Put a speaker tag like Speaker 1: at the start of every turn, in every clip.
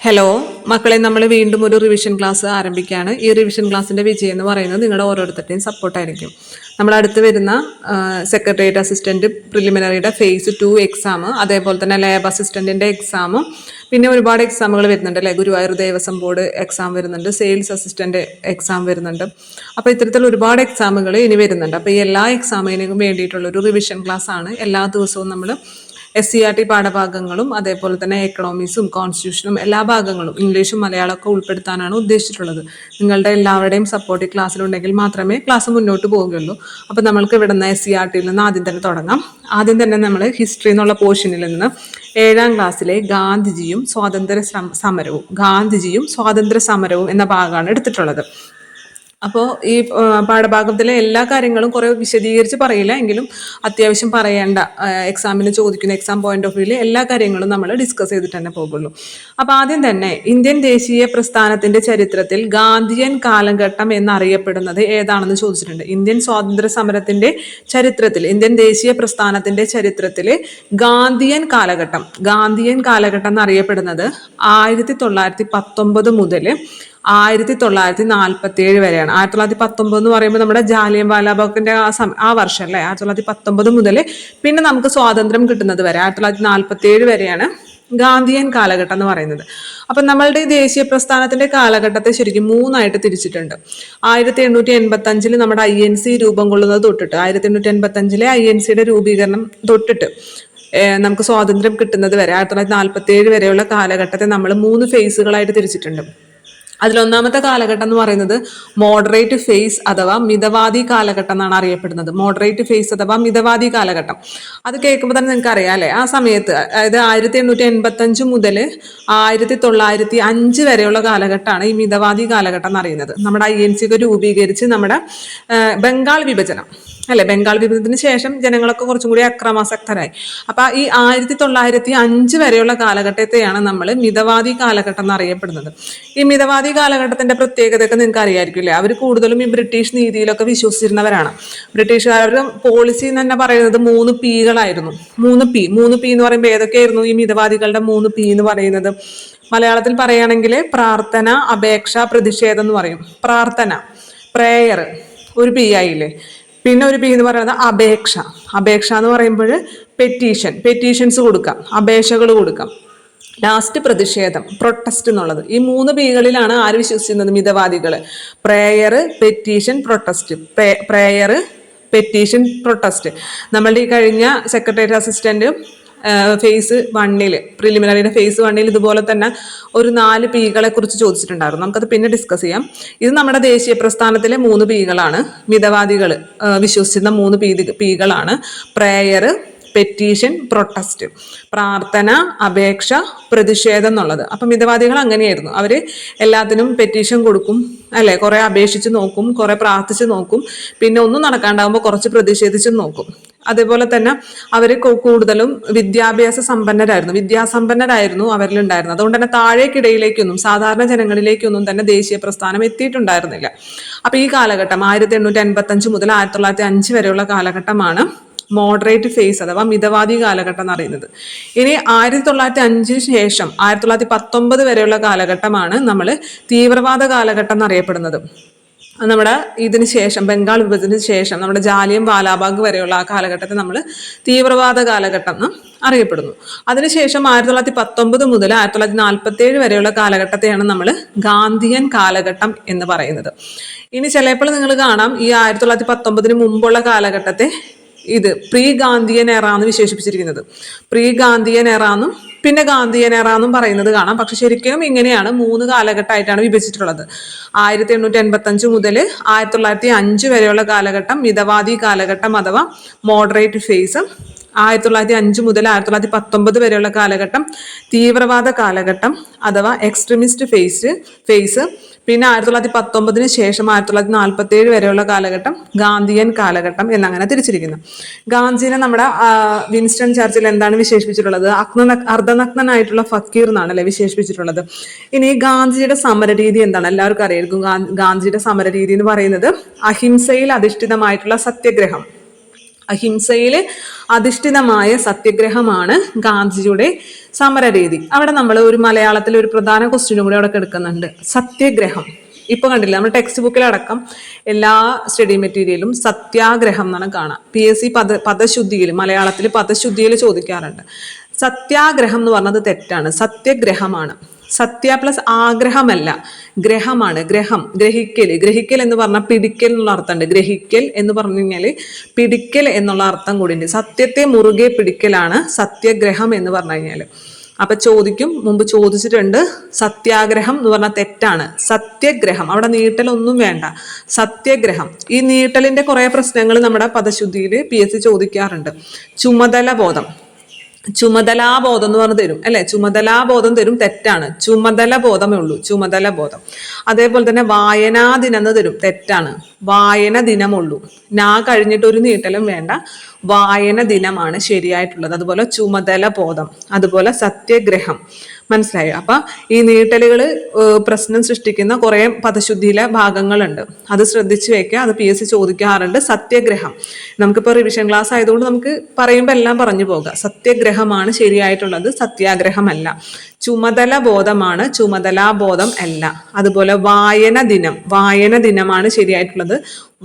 Speaker 1: Hello മക്കളെ, നമ്മൾ വീണ്ടും ഒരു റിവിഷൻ ക്ലാസ് ആരംഭിക്കുകയാണ്. ഈ റിവിഷൻ ക്ലാസ്സിൻ്റെ വിജയം എന്ന് പറയുന്നത് നിങ്ങളുടെ ഓരോരുത്തരുടെയും സപ്പോർട്ടായിരിക്കും. നമ്മൾ അടുത്ത് വരുന്ന സെക്രട്ടേറിയറ്റ് അസിസ്റ്റൻറ്റ് പ്രിലിമിനറിയുടെ ഫേസ് 2 എക്സാം, അതേപോലെ തന്നെ ലാബ് അസിസ്റ്റൻറ്റിൻ്റെ എക്സാമും, പിന്നെ ഒരുപാട് എക്സാമുകൾ വരുന്നുണ്ട് അല്ലേ. ഗുരുവായൂർ ദേവസ്വം ബോർഡ് എക്സാം വരുന്നുണ്ട്, സെയിൽസ് അസിസ്റ്റൻ്റ് എക്സാം വരുന്നുണ്ട്. അപ്പോൾ ഇത്തരത്തിൽ ഒരുപാട് എക്സാമുകൾ ഇനി വരുന്നുണ്ട്. അപ്പോൾ ഈ എല്ലാ എക്സാമിനും വേണ്ടിയിട്ടുള്ളൊരു റിവിഷൻ ക്ലാസ് ആണ്. എല്ലാ ദിവസവും നമ്മൾ SCERT പാഠഭാഗങ്ങളും അതേപോലെ തന്നെ എക്കണോമിക്സും കോൺസ്റ്റിറ്റ്യൂഷനും എല്ലാ ഭാഗങ്ങളും ഇംഗ്ലീഷും മലയാളമൊക്കെ ഉൾപ്പെടുത്താനാണ് ഉദ്ദേശിച്ചിട്ടുള്ളത്. നിങ്ങളുടെ എല്ലാവരുടെയും സപ്പോർട്ട് ഈ ക്ലാസ്സിലുണ്ടെങ്കിൽ മാത്രമേ ക്ലാസ് മുന്നോട്ട് പോവുകയുള്ളൂ. അപ്പോൾ നമ്മൾക്ക് ഇവിടെ നിന്ന് SCERTയിൽ നിന്ന് ആദ്യം തന്നെ തുടങ്ങാം. ആദ്യം തന്നെ നമ്മൾ ഹിസ്റ്ററി എന്നുള്ള പോർഷനിൽ നിന്ന് 7ാം ക്ലാസ്സിലെ ഗാന്ധിജിയും സ്വാതന്ത്ര്യ സമരവും എന്ന ഭാഗമാണ് എടുത്തിട്ടുള്ളത്. അപ്പോൾ ഈ പാഠഭാഗത്തിലെ എല്ലാ കാര്യങ്ങളും കുറേ വിശദീകരിച്ച് പറയില്ല, എങ്കിലും അത്യാവശ്യം പറയേണ്ട എക്സാമിന് ചോദിക്കുന്ന എക്സാം പോയിന്റ് ഓഫ് വ്യൂവിൽ എല്ലാ കാര്യങ്ങളും നമ്മൾ ഡിസ്കസ് ചെയ്തിട്ട് തന്നെ പോകുള്ളൂ. അപ്പോൾ ആദ്യം തന്നെ ഇന്ത്യൻ ദേശീയ പ്രസ്ഥാനത്തിന്റെ ചരിത്രത്തിൽ ഗാന്ധിയൻ കാലഘട്ടം എന്നറിയപ്പെടുന്നത് ഏതാണെന്ന് ചോദിച്ചിട്ടുണ്ട്. ഇന്ത്യൻ സ്വാതന്ത്ര്യ സമരത്തിന്റെ ചരിത്രത്തിൽ, ഇന്ത്യൻ ദേശീയ പ്രസ്ഥാനത്തിന്റെ ചരിത്രത്തിൽ ഗാന്ധിയൻ കാലഘട്ടം എന്നറിയപ്പെടുന്നത് 1919 മുതൽ 1947 വരെയാണ്. 1919 എന്ന് പറയുമ്പോൾ നമ്മുടെ ജാലിയൻ വാലാബാഗിന്റെ ആ വർഷം അല്ലേ, 1919 മുതൽ പിന്നെ നമുക്ക് സ്വാതന്ത്ര്യം കിട്ടുന്നത് വരെ 1947 വരെയാണ് ഗാന്ധിയൻ കാലഘട്ടം എന്ന് പറയുന്നത്. അപ്പം നമ്മളുടെ ദേശീയ പ്രസ്ഥാനത്തിന്റെ കാലഘട്ടത്തെ ശരിക്കും 3ആയിട്ട് തിരിച്ചിട്ടുണ്ട്. 1885 നമ്മുടെ INC രൂപം കൊള്ളുന്നത് തൊട്ടിട്ട്, 1885 INCയുടെ രൂപീകരണം തൊട്ടിട്ട് നമുക്ക് സ്വാതന്ത്ര്യം കിട്ടുന്നത് വരെ 1947 വരെയുള്ള കാലഘട്ടത്തെ നമ്മൾ 3 ഫേസുകളായിട്ട് തിരിച്ചിട്ടുണ്ട്. അതിലൊന്നാമത്തെ കാലഘട്ടം എന്ന് പറയുന്നത് മോഡറേറ്റ് ഫേസ് അഥവാ മിതവാദി കാലഘട്ടം എന്നാണ് അറിയപ്പെടുന്നത്. മോഡറേറ്റ് ഫേസ് അഥവാ മിതവാദി കാലഘട്ടം, അത് കേൾക്കുമ്പോൾ തന്നെ നിങ്ങൾക്ക് അറിയാം അല്ലേ. ആ സമയത്ത്, അതായത് 1885 മുതൽ 1905 വരെയുള്ള കാലഘട്ടമാണ് ഈ മിതവാദി കാലഘട്ടം എന്ന് അറിയുന്നത്. നമ്മുടെ INC രൂപീകരിച്ച് നമ്മുടെ ബംഗാൾ വിഭജനം അല്ലെ, ബംഗാൾ വിഭജനത്തിന് ശേഷം ജനങ്ങളൊക്കെ കുറച്ചും കൂടി അക്രമാസക്തരായി. അപ്പൊ ഈ 1905 വരെയുള്ള കാലഘട്ടത്തെയാണ് നമ്മൾ മിതവാദി കാലഘട്ടം എന്നറിയപ്പെടുന്നത്. ഈ മിതവാദി കാലഘട്ടത്തിന്റെ പ്രത്യേകതയൊക്കെ നിങ്ങൾക്ക് അറിയായിരിക്കില്ലേ. അവർ കൂടുതലും ഈ ബ്രിട്ടീഷ് നീതിയിലൊക്കെ വിശ്വസിച്ചിരുന്നവരാണ്. ബ്രിട്ടീഷുകാരുടെ പോളിസി എന്ന് തന്നെ പറയുന്നത് 3 Pകളായിരുന്നു. 3 P എന്ന് പറയുമ്പോൾ ഏതൊക്കെയായിരുന്നു ഈ മിതവാദികളുടെ 3 P എന്ന് പറയുന്നത്? മലയാളത്തിൽ പറയുകയാണെങ്കിൽ പ്രാർത്ഥന, അപേക്ഷ, പ്രതിഷേധം എന്ന് പറയും. പ്രാർത്ഥന, പ്രേയർ ഒരു P ആയില്ലേ. പിന്നെ ഒരു P എന്ന് പറയുന്നത് അപേക്ഷ എന്ന് പറയുമ്പോൾ പെറ്റീഷൻസ് കൊടുക്കാം, അപേക്ഷകൾ കൊടുക്കാം. ലാസ്റ്റ് പ്രതിഷേധം, പ്രൊട്ടസ്റ്റ് എന്നുള്ളത്. ഈ 3 Pകളിലാണ് ആര് വിശ്വസിക്കുന്നത്? മിതവാദികൾ. Prayer, petition, protest. നമ്മളുടെ ഈ കഴിഞ്ഞ സെക്രട്ടേറിയറ്റ് അസിസ്റ്റന്റ് ഫേസ് 1 പ്രിലിമിനറിയുടെ ഫേസ് 1 ഇതുപോലെ തന്നെ ഒരു 4 Pകളെ കുറിച്ച് ചോദിച്ചിട്ടുണ്ടായിരുന്നു. നമുക്കത് പിന്നെ ഡിസ്കസ് ചെയ്യാം. ഇത് നമ്മുടെ ദേശീയ പ്രസ്ഥാനത്തിലെ 3 Pകളാണ്. മിതവാദികൾ വിശ്വസിക്കുന്ന 3 Pകളാണ്: പ്രേയർ, പെറ്റീഷൻ, പ്രൊട്ടസ്റ്റ്. പ്രാർത്ഥന, അപേക്ഷ, പ്രതിഷേധം എന്നുള്ളത്. അപ്പം മിതവാദികൾ അങ്ങനെയായിരുന്നു. അവർ എല്ലാത്തിനും പെറ്റീഷൻ കൊടുക്കും അല്ലെ, കുറെ അപേക്ഷിച്ച് നോക്കും, കുറെ പ്രാർത്ഥിച്ച് നോക്കും, പിന്നെ ഒന്നും നടക്കാണ്ടാവുമ്പോൾ കുറച്ച് പ്രതിഷേധിച്ച് നോക്കും. അതേപോലെ തന്നെ അവർ കൂടുതലും വിദ്യാസമ്പന്നരായിരുന്നു അവരിലുണ്ടായിരുന്നത്. അതുകൊണ്ട് തന്നെ താഴേക്കിടയിലേക്കൊന്നും, സാധാരണ ജനങ്ങളിലേക്കൊന്നും തന്നെ ദേശീയ പ്രസ്ഥാനം എത്തിയിട്ടുണ്ടായിരുന്നില്ല. അപ്പൊ ഈ കാലഘട്ടം 1885 മുതൽ 1905 വരെയുള്ള കാലഘട്ടമാണ് മോഡറേറ്റ് ഫേസ് അഥവാ മിതവാദി കാലഘട്ടം എന്ന് പറയുന്നത്. ഇനി 1905 ശേഷം 1919 വരെയുള്ള കാലഘട്ടമാണ് നമ്മൾ തീവ്രവാദ കാലഘട്ടം എന്നറിയപ്പെടുന്നത്. നമ്മുടെ ഇതിന് ശേഷം, ബംഗാൾ വിഭജനത്തിന് ശേഷം, നമ്മുടെ ജാലിയൻ വാലാബാഗ് വരെയുള്ള ആ കാലഘട്ടത്തെ നമ്മൾ തീവ്രവാദ കാലഘട്ടം എന്ന് അറിയപ്പെടുന്നു. അതിനുശേഷം 1919 മുതൽ 1947 വരെയുള്ള കാലഘട്ടത്തെയാണ് നമ്മൾ ഗാന്ധിയൻ കാലഘട്ടം എന്ന് പറയുന്നത്. ഇനി ചിലപ്പോൾ നിങ്ങൾ കാണാം ഈ 1919 മുമ്പുള്ള കാലഘട്ടത്തെ പ്രീ ഗാന്ധിയൻ എറ എന്ന് വിശേഷിപ്പിച്ചിരിക്കുന്നത്. പ്രീ ഗാന്ധിയൻ എറ എന്നും പിന്നെ ഗാന്ധിയൻ എറ എന്നും പറയുന്നത് കാണാം. പക്ഷെ ശരിക്കും ഇങ്ങനെയാണ് 3 കാലഘട്ടമായിട്ടാണ് വിഭജിച്ചിട്ടുള്ളത്. 1885 മുതൽ 1905 വരെയുള്ള കാലഘട്ടം മിതവാദി കാലഘട്ടം അഥവാ മോഡറേറ്റ് ഫേസ്. 1905 മുതൽ 1919 വരെയുള്ള കാലഘട്ടം തീവ്രവാദ കാലഘട്ടം അഥവാ എക്സ്ട്രീമിസ്റ്റ് ഫേസ്. പിന്നെ 1919 ശേഷം 1947 വരെയുള്ള കാലഘട്ടം ഗാന്ധിയൻ കാലഘട്ടം എന്നങ്ങനെ തിരിച്ചിരിക്കുന്നു. ഗാന്ധിജിനെ നമ്മുടെ വിൻസ്റ്റൺ ചർച്ചിൽ എന്താണ് വിശേഷിപ്പിച്ചിട്ടുള്ളത്? അർദ്ധനഗ്നനായിട്ടുള്ള ഫക്കീർ എന്നാണ് അല്ലെ വിശേഷിപ്പിച്ചിട്ടുള്ളത്. ഇനി ഗാന്ധിജിയുടെ സമരരീതി എന്താണ്? എല്ലാവർക്കും അറിയായിരിക്കും. ഗാന്ധിജിയുടെ സമരരീതി എന്ന് പറയുന്നത് അഹിംസയിൽ അധിഷ്ഠിതമായിട്ടുള്ള സത്യഗ്രഹം. അഹിംസയിൽ അധിഷ്ഠിതമായ സത്യഗ്രഹമാണ് ഗാന്ധിജിയുടെ സമരരീതി. അവിടെ നമ്മൾ ഒരു മലയാളത്തിൽ ഒരു പ്രധാന ക്വസ്റ്റ്യനും കൂടി അവിടെ എടുക്കുന്നുണ്ട്. സത്യഗ്രഹം ഇപ്പൊ കണ്ടില്ല, നമ്മുടെ ടെക്സ്റ്റ് ബുക്കിലടക്കം എല്ലാ സ്റ്റഡി മെറ്റീരിയലും സത്യാഗ്രഹം എന്നാണ് കാണാം. PSC പദശുദ്ധിയിൽ മലയാളത്തിൽ പദശുദ്ധിയിൽ ചോദിക്കാറുണ്ട്. സത്യാഗ്രഹം എന്ന് പറഞ്ഞത് തെറ്റാണ്, സത്യഗ്രഹമാണ്. സത്യ പ്ലസ് ആഗ്രഹമല്ല, ഗ്രഹമാണ്. ഗ്രഹം ഗ്രഹിക്കൽ എന്ന് പറഞ്ഞാൽ പിടിക്കൽ എന്നുള്ള അർത്ഥമുണ്ട്. ഗ്രഹിക്കൽ എന്ന് പറഞ്ഞു കഴിഞ്ഞാൽ പിടിക്കൽ എന്നുള്ള അർത്ഥം കൂടി ഉണ്ട്. സത്യത്തെ മുറുകെ പിടിക്കലാണ് സത്യഗ്രഹം എന്ന് പറഞ്ഞു കഴിഞ്ഞാൽ. അപ്പൊ ചോദിക്കും, മുമ്പ് ചോദിച്ചിട്ടുണ്ട്, സത്യാഗ്രഹം എന്ന് പറഞ്ഞാൽ തെറ്റാണ്, സത്യഗ്രഹം. അവിടെ നീട്ടലൊന്നും വേണ്ട, സത്യഗ്രഹം. ഈ നീട്ടലിന്റെ കുറെ പ്രശ്നങ്ങൾ നമ്മുടെ പദശുദ്ധിയിൽ PSC ചോദിക്കാറുണ്ട്. ചുമതലബോധം ചുമതലാബോധം എന്ന് പറഞ്ഞ് തരും അല്ലെ, ചുമതലാബോധം തരും, തെറ്റാണ്. ചുമതല ബോധമേ ഉള്ളൂ, ചുമതല ബോധം. അതേപോലെ തന്നെ വായനാ ദിനം എന്ന് തരും, തെറ്റാണ്. വായന ദിനമുള്ളൂ, നാ കഴിഞ്ഞിട്ട് ഒരു നീട്ടലും വേണ്ട, വായന ദിനമാണ് ശരിയായിട്ടുള്ളത്. അതുപോലെ ചുമതല ബോധം, അതുപോലെ സത്യഗ്രഹം. മനസ്സിലായോ? അപ്പൊ ഈ നീട്ടലുകൾ പ്രശ്നം സൃഷ്ടിക്കുന്ന കുറെ പദശുദ്ധിയിലെ ഭാഗങ്ങളുണ്ട്, അത് ശ്രദ്ധിച്ചു വെക്കുക. അത് PSC ചോദിക്കാറുണ്ട്. സത്യഗ്രഹം നമുക്കിപ്പോൾ റിവിഷൻ ക്ലാസ് ആയതുകൊണ്ട് നമുക്ക് പറയുമ്പോൾ എല്ലാം പറഞ്ഞു പോകാം. സത്യഗ്രഹമാണ് ശരിയായിട്ടുള്ളത്, സത്യാഗ്രഹമല്ല. ചുമതല ബോധമാണ്, ചുമതലാബോധം അല്ല. അതുപോലെ വായന ദിനമാണ് ശരിയായിട്ടുള്ളത്.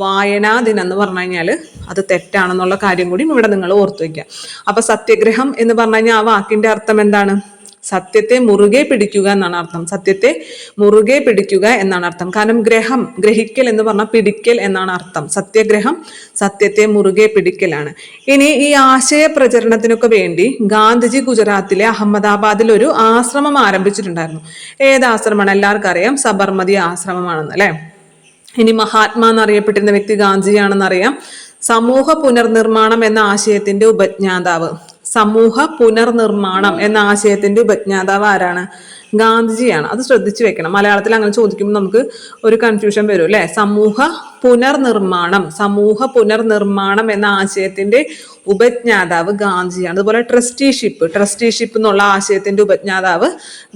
Speaker 1: വായനാ ദിനം എന്ന് പറഞ്ഞു കഴിഞ്ഞാൽ അത് തെറ്റാണെന്നുള്ള കാര്യം കൂടി ഇവിടെ നിങ്ങൾ ഓർത്തു വയ്ക്കുക. അപ്പൊ സത്യഗ്രഹം എന്ന് പറഞ്ഞു കഴിഞ്ഞാൽ ആ വാക്കിന്റെ അർത്ഥം എന്താണ്? സത്യത്തെ മുറുകെ പിടിക്കുക എന്നാണ് അർത്ഥം. സത്യത്തെ മുറുകെ പിടിക്കുക എന്നാണ് അർത്ഥം. കാരണം ഗ്രഹിക്കൽ എന്ന് പറഞ്ഞാൽ പിടിക്കൽ എന്നാണ് അർത്ഥം. സത്യഗ്രഹം സത്യത്തെ മുറുകെ പിടിക്കലാണ്. ഇനി ഈ ആശയ പ്രചരണത്തിനൊക്കെ വേണ്ടി ഗാന്ധിജി ഗുജറാത്തിലെ അഹമ്മദാബാദിൽ ഒരു ആശ്രമം ആരംഭിച്ചിട്ടുണ്ടായിരുന്നു. ഏത് ആശ്രമമാണ്? എല്ലാവർക്കും അറിയാം, സബർമതി ആശ്രമമാണെന്ന് അല്ലെ. ഇനി മഹാത്മാ എന്നറിയപ്പെട്ടിരുന്ന വ്യക്തി ഗാന്ധിജിയാണെന്നറിയാം. സമൂഹ പുനർനിർമ്മാണം എന്ന ആശയത്തിന്റെ ഉപജ്ഞാതാവ്. സമൂഹ പുനർനിർമ്മാണം എന്ന ആശയത്തിന്റെ ഉപജ്ഞാതാവ് ആരാണ്? ഗാന്ധിജിയാണ്. അത് ശ്രദ്ധിച്ചു വെക്കണം. മലയാളത്തിൽ അങ്ങനെ ചോദിക്കുമ്പോൾ നമുക്ക് ഒരു കൺഫ്യൂഷൻ വരും അല്ലെ. സമൂഹ പുനർനിർമ്മാണം എന്ന ആശയത്തിന്റെ ഉപജ്ഞാതാവ് ഗാന്ധിജിയാണ്. അതുപോലെ ട്രസ്റ്റിഷിപ്പ് എന്നുള്ള ആശയത്തിന്റെ ഉപജ്ഞാതാവ്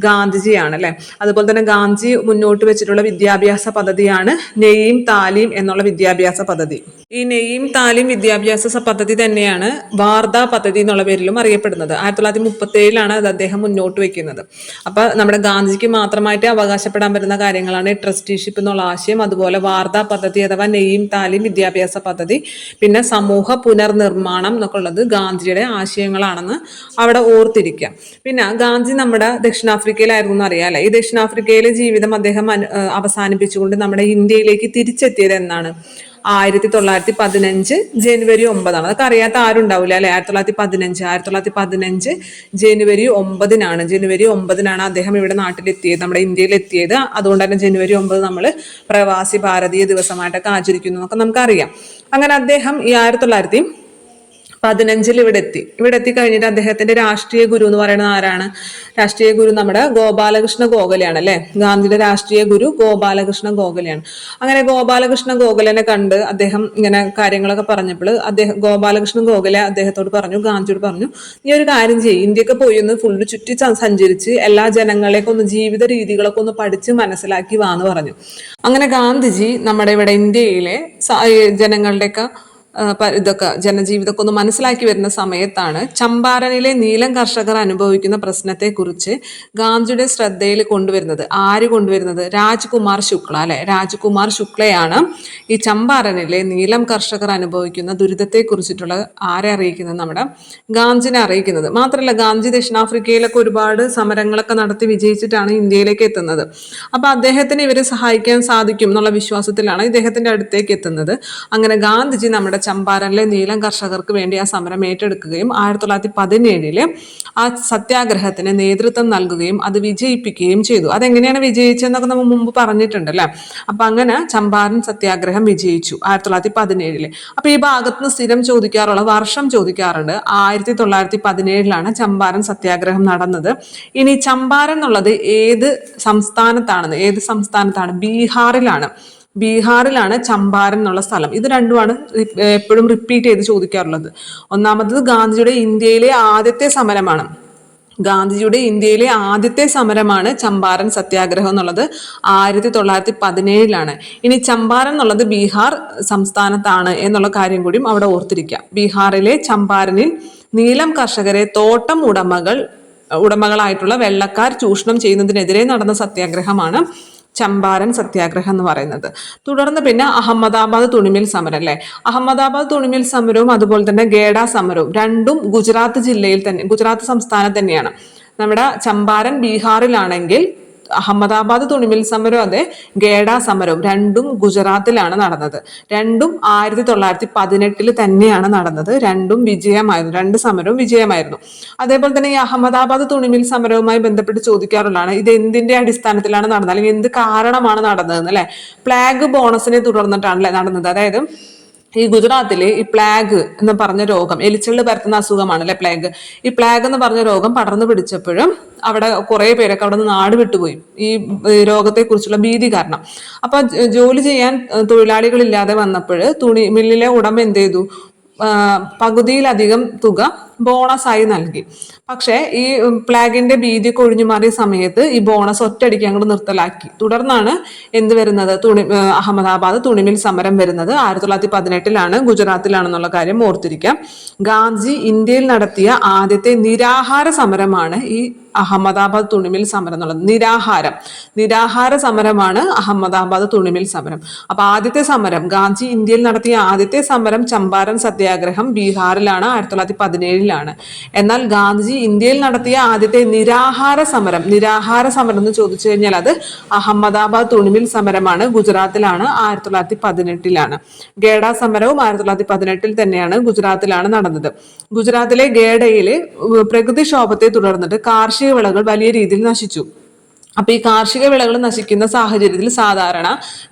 Speaker 1: ഗാന്ധിജിയാണ് അല്ലെ. അതുപോലെ തന്നെ ഗാന്ധി മുന്നോട്ട് വെച്ചിട്ടുള്ള വിദ്യാഭ്യാസ പദ്ധതിയാണ് നെയ്യും താലീം എന്നുള്ള വിദ്യാഭ്യാസ പദ്ധതി. ഈ നെയ്യും താലീം വിദ്യാഭ്യാസ പദ്ധതി തന്നെയാണ് വാർധ പദ്ധതി എന്നുള്ള പേരിലും അറിയപ്പെടുന്നത്. 1937 അത് അദ്ദേഹം മുന്നോട്ട് വെക്കുന്നത്. അപ്പൊ നമ്മുടെ ഗാന്ധിജിക്ക് മാത്രമായിട്ട് അവകാശപ്പെടാൻ പറ്റുന്ന കാര്യങ്ങളാണ് ട്രസ്റ്റിഷിപ്പ് എന്നുള്ള ആശയം, അതുപോലെ വാർധ പദ്ധതി അഥവാ നെയ്യും താലീം വിദ്യാഭ്യാസ പദ്ധതി, പിന്നെ സമൂഹ പുനർനിർമ്മാണം എന്നൊക്കെ ഉള്ളത് ഗാന്ധിജിയുടെ ആശയങ്ങളാണെന്ന് അവിടെ ഓർത്തിരിക്കാം. പിന്നെ ഗാന്ധി നമ്മുടെ ദക്ഷിണാഫ്രിക്കയിലായിരുന്നു എന്ന് അറിയാം അല്ലെ. ഈ ദക്ഷിണാഫ്രിക്കയിലെ ജീവിതം അദ്ദേഹം അവസാനിപ്പിച്ചുകൊണ്ട് നമ്മുടെ ഇന്ത്യയിലേക്ക് തിരിച്ചെത്തിയത് എന്നാണ്? 1915 ജനുവരി 9. അതൊക്കെ അറിയാത്ത ആരും ഉണ്ടാവില്ല അല്ലെ. 1915 ജനുവരി 9 ജനുവരി 9 അദ്ദേഹം ഇവിടെ നാട്ടിലെത്തിയത്, നമ്മുടെ ഇന്ത്യയിൽ എത്തിയത്. അതുകൊണ്ട് തന്നെ ജനുവരി 9 നമ്മൾ പ്രവാസി ഭാരതീയ ദിവസമായിട്ടൊക്കെ ആചരിക്കുന്നു എന്നൊക്കെ നമുക്കറിയാം. അങ്ങനെ അദ്ദേഹം ഈ 1915 ഇവിടെ എത്തി കഴിഞ്ഞിട്ട് അദ്ദേഹത്തിന്റെ രാഷ്ട്രീയ ഗുരു എന്ന് പറയുന്നത് ആരാണ്? രാഷ്ട്രീയ ഗുരു നമ്മുടെ ഗോപാലകൃഷ്ണ ഗോഖലെയാണ് അല്ലെ. ഗാന്ധിയുടെ രാഷ്ട്രീയ ഗുരു ഗോപാലകൃഷ്ണ ഗോഖലെയാണ്. അങ്ങനെ ഗോപാലകൃഷ്ണ ഗോഖലെനെ കണ്ട് അദ്ദേഹം ഇങ്ങനെ കാര്യങ്ങളൊക്കെ പറഞ്ഞപ്പോൾ ഗോപാലകൃഷ്ണ ഗോഖലെ അദ്ദേഹത്തോട് പറഞ്ഞു, ഗാന്ധിയോട് പറഞ്ഞു, നീ ഒരു കാര്യം ചെയ്യും, ഇന്ത്യക്ക് പോയി ഒന്ന് ഫുള്ള് ചുറ്റി സഞ്ചരിച്ച് എല്ലാ ജനങ്ങളെയൊക്കെ ഒന്ന് ജീവിത രീതികളൊക്കെ ഒന്ന് പഠിച്ച് മനസ്സിലാക്കി വാന്ന് പറഞ്ഞു. അങ്ങനെ ഗാന്ധിജി നമ്മുടെ ഇവിടെ ഇന്ത്യയിലെ ജനങ്ങളുടെയൊക്കെ ഇതൊക്കെ ജനജീവിതമൊക്കെ ഒന്ന് മനസ്സിലാക്കി വരുന്ന സമയത്താണ് ചമ്പാരനിലെ നീലം കർഷകർ അനുഭവിക്കുന്ന പ്രശ്നത്തെക്കുറിച്ച് ഗാന്ധിയുടെ ശ്രദ്ധയിൽ കൊണ്ടുവരുന്നത്. ആര് കൊണ്ടുവരുന്നത്? രാജ്കുമാർ ശുക്ല അല്ലെ. രാജ്കുമാർ ശുക്ലയാണ് ഈ ചമ്പാരനിലെ നീലം കർഷകർ അനുഭവിക്കുന്ന ദുരിതത്തെക്കുറിച്ചിട്ടുള്ള ആരെ അറിയിക്കുന്നത്? നമ്മുടെ ഗാന്ധിനെ അറിയിക്കുന്നത്. മാത്രമല്ല ഗാന്ധി ദക്ഷിണാഫ്രിക്കയിലൊക്കെ ഒരുപാട് സമരങ്ങളൊക്കെ നടത്തി വിജയിച്ചിട്ടാണ് ഇന്ത്യയിലേക്ക് എത്തുന്നത്. അപ്പൊ അദ്ദേഹത്തിന് ഇവരെ സഹായിക്കാൻ സാധിക്കും എന്നുള്ള വിശ്വാസത്തിലാണ് ഇദ്ദേഹത്തിന്റെ അടുത്തേക്ക് എത്തുന്നത്. അങ്ങനെ ഗാന്ധിജി നമ്മുടെ ചമ്പാരനിലെ നീലം കർഷകർക്ക് വേണ്ടി ആ സമരം ഏറ്റെടുക്കുകയും 1917 ആ സത്യാഗ്രഹത്തിന് നേതൃത്വം നൽകുകയും അത് വിജയിപ്പിക്കുകയും ചെയ്തു. അതെങ്ങനെയാണ് വിജയിച്ചതെന്നൊക്കെ നമ്മൾ മുമ്പ് പറഞ്ഞിട്ടുണ്ട് അല്ലെ. അപ്പൊ അങ്ങനെ ചമ്പാരൻ സത്യാഗ്രഹം വിജയിച്ചു 1917. അപ്പൊ ഈ ഭാഗത്തുനിന്ന് സ്ഥിരം ചോദിക്കാറുള്ള വർഷം ചോദിക്കാറുണ്ട്. 1917 ചമ്പാരൻ സത്യാഗ്രഹം നടന്നത്. ഇനി ചമ്പാരൻ എന്നുള്ളത് ഏത് സംസ്ഥാനത്താണ്? ബീഹാറിലാണ് ചമ്പാരൻ എന്നുള്ള സ്ഥലം. ഇത് രണ്ടുമാണ് എപ്പോഴും റിപ്പീറ്റ് ചെയ്ത് ചോദിക്കാറുള്ളത്. ഒന്നാമത്തത് ഗാന്ധിജിയുടെ ഇന്ത്യയിലെ ആദ്യത്തെ സമരമാണ്. ഗാന്ധിജിയുടെ ഇന്ത്യയിലെ ആദ്യത്തെ സമരമാണ് ചമ്പാരൻ സത്യാഗ്രഹം എന്നുള്ളത് 1917 ഇനി ചമ്പാരൻ എന്നുള്ളത് ബീഹാർ സംസ്ഥാനത്താണ് എന്നുള്ള കാര്യം കൂടിയും അവിടെ ഓർത്തിരിക്കാം. ബീഹാറിലെ ചമ്പാരനിൽ നീലം കർഷകരെ തോട്ടം ഉടമകളായിട്ടുള്ള വെള്ളക്കാർ ചൂഷണം ചെയ്യുന്നതിനെതിരെ നടന്ന സത്യാഗ്രഹമാണ് ചമ്പാരൻ സത്യാഗ്രഹം എന്ന് പറയുന്നത്. തുടർന്ന് പിന്നെ അഹമ്മദാബാദ് തുണിമിൽ സമരം അല്ലെ. അഹമ്മദാബാദ് തുണിമിൽ സമരവും അതുപോലെ തന്നെ ഗേഡ സമരവും രണ്ടും ഗുജറാത്ത് സംസ്ഥാനത്ത് തന്നെയാണ്. നമ്മുടെ ചമ്പാരൻ ബീഹാറിലാണെങ്കിൽ അഹമ്മദാബാദ് തുണിമിൽ സമരവും അതെ ഗേഡ സമരവും രണ്ടും ഗുജറാത്തിലാണ് നടന്നത്. രണ്ടും 1918 തന്നെയാണ് നടന്നത്. രണ്ടും വിജയമായിരുന്നു. രണ്ട് സമരവും വിജയമായിരുന്നു. അതേപോലെ തന്നെ ഈ അഹമ്മദാബാദ് തുണിമിൽ സമരവുമായി ബന്ധപ്പെട്ട് ചോദിക്കാറുള്ളതാണ്, ഇത് എന്തിന്റെ അടിസ്ഥാനത്തിലാണ് നടന്നത്, അല്ലെങ്കിൽ എന്ത് കാരണമാണ് നടന്നതെന്ന് അല്ലെ. പ്ലാഗ് ബോണസിനെ തുടർന്നിട്ടാണല്ലേ നടന്നത്. അതായത് ഈ ഗുജറാത്തിലെ ഈ പ്ലാഗ് എന്ന് പറഞ്ഞ രോഗം, എലിച്ചെള്ള് പരത്തുന്ന അസുഖമാണ് അല്ലെ പ്ലാഗ്. ഈ പ്ലാഗ് എന്ന് പറഞ്ഞ രോഗം പടർന്നു പിടിച്ചപ്പോഴും അവിടെ കുറെ പേരൊക്കെ അവിടെ നിന്ന് നാട് വിട്ടുപോയി ഈ രോഗത്തെ കുറിച്ചുള്ള ഭീതി കാരണം. അപ്പൊ ജോലി ചെയ്യാൻ തൊഴിലാളികളില്ലാതെ വന്നപ്പോൾ തുണി മില്ലിലെ ഉടമ എന്ത് ചെയ്തു, പകുതിയിലധികം തുക ബോണസായി നൽകി. പക്ഷെ ഈ പ്ലാഗിന്റെ ഭീതിയൊക്കെ ഒഴിഞ്ഞു മാറിയ സമയത്ത് ഈ ബോണസ് ഒറ്റയടിക്ക് അങ്ങോട്ട് നിർത്തലാക്കി. തുടർന്നാണ് എന്ത് വരുന്നത്, അഹമ്മദാബാദ് തുണിമിൽ സമരം വരുന്നത് 1918 ഗുജറാത്തിലാണെന്നുള്ള കാര്യം ഓർത്തിരിക്കാം. ഗാന്ധി ഇന്ത്യയിൽ നടത്തിയ ആദ്യത്തെ നിരാഹാര സമരമാണ് ഈ അഹമ്മദാബാദ് തുണിമിൽ സമരം എന്നുള്ളത്. നിരാഹാര സമരമാണ് അഹമ്മദാബാദ് തുണിമിൽ സമരം. അപ്പൊ ആദ്യത്തെ സമരം, ഗാന്ധി ഇന്ത്യയിൽ നടത്തിയ ആദ്യത്തെ സമരം ചമ്പാരൻ സത്യാഗ്രഹം ബീഹാറിലാണ് 1917. എന്നാൽ ഗാന്ധിജി ഇന്ത്യയിൽ നടത്തിയ ആദ്യത്തെ നിരാഹാര സമരം എന്ന് ചോദിച്ചു കഴിഞ്ഞാൽ അത് അഹമ്മദാബാദ് തുണിമിൽ സമരമാണ്, ഗുജറാത്തിലാണ്, 1918. ഗേഡ സമരവും 1918 തന്നെയാണ്, ഗുജറാത്തിലാണ് നടന്നത്. ഗുജറാത്തിലെ ഗേഡയിലെ പ്രകൃതിക്ഷോഭത്തെ തുടർന്നിട്ട് കാർഷിക വിളകൾ വലിയ രീതിയിൽ നശിച്ചു. അപ്പൊ ഈ കാർഷിക വിളകൾ നശിക്കുന്ന സാഹചര്യത്തിൽ സാധാരണ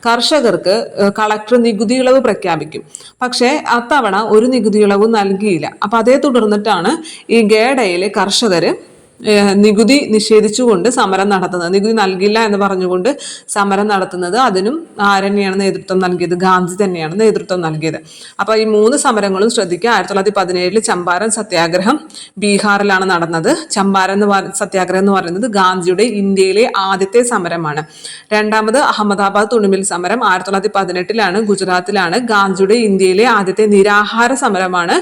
Speaker 1: കർഷകർക്ക് കളക്ടർ നികുതി ഇളവ് പ്രഖ്യാപിക്കും. പക്ഷെ അത്തവണ ഒരു നികുതി ഇളവും നൽകിയില്ല. അപ്പൊ അതേ തുടർന്നിട്ടാണ് ഈ ഗേഡയിലെ കർഷകര് നികുതി നിഷേധിച്ചുകൊണ്ട് സമരം നടത്തുന്നത്, നികുതി നൽകില്ല എന്ന് പറഞ്ഞുകൊണ്ട് സമരം നടത്തുന്നത്. അതിനും ആരെന്നെയാണ് നേതൃത്വം നൽകിയത്, ഗാന്ധി തന്നെയാണ് നേതൃത്വം നൽകിയത്. അപ്പൊ ഈ 3 സമരങ്ങളും ശ്രദ്ധിക്കുക. 1917 ചമ്പാരൻ സത്യാഗ്രഹം ബീഹാറിലാണ് നടന്നത്. ചമ്പാരൻ സത്യാഗ്രഹം എന്ന് പറയുന്നത് ഗാന്ധിയുടെ ഇന്ത്യയിലെ ആദ്യത്തെ സമരമാണ്. രണ്ടാമത് അഹമ്മദാബാദ് തുണിമിൽ സമരം 1918 ഗുജറാത്തിലാണ്. ഗാന്ധിയുടെ ഇന്ത്യയിലെ ആദ്യത്തെ നിരാഹാര സമരമാണ്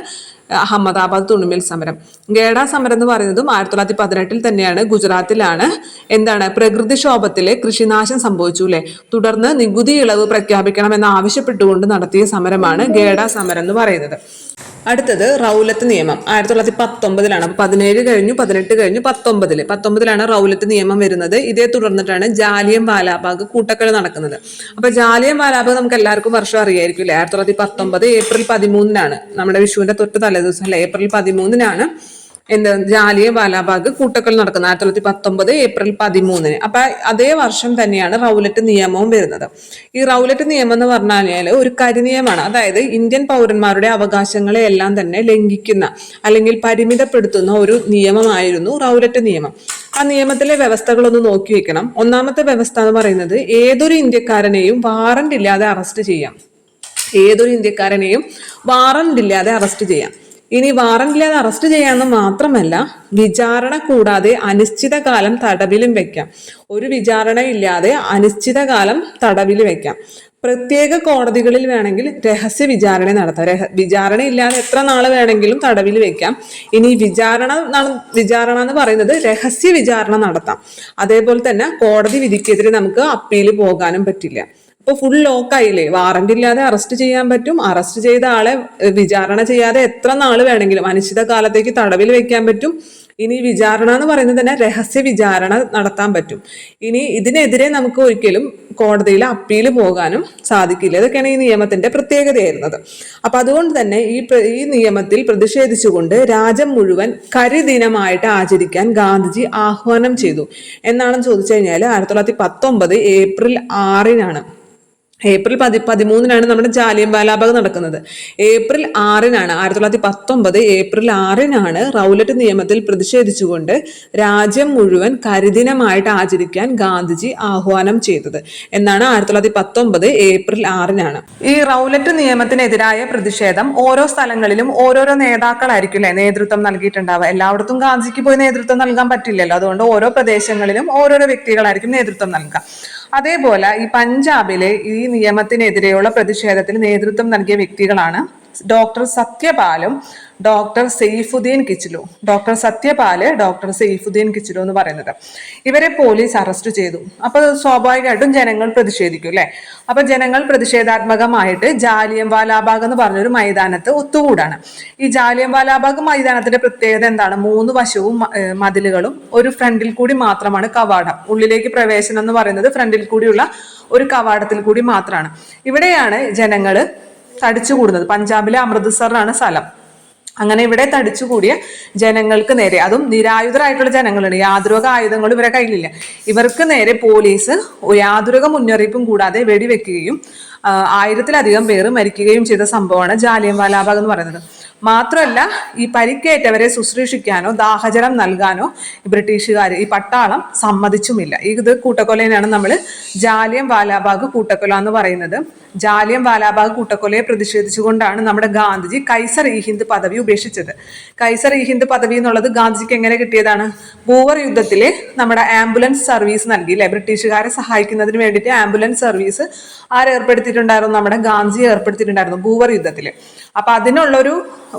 Speaker 1: അഹമ്മദാബാദ് തുണിമിൽ സമരം. ഗേഡ സമരം എന്ന് പറയുന്നതും 1918 തന്നെയാണ്, ഗുജറാത്തിലാണ്. എന്താണ്, പ്രകൃതിക്ഷോഭത്തിലെ കൃഷിനാശം സംഭവിച്ചു അല്ലെ. തുടർന്ന് നികുതി ഇളവ് പ്രഖ്യാപിക്കണമെന്ന് ആവശ്യപ്പെട്ടുകൊണ്ട് നടത്തിയ സമരമാണ് ഗേഡ സമരം എന്ന് പറയുന്നത്. അടുത്തത് റൗലത്ത് നിയമം 1919. അപ്പൊ 17 കഴിഞ്ഞു, 18 കഴിഞ്ഞു, 19 റൗലത്ത് നിയമം വരുന്നത്. ഇതേ തുടർന്നിട്ടാണ് ജാലിയൻ വാലാബാഗ് കൂട്ടക്കൊല നടക്കുന്നത്. അപ്പൊ ജാലിയൻ വാലാബാഗ് നമുക്ക് എല്ലാവർക്കും വർഷം അറിയായിരിക്കും അല്ലെ. 1919 ഏപ്രിൽ 13 നമ്മുടെ വിഷുവിന്റെ തൊട്ട് തലേദിവസം അല്ലെ, ഏപ്രിൽ 13 ജാലിയൻ വാലാബാഗ് കൂട്ടക്കൊല നടക്കുന്നത്. 1919 ഏപ്രിൽ 13. അപ്പൊ അതേ വർഷം തന്നെയാണ് റൗലറ്റ് നിയമവും വരുന്നത്. ഈ റൗലറ്റ് നിയമം എന്ന് പറഞ്ഞാൽ ഒരു കരിനിയമമാണ്. അതായത് ഇന്ത്യൻ പൗരന്മാരുടെ അവകാശങ്ങളെ എല്ലാം തന്നെ ലംഘിക്കുന്ന അല്ലെങ്കിൽ പരിമിതപ്പെടുത്തുന്ന ഒരു നിയമമായിരുന്നു റൗലറ്റ് നിയമം. ആ നിയമത്തിലെ വ്യവസ്ഥകളൊന്ന് നോക്കി വെക്കണം. ഒന്നാമത്തെ വ്യവസ്ഥ എന്ന് പറയുന്നത് ഏതൊരു ഇന്ത്യക്കാരനെയും വാറണ്ട് ഇല്ലാതെ അറസ്റ്റ് ചെയ്യാം. ഇനി വാറന്റ് ഇല്ലാതെ അറസ്റ്റ് ചെയ്യാമെന്ന് മാത്രമല്ല, വിചാരണ കൂടാതെ അനിശ്ചിതകാലം തടവിലും വെക്കാം. ഒരു വിചാരണ ഇല്ലാതെ അനിശ്ചിതകാലം തടവിൽ വെക്കാം. പ്രത്യേക കോടതികളിൽ വേണമെങ്കിൽ രഹസ്യ വിചാരണ നടത്താം. വിചാരണ ഇല്ലാതെ എത്ര നാള് വേണമെങ്കിലും തടവിൽ വെക്കാം. ഇനി വിചാരണ എന്ന് പറയുന്നത് രഹസ്യ വിചാരണ നടത്താം. അതേപോലെ തന്നെ കോടതി വിധിക്കെതിരെ നമുക്ക് അപ്പീൽ പോകാനും പറ്റില്ല. ഇപ്പൊ ഫുൾ ലോക്കായില്ലേ, വാറന്റ് ഇല്ലാതെ അറസ്റ്റ് ചെയ്യാൻ പറ്റും. അറസ്റ്റ് ചെയ്ത ആളെ വിചാരണ ചെയ്യാതെ എത്ര നാള് വേണമെങ്കിലും അനിശ്ചിത കാലത്തേക്ക് തടവിൽ വെക്കാൻ പറ്റും. ഇനി വിചാരണ എന്ന് പറയുന്നത് തന്നെ രഹസ്യ വിചാരണ നടത്താൻ പറ്റും. ഇനി ഇതിനെതിരെ നമുക്ക് ഒരിക്കലും കോടതിയിൽ അപ്പീൽ പോകാനും സാധിക്കില്ല. ഇതൊക്കെയാണ് ഈ നിയമത്തിന്റെ പ്രത്യേകതയായിരുന്നത്. അപ്പൊ അതുകൊണ്ട് തന്നെ ഈ നിയമത്തിൽ പ്രതിഷേധിച്ചുകൊണ്ട് രാജ്യം മുഴുവൻ കരിദിനമായിട്ട് ആചരിക്കാൻ ഗാന്ധിജി ആഹ്വാനം ചെയ്തു. എന്നാണെന്ന് ചോദിച്ചു കഴിഞ്ഞാൽ 1919 ഏപ്രിൽ 6 ഏപ്രിൽ 13-നാണ് നമ്മുടെ ജാലിയൻ വാലാബാഗ് നടക്കുന്നത്. ഏപ്രിൽ 6-നാണ് 1919 ഏപ്രിൽ 6-നാണ് റൗലറ്റ് നിയമത്തിൽ പ്രതിഷേധിച്ചുകൊണ്ട് രാജ്യം മുഴുവൻ കരിദിനമായിട്ട് ആചരിക്കാൻ ഗാന്ധിജി ആഹ്വാനം ചെയ്തത് എന്നാണ് 1919 ഏപ്രിൽ 6-നാണ്. ഈ റൗലറ്റ് നിയമത്തിനെതിരായ പ്രതിഷേധം ഓരോ സ്ഥലങ്ങളിലും ഓരോരോ നേതാക്കളായിരിക്കും അല്ലെ നേതൃത്വം നൽകിയിട്ടുണ്ടാവുക. എല്ലായിടത്തും ഗാന്ധിജിക്ക് പോയി നേതൃത്വം നൽകാൻ പറ്റില്ലല്ലോ. അതുകൊണ്ട് ഓരോ പ്രദേശങ്ങളിലും ഓരോരോ വ്യക്തികളായിരിക്കും നേതൃത്വം നൽകുക. അതേപോലെ ഈ പഞ്ചാബിലെ ഈ നിയമത്തിനെതിരെയുള്ള പ്രതിഷേധത്തിന് നേതൃത്വം നൽകിയ വ്യക്തികളാണ് ഡോക്ടർ സത്യപാലും doctor Saifuddin Kitchlew. Doctor Satyapal, doctor Saifuddin Kitchlew എന്ന് പറയുന്നത്. ഇവരെ പോലീസ് അറസ്റ്റ് ചെയ്തു. അപ്പൊ സ്വാഭാവികമായിട്ടും ജനങ്ങൾ പ്രതിഷേധിക്കും അല്ലെ. അപ്പൊ ജനങ്ങൾ പ്രതിഷേധാത്മകമായിട്ട് ജാലിയൻ വാലാബാഗ് എന്ന് പറഞ്ഞൊരു മൈതാനത്ത് ഒത്തുകൂടാണ്. ഈ ജാലിയൻ വാലാബാഗ് മൈതാനത്തിന്റെ പ്രത്യേകത എന്താണ്? 3 വശവും മതിലുകളും ഒരു ഫ്രണ്ടിൽ കൂടി മാത്രമാണ് കവാടം. ഉള്ളിലേക്ക് പ്രവേശനം എന്ന് പറയുന്നത് ഫ്രണ്ടിൽ കൂടിയുള്ള ഒരു കവാടത്തിൽ കൂടി മാത്രമാണ്. ഇവിടെയാണ് ജനങ്ങൾ തടിച്ചുകൂടുന്നത്. പഞ്ചാബിലെ അമൃത്സറിലാണ് സ്ഥലം. അങ്ങനെ ഇവിടെ തടിച്ചുകൂടിയ ജനങ്ങൾക്ക് നേരെ, അതും നിരായുധരായിട്ടുള്ള ജനങ്ങളുണ്ട്, യാതൊരു ആയുധങ്ങളും ഇവരെ കയ്യിലില്ല, ഇവർക്ക് നേരെ പോലീസ് യാതൊരു മുന്നറിയിപ്പും കൂടാതെ വെടിവെക്കുകയും 1000-ലധികം പേര് മരിക്കുകയും ചെയ്ത സംഭവമാണ് ജാലിയൻ വാലാബാഗ് എന്ന് പറയുന്നത്. മാത്രമല്ല ഈ പരിക്കേറ്റവരെ ശുശ്രൂഷിക്കാനോ ദാഹജലം നൽകാനോ ബ്രിട്ടീഷുകാർ, ഈ പട്ടാളം സമ്മതിച്ചുമില്ല. ഇത് കൂട്ടക്കൊലയാണ് നമ്മൾ ജാലിയൻ വാലാബാഗ് കൂട്ടക്കൊല എന്ന് പറയുന്നത്. ജാലിയൻ വാലാബാഗ് കൂട്ടക്കൊലയെ പ്രതിഷേധിച്ചുകൊണ്ടാണ് നമ്മുടെ ഗാന്ധിജി കൈസർ ഇ ഹിന്ദ് പദവി ഉപേക്ഷിച്ചത്. കൈസർ ഇ ഹിന്ദ് പദവി എന്നുള്ളത് ഗാന്ധിജിക്ക് എങ്ങനെ കിട്ടിയതാണ്? ബൂവർ യുദ്ധത്തില് നമ്മുടെ ആംബുലൻസ് സർവീസ് നൽകി അല്ലെ, ബ്രിട്ടീഷുകാരെ സഹായിക്കുന്നതിന് വേണ്ടിയിട്ട് ആംബുലൻസ് സർവീസ് ആരേർപ്പെടുത്തിയിട്ടുണ്ടായിരുന്നു? നമ്മുടെ ഗാന്ധിജി ഏർപ്പെടുത്തിയിട്ടുണ്ടായിരുന്നു ബൂവർ യുദ്ധത്തില്. അപ്പൊ അതിനുള്ളൊരു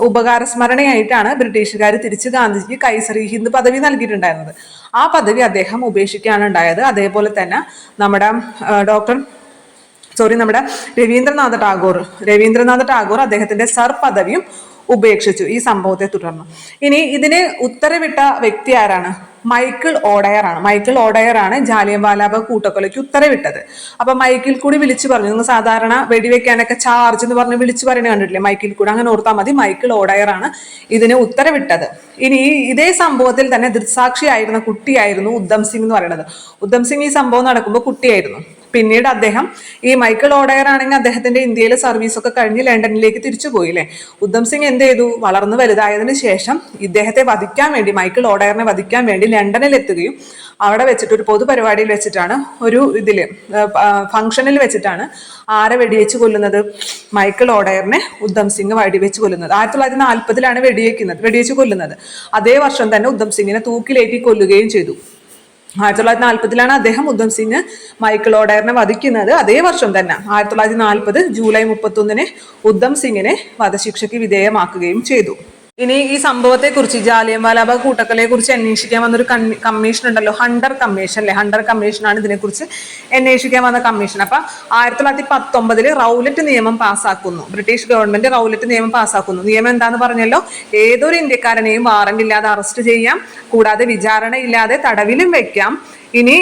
Speaker 1: ഉപകാരസ്മരണയായിട്ടാണ് ബ്രിട്ടീഷുകാർ തിരിച്ച് ഗാന്ധിജിക്ക് കൈസർ ഇ ഹിന്ദ് പദവി നൽകിയിട്ടുണ്ടായിരുന്നത്. ആ പദവി അദ്ദേഹം ഉപേക്ഷിക്കുകയാണ് ഉണ്ടായത്. അതേപോലെ തന്നെ നമ്മുടെ നമ്മുടെ രവീന്ദ്രനാഥ ടാഗോർ അദ്ദേഹത്തിന്റെ സർ പദവിയും ഉപേക്ഷിച്ചു ഈ സംഭവത്തെ തുടർന്ന്. ഇനി ഇതിന് ഉത്തരവിട്ട വ്യക്തി ആരാണ്? മൈക്കിൾ ഓഡയർ ആണ്. മൈക്കിൾ ഓഡയർ ആണ് ജാലിയൻ വാലാബാഗ് കൂട്ടക്കൊലയ്ക്ക് ഉത്തരവിട്ടത്. അപ്പൊ മൈക്കിൾ കൂടി വിളിച്ചു പറഞ്ഞു. നിങ്ങൾ സാധാരണ വെടിവെക്കാനൊക്കെ ചാർജ് എന്ന് പറഞ്ഞ് വിളിച്ചു പറയുന്നത് കണ്ടിട്ടില്ലേ? മൈക്കിൾ കൂടി, അങ്ങനെ ഓർത്താൽ മതി. മൈക്കിൾ ഓഡയർ ആണ് ഇതിന് ഉത്തരവിട്ടത്. ഇനി ഇതേ സംഭവത്തിൽ തന്നെ ദൃക്സാക്ഷിയായിരുന്ന കുട്ടിയായിരുന്നു ഉദ്ധം സിംഗ് എന്ന് പറയുന്നത്. ഉദ്ധം സിംഗ് ഈ സംഭവം നടക്കുമ്പോൾ കുട്ടിയായിരുന്നു. പിന്നീട് അദ്ദേഹം, ഈ മൈക്കിൾ ഓഡയർ ആണെങ്കിൽ അദ്ദേഹത്തിന്റെ ഇന്ത്യയിലെ സർവീസ് ഒക്കെ കഴിഞ്ഞ് ലണ്ടനിലേക്ക് തിരിച്ചു പോയില്ലേ. ഉദ്ധം സിംഗ് എന്ത് ചെയ്തു? വളർന്നു വലുതായതിനു ശേഷം ഇദ്ദേഹത്തെ വധിക്കാൻ വേണ്ടി, മൈക്കിൾ ഓഡയറിനെ വധിക്കാൻ വേണ്ടി ലണ്ടനിൽ എത്തുകയും അവിടെ വെച്ചിട്ട് ഒരു പൊതുപരിപാടിയിൽ വെച്ചിട്ടാണ്, ഒരു ഫംഗ്ഷനിൽ വെച്ചിട്ടാണ് ആരെ വെടിവെച്ച് കൊല്ലുന്നത്? മൈക്കിൾ ഓഡയറിനെ ഉദ്ധം സിംഗ് വെടിവെച്ച് കൊല്ലുന്നത്. 1940-ലാണ് വെടിവെച്ച് കൊല്ലുന്നത്. അതേ വർഷം തന്നെ ഉദ്ധം സിംഗിനെ തൂക്കിലേറ്റി കൊല്ലുകയും ചെയ്തു. 1940-ലാണ് അദ്ദേഹം ഉദ്ധം സിംഗ് മൈക്കിൾ ഓഡയറിനെ വധിക്കുന്നത്. അതേ വർഷം തന്നെ 1940 ജൂലൈ 31 ഉദ്ധം സിംഗിനെ വധശിക്ഷയ്ക്ക് വിധേയമാക്കുകയും ചെയ്തു. ഇനി ഈ സംഭവത്തെക്കുറിച്ച്, ജാലിയൻ വാലാബാഗ് കൂട്ടക്കൊലയെ കുറിച്ച് അന്വേഷിക്കാൻ വന്നൊരു കമ്മീഷൻ ഉണ്ടല്ലോ, ഹണ്ടർ കമ്മീഷൻ അല്ലെ. ഹണ്ടർ കമ്മീഷനാണ് ഇതിനെക്കുറിച്ച് അന്വേഷിക്കാൻ വന്ന കമ്മീഷൻ. അപ്പൊ 1919 റൗലറ്റ് നിയമം പാസ്സാക്കുന്നു. ബ്രിട്ടീഷ് ഗവൺമെന്റ് റൗലറ്റ് നിയമം പാസ്സാക്കുന്നു. നിയമം എന്താന്ന് പറഞ്ഞല്ലോ, ഏതൊരു ഇന്ത്യക്കാരനെയും വാറന്റ് ഇല്ലാതെ അറസ്റ്റ് ചെയ്യാം, കൂടാതെ വിചാരണ ഇല്ലാതെ തടവിലും വെക്കാം. ഇനി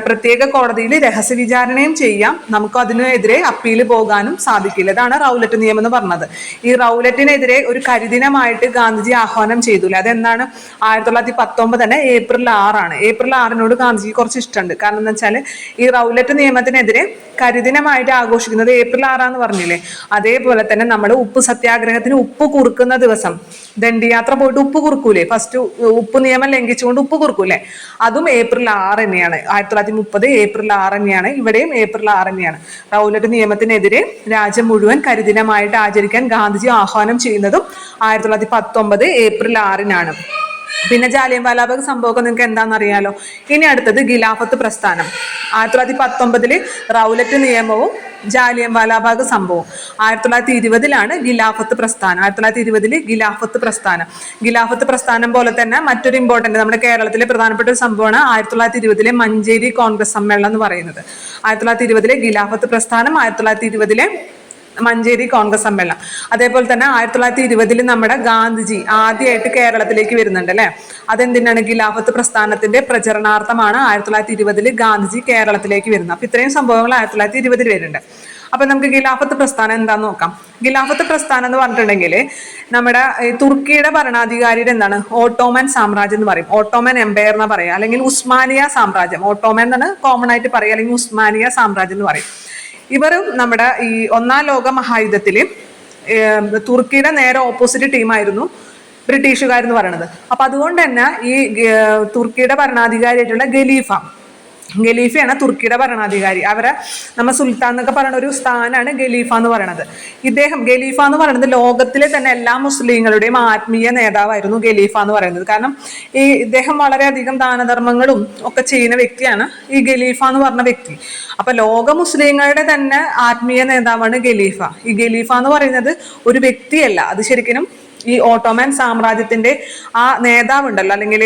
Speaker 1: പ്രത്യേക കോടതിയിൽ രഹസ്യ വിചാരണയും ചെയ്യാം. നമുക്ക് അതിനെതിരെ അപ്പീൽ പോകാനും സാധിക്കില്ല. ഇതാണ് റൗലറ്റ് നിയമം എന്ന് പറഞ്ഞത്. ഈ റൗലറ്റിനെതിരെ ഒരു കരിദിനമായിട്ട് ഗാന്ധിജി ആഹ്വാനം ചെയ്തില്ല. അതെന്താണ്? 1919 തന്നെ ഏപ്രിൽ 6 ഏപ്രിൽ 6 ഗാന്ധിജി കുറച്ച് ഇഷ്ടമുണ്ട്. കാരണം എന്താ വെച്ചാൽ ഈ റൗലറ്റ് നിയമത്തിനെതിരെ കരിദിനമായിട്ട് ആഘോഷിക്കുന്നത് ഏപ്രിൽ 6 പറഞ്ഞില്ലേ. അതേപോലെ തന്നെ നമ്മൾ ഉപ്പ് സത്യാഗ്രഹത്തിന് ഉപ്പ് കുറുക്കുന്ന ദിവസം, ദണ്ഡിയാത്ര പോയിട്ട് ഉപ്പ് കുറുക്കൂലേ, ഫസ്റ്റ് ഉപ്പ് നിയമം ലംഘിച്ചുകൊണ്ട് ഉപ്പ് കുറുക്കൂലേ, അതും ഏപ്രിൽ 6 തന്നെയാണ്. 1930 ഏപ്രിൽ 6 തന്നെയാണ്. ഇവിടെയും ഏപ്രിൽ 6 തന്നെയാണ്. റൗലറ്റ് നിയമത്തിനെതിരെ രാജ്യം മുഴുവൻ കരിദിനമായിട്ട് ആചരിക്കാൻ ഗാന്ധിജി ആഹ്വാനം ചെയ്യുന്നതും 1919 ഏപ്രിൽ 6 പിന്നെ ജാലിയൻ വാലാബാഗ് സംഭവമൊക്കെ നിങ്ങൾക്ക് എന്താണെന്നറിയാലോ. ഇനി അടുത്തത് ഖിലാഫത്ത് പ്രസ്ഥാനം. 1919 റൗലറ്റ് നിയമവും ജാലിയൻ വാലാബാഗ് സംഭവം. 1920 ഖിലാഫത്ത് പ്രസ്ഥാനം. 1920 ഖിലാഫത്ത് പ്രസ്ഥാനം പോലെ തന്നെ മറ്റൊരു ഇമ്പോർട്ടന്റ്, നമ്മുടെ കേരളത്തിലെ പ്രധാനപ്പെട്ട ഒരു സംഭവമാണ് 1920 മഞ്ചേരി കോൺഗ്രസ് സമ്മേളനം എന്ന് പറയുന്നത്. 1920 ഖിലാഫത്ത് പ്രസ്ഥാനം, 1920 മഞ്ചേരി കോൺഗ്രസ് സമ്മേളനം. അതേപോലെ തന്നെ 1920 നമ്മുടെ ഗാന്ധിജി ആദ്യമായിട്ട് കേരളത്തിലേക്ക് വരുന്നുണ്ട് അല്ലെ. അതെന്തിനാണ്? ഖിലാഫത്ത് പ്രസ്ഥാനത്തിന്റെ പ്രചരണാർത്ഥമാണ് 1920 ഗാന്ധിജി കേരളത്തിലേക്ക് വരുന്നത്. അപ്പൊ ഇത്രയും സംഭവങ്ങൾ 1920 വരുന്നുണ്ട്. അപ്പൊ നമുക്ക് ഖിലാഫത്ത് പ്രസ്ഥാനം എന്താന്ന് നോക്കാം. ഖിലാഫത്ത് പ്രസ്ഥാനം എന്ന് പറഞ്ഞിട്ടുണ്ടെങ്കിൽ നമ്മുടെ തുർക്കിയുടെ ഭരണാധികാരിയുടെ എന്താണ്? ഓട്ടോമൻ സാമ്രാജ്യം എന്ന് പറയും. ഓട്ടോമൻ എംപയർ എന്ന് പറയാം, അല്ലെങ്കിൽ ഉസ്മാനിയ സാമ്രാജ്യം. ഓട്ടോമൻ എന്നാണ് കോമൺ ആയിട്ട് പറയുക, അല്ലെങ്കിൽ ഉസ്മാനിയ സാമ്രാജ്യം എന്ന് പറയും. ഇവരും നമ്മുടെ ഈ ഒന്നാം ലോക മഹായുദ്ധത്തില് തുർക്കിയുടെ നേരെ ഓപ്പോസിറ്റ് ടീമായിരുന്നു ബ്രിട്ടീഷുകാരെന്ന് പറയുന്നത്. അപ്പൊ അതുകൊണ്ട് തന്നെ ഈ തുർക്കിയുടെ ഭരണാധികാരിയായിട്ടുള്ള ഖലീഫയാണ് തുർക്കിയുടെ ഭരണാധികാരി. അവരെ നമ്മ സുൽത്താൻ എന്നൊക്കെ പറയുന്ന ഒരു സ്ഥാനമാണ് ഖലീഫ എന്ന് പറയുന്നത്. ഖലീഫ എന്ന് പറയുന്നത് ലോകത്തിലെ തന്നെ എല്ലാ മുസ്ലിങ്ങളുടെയും ആത്മീയ നേതാവായിരുന്നു ഖലീഫ എന്ന് പറയുന്നത്. കാരണം ഇദ്ദേഹം വളരെയധികം ദാനധർമ്മങ്ങളും ഒക്കെ ചെയ്യുന്ന വ്യക്തിയാണ് ഈ ഖലീഫ എന്ന് പറഞ്ഞ വ്യക്തി. അപ്പൊ ലോക മുസ്ലിങ്ങളുടെ തന്നെ ആത്മീയ നേതാവാണ് ഖലീഫ. ഈ ഖലീഫ എന്ന് പറയുന്നത് ഒരു വ്യക്തിയല്ല, അത് ശരിക്കും ഈ ഓട്ടോമൻ സാമ്രാജ്യത്തിന്റെ ആ നേതാവുണ്ടല്ലോ, അല്ലെങ്കിൽ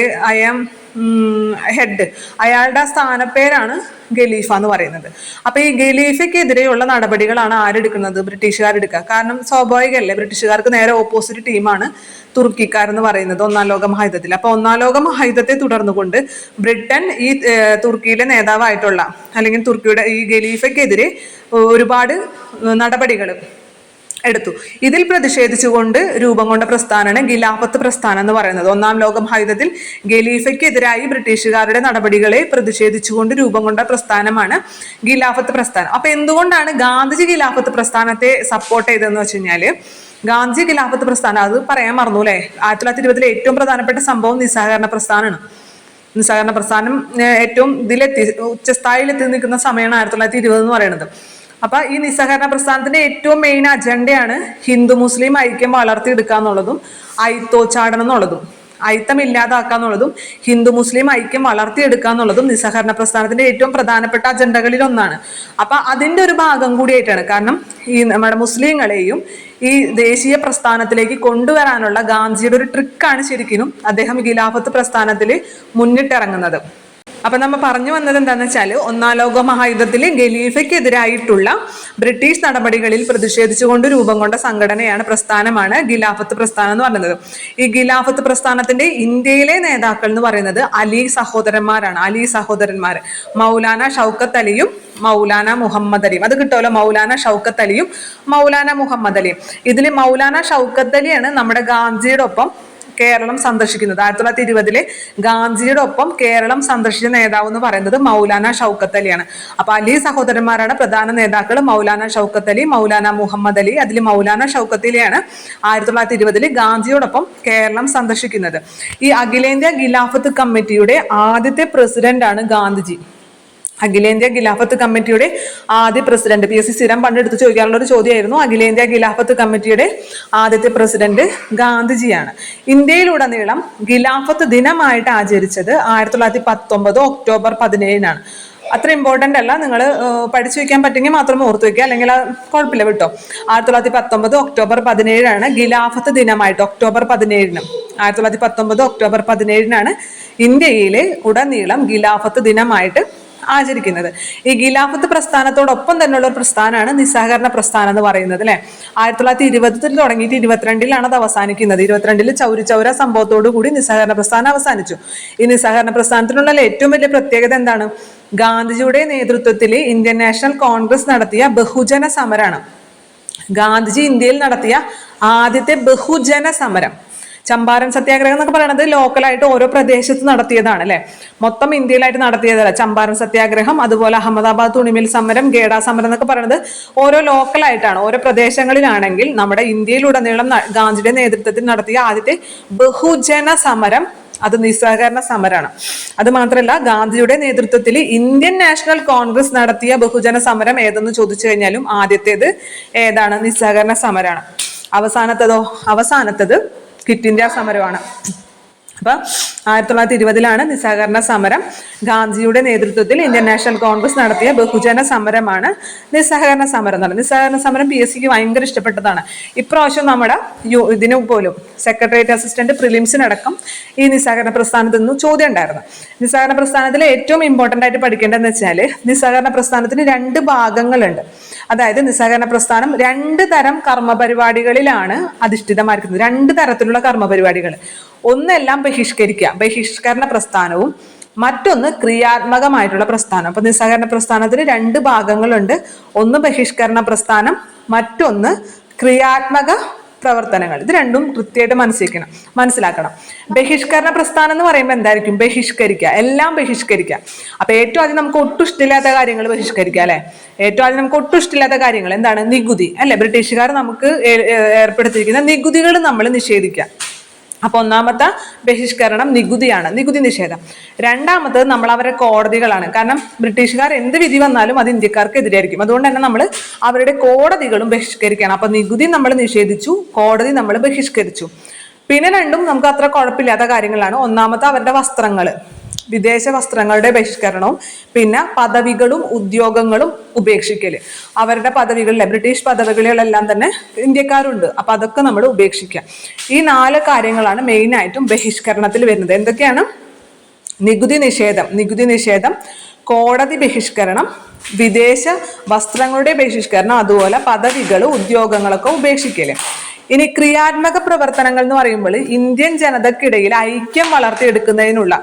Speaker 1: ഹെഡ്, അയാളുടെ സ്ഥാനപ്പേരാണ് ഖലീഫ എന്ന് പറയുന്നത്. അപ്പൊ ഈ ഖലീഫയ്ക്കെതിരെയുള്ള നടപടികളാണ് ആരെടുക്കുന്നത്? ബ്രിട്ടീഷുകാരെടുക്കുക. കാരണം സ്വാഭാവികമല്ലേ, ബ്രിട്ടീഷുകാർക്ക് നേരെ ഓപ്പോസിറ്റ് ടീമാണ് തുർക്കിക്കാരെന്ന് പറയുന്നത് ഒന്നാം ലോക മഹായുദ്ധത്തിൽ. അപ്പൊ ഒന്നാം ലോക മഹായുദ്ധത്തെ തുടർന്നുകൊണ്ട് ബ്രിട്ടൻ ഈ തുർക്കിയിലെ നേതാവായിട്ടുള്ള അല്ലെങ്കിൽ തുർക്കിയുടെ ഈ ഖലീഫയ്ക്കെതിരെ ഒരുപാട് നടപടികൾ എടുത്തു. ഇതിൽ പ്രതിഷേധിച്ചുകൊണ്ട് രൂപം കൊണ്ട പ്രസ്ഥാനമാണ് ഖിലാഫത്ത് പ്രസ്ഥാനം എന്ന് പറയുന്നത്. ഒന്നാം ലോക മഹായുദ്ധത്തിൽ ഖലീഫയ്ക്കെതിരായി ബ്രിട്ടീഷുകാരുടെ നടപടികളെ പ്രതിഷേധിച്ചുകൊണ്ട് രൂപം കൊണ്ട പ്രസ്ഥാനമാണ് ഖിലാഫത്ത് പ്രസ്ഥാനം. അപ്പൊ എന്തുകൊണ്ടാണ് ഗാന്ധിജി ഖിലാഫത്ത് പ്രസ്ഥാനത്തെ സപ്പോർട്ട് ചെയ്തതെന്ന് വെച്ച് കഴിഞ്ഞാല്, ഗാന്ധിജി ഖിലാഫത്ത് പ്രസ്ഥാനം, അത് പറയാൻ മറന്നു അല്ലെ, 1920 ഏറ്റവും പ്രധാനപ്പെട്ട സംഭവം നിസ്സഹകരണ പ്രസ്ഥാനമാണ്. നിസ്സഹകരണ പ്രസ്ഥാനം ഏറ്റവും ഉച്ചസ്ഥായിലെത്തി നിൽക്കുന്ന സമയമാണ് 1920 എന്ന് പറയുന്നത്. അപ്പൊ ഈ നിസ്സഹകരണ പ്രസ്ഥാനത്തിന്റെ ഏറ്റവും മെയിൻ അജണ്ടയാണ് ഹിന്ദു മുസ്ലിം ഐക്യം വളർത്തിയെടുക്കുക എന്നുള്ളതും ഐത്തോച്ചാടനം എന്നുള്ളതും, ഐത്തം ഇല്ലാതാക്കാന്നുള്ളതും ഹിന്ദു മുസ്ലിം ഐക്യം വളർത്തിയെടുക്കുക എന്നുള്ളതും നിസ്സഹകരണ പ്രസ്ഥാനത്തിന്റെ ഏറ്റവും പ്രധാനപ്പെട്ട അജണ്ടകളിൽ ഒന്നാണ്. അപ്പൊ അതിന്റെ ഒരു ഭാഗം കൂടിയായിട്ടാണ്, കാരണം ഈ നമ്മുടെ മുസ്ലിങ്ങളെയും ഈ ദേശീയ പ്രസ്ഥാനത്തിലേക്ക് കൊണ്ടുവരാനുള്ള ഗാന്ധിജിയുടെ ഒരു ട്രിക്കാണ് ശരിക്കും അദ്ദേഹം ഖിലാഫത്ത് പ്രസ്ഥാനത്തിൽ മുന്നിട്ടിറങ്ങുന്നത്. അപ്പൊ നമ്മൾ പറഞ്ഞു വന്നത് എന്താണെന്ന് വെച്ചാൽ, ഒന്നാം ലോക മഹായുദ്ധത്തിൽ ഖലീഫയ്ക്കെതിരായിട്ടുള്ള ബ്രിട്ടീഷ് നടപടികളിൽ പ്രതിഷേധിച്ചുകൊണ്ട് രൂപം കൊണ്ട പ്രസ്ഥാനമാണ് ഖിലാഫത്ത് പ്രസ്ഥാനം എന്ന് പറയുന്നത്. ഈ ഖിലാഫത്ത് പ്രസ്ഥാനത്തിന്റെ ഇന്ത്യയിലെ നേതാക്കൾ എന്ന് പറയുന്നത് അലി സഹോദരന്മാർ, മൗലാന ഷൗക്കത്ത് അലിയും മൗലാന മുഹമ്മദ് അലിയും. അത് കിട്ടുമല്ലോ, മൗലാന ഷൗക്കത്ത് അലിയും മൗലാന മുഹമ്മദ് അലിയും. ഇതിൽ മൗലാന ഷൗക്കത്ത് അലിയാണ് നമ്മുടെ ഗാന്ധിജിയുടെ ഒപ്പം കേരളം സന്ദർശിക്കുന്നത്. 1920 ഗാന്ധിജിയുടെ ഒപ്പം കേരളം സന്ദർശിച്ച നേതാവ് എന്ന് പറയുന്നത് മൗലാന ഷൗക്കത്ത് അലിയാണ്. അപ്പൊ അലി സഹോദരന്മാരാണ് പ്രധാന നേതാക്കൾ, മൗലാന ഷൗക്കത്ത് അലി, മൗലാന മുഹമ്മദ് അലി. അതിൽ മൗലാന ഷൗക്കത്ത് അലിയാണ് 1920 ഗാന്ധിജിയോടൊപ്പം കേരളം സന്ദർശിക്കുന്നത്. ഈ അഖിലേന്ത്യാ ഖിലാഫത്ത് കമ്മിറ്റിയുടെ ആദ്യത്തെ പ്രസിഡന്റ് ആണ് ഗാന്ധിജി. അഖിലേന്ത്യാ ഖിലാഫത്ത് കമ്മിറ്റിയുടെ ആദ്യ പ്രസിഡന്റ്, PSC സ്ഥിരം പണ്ടെടുത്ത് ചോദിക്കാനുള്ള ഒരു ചോദ്യമായിരുന്നു. അഖിലേന്ത്യാ ഖിലാഫത്ത് കമ്മിറ്റിയുടെ ആദ്യത്തെ പ്രസിഡന്റ് ഗാന്ധിജിയാണ്. ഇന്ത്യയിലുടനീളം ഖിലാഫത്ത് ദിനമായിട്ട് ആചരിച്ചത് 1919 ഒക്ടോബർ 17 അത്ര ഇമ്പോർട്ടൻ്റ് അല്ല, നിങ്ങൾ പഠിച്ചു വെക്കാൻ പറ്റുമെങ്കിൽ മാത്രം ഓർത്ത് വെക്കുക, അല്ലെങ്കിൽ കുഴപ്പമില്ല വിട്ടോ. 1919 ഒക്ടോബർ 17 ഖിലാഫത്ത് ദിനമായിട്ട്, ഒക്ടോബർ 17 1919 ഒക്ടോബർ 17 ഇന്ത്യയിലെ ഉടനീളം ഖിലാഫത്ത് ദിനമായിട്ട് ആചരിക്കുന്നത്. ഈ ഖിലാഫത്ത് പ്രസ്ഥാനത്തോടൊപ്പം തന്നെയുള്ള ഒരു പ്രസ്ഥാനമാണ് നിസ്സഹകരണ പ്രസ്ഥാനം എന്ന് പറയുന്നത് അല്ലെ. 1920 തുടങ്ങിയിട്ട് 22 അത് അവസാനിക്കുന്നത്. 22 ചൗര സംഭവത്തോടു കൂടി നിസ്സഹകരണ പ്രസ്ഥാനം അവസാനിച്ചു. ഈ നിസ്സഹകരണ പ്രസ്ഥാനത്തിനുള്ള ഏറ്റവും വലിയ പ്രത്യേകത എന്താണ്? ഗാന്ധിജിയുടെ നേതൃത്വത്തിൽ ഇന്ത്യൻ നാഷണൽ കോൺഗ്രസ് നടത്തിയ ബഹുജന സമരമാണ്. ഗാന്ധിജി ഇന്ത്യയിൽ നടത്തിയ ആദ്യത്തെ ബഹുജന സമരം. ചമ്പാരൻ സത്യാഗ്രഹം എന്നൊക്കെ പറയുന്നത് ലോക്കലായിട്ട് ഓരോ പ്രദേശത്ത് നടത്തിയതാണ് അല്ലെ, മൊത്തം ഇന്ത്യയിലായിട്ട് നടത്തിയതല്ല. ചമ്പാരൻ സത്യാഗ്രഹം, അതുപോലെ അഹമ്മദാബാദ് തുണിമിൽ സമരം, ഗേഡ സമരം എന്നൊക്കെ പറയുന്നത് ഓരോ ലോക്കലായിട്ടാണ്, ഓരോ പ്രദേശങ്ങളിലാണെങ്കിൽ നമ്മുടെ ഇന്ത്യയിലുടനീളം ഗാന്ധിയുടെ നേതൃത്വത്തിൽ നടത്തിയ ആദ്യത്തെ ബഹുജന സമരം അത് നിസ്സഹകരണ സമരമാണ്. അത് മാത്രമല്ല, ഗാന്ധിയുടെ നേതൃത്വത്തിൽ ഇന്ത്യൻ നാഷണൽ കോൺഗ്രസ് നടത്തിയ ബഹുജന സമരം ഏതെന്ന് ചോദിച്ചു കഴിഞ്ഞാലും ആദ്യത്തേത് ഏതാണ്? നിസ്സഹകരണ സമരമാണ്. അവസാനത്തത് ക്വിറ്റ് ഇന്ത്യ സമരമാണ്. അപ്പൊ 1920 നിസ്സഹകരണ സമരം. ഗാന്ധിജിയുടെ നേതൃത്വത്തിൽ ഇന്ത്യൻ നാഷണൽ കോൺഗ്രസ് നടത്തിയ ബഹുജന സമരമാണ് നിസ്സഹകരണ സമരം എന്ന് പറയുന്നത്. നിസ്സഹകരണ സമരം PSCക്ക് ഭയങ്കര ഇഷ്ടപ്പെട്ടതാണ്. ഇപ്രാവശ്യം നമ്മുടെ ഇതിനു പോലും സെക്രട്ടേറിയറ്റ് അസിസ്റ്റന്റ് പ്രിലിംസിനടക്കം ഈ നിസ്സഹകരണ പ്രസ്ഥാനത്തിൽ നിന്ന് ചോദ്യം ഉണ്ടായിരുന്നു. നിസ്സഹകരണ പ്രസ്ഥാനത്തിൽ ഏറ്റവും ഇമ്പോർട്ടൻ്റ് ആയിട്ട് പഠിക്കേണ്ടതെന്ന് വെച്ചാൽ, നിസ്സഹകരണ പ്രസ്ഥാനത്തിന് 2 ഭാഗങ്ങളുണ്ട്. അതായത് നിസ്സഹകരണ പ്രസ്ഥാനം 2 തരം കർമ്മപരിപാടികളിലാണ് അധിഷ്ഠിതമായിരിക്കുന്നത്. 2 തരത്തിലുള്ള കർമ്മപരിപാടികൾ. ഒന്നെല്ലാം ബഹിഷ്കരണ പ്രസ്ഥാനവും മറ്റൊന്ന് ക്രിയാത്മകമായിട്ടുള്ള പ്രസ്ഥാനം. അപ്പൊ നിസ്സഹകരണ പ്രസ്ഥാനത്തിന് 2 ഭാഗങ്ങളുണ്ട്. ഒന്ന് ബഹിഷ്കരണ പ്രസ്ഥാനം, മറ്റൊന്ന് ക്രിയാത്മക പ്രവർത്തനങ്ങൾ. ഇത് രണ്ടും കൃത്യമായിട്ട് മനസ്സിലാക്കണം. ബഹിഷ്കരണ പ്രസ്ഥാനം എന്ന് പറയുമ്പോൾ എന്തായിരിക്കും? ബഹിഷ്കരിക്കുക, എല്ലാം ബഹിഷ്കരിക്കുക. അപ്പൊ ഏറ്റവും ആദ്യം നമുക്ക് ഒട്ടും ഇഷ്ടമില്ലാത്ത കാര്യങ്ങൾ ബഹിഷ്കരിക്കുക അല്ലെ. ഏറ്റവും ആദ്യം നമുക്ക് ഒട്ടും ഇഷ്ടമില്ലാത്ത കാര്യങ്ങൾ എന്താണ്? നികുതി അല്ലെ. ബ്രിട്ടീഷുകാർ നമുക്ക് ഏർപ്പെടുത്തിയിരിക്കുന്ന നികുതികൾ നമ്മൾ നിഷേധിക്കുക. അപ്പൊ ഒന്നാമത്തെ ബഹിഷ്കരണം നികുതിയാണ്, നികുതി നിഷേധം. രണ്ടാമത്തത് നമ്മൾ അവരുടെ കോടതികളാണ്. കാരണം ബ്രിട്ടീഷുകാർ എന്ത് വിധി വന്നാലും അത് ഇന്ത്യക്കാർക്ക് എതിരായിരിക്കും. അതുകൊണ്ട് തന്നെ നമ്മൾ അവരുടെ കോടതികളും ബഹിഷ്കരിക്കണം. അപ്പൊ നികുതി നമ്മൾ നിഷേധിച്ചു, കോടതി നമ്മൾ ബഹിഷ്കരിച്ചു. പിന്നെ രണ്ടും നമുക്ക് അത്ര കുഴപ്പമില്ലാത്ത കാര്യങ്ങളാണ്. ഒന്നാമത്തെ അവരുടെ വസ്ത്രങ്ങൾ, വിദേശ വസ്ത്രങ്ങളുടെ ബഹിഷ്കരണവും പിന്നെ പദവികളും ഉദ്യോഗങ്ങളും ഉപേക്ഷിക്കല്. അവരുടെ പദവികളിലെ ബ്രിട്ടീഷ് പദവികളിലെല്ലാം തന്നെ ഇന്ത്യക്കാരുണ്ട്. അപ്പൊ അതൊക്കെ നമ്മൾ ഉപേക്ഷിക്കുക. ഈ 4 കാര്യങ്ങളാണ് മെയിനായിട്ടും ബഹിഷ്കരണത്തിൽ വരുന്നത്. എന്തൊക്കെയാണ്? നികുതി നിഷേധം, കോടതി ബഹിഷ്കരണം, വിദേശ വസ്ത്രങ്ങളുടെ ബഹിഷ്കരണം, അതുപോലെ പദവികൾ ഉദ്യോഗങ്ങളൊക്കെ ഉപേക്ഷിക്കല്. ഇനി ക്രിയാത്മക പ്രവർത്തനങ്ങൾ എന്ന് പറയുമ്പോൾ ഇന്ത്യൻ ജനതക്കിടയിൽ ഐക്യം വളർത്തിയെടുക്കുന്നതിനുള്ള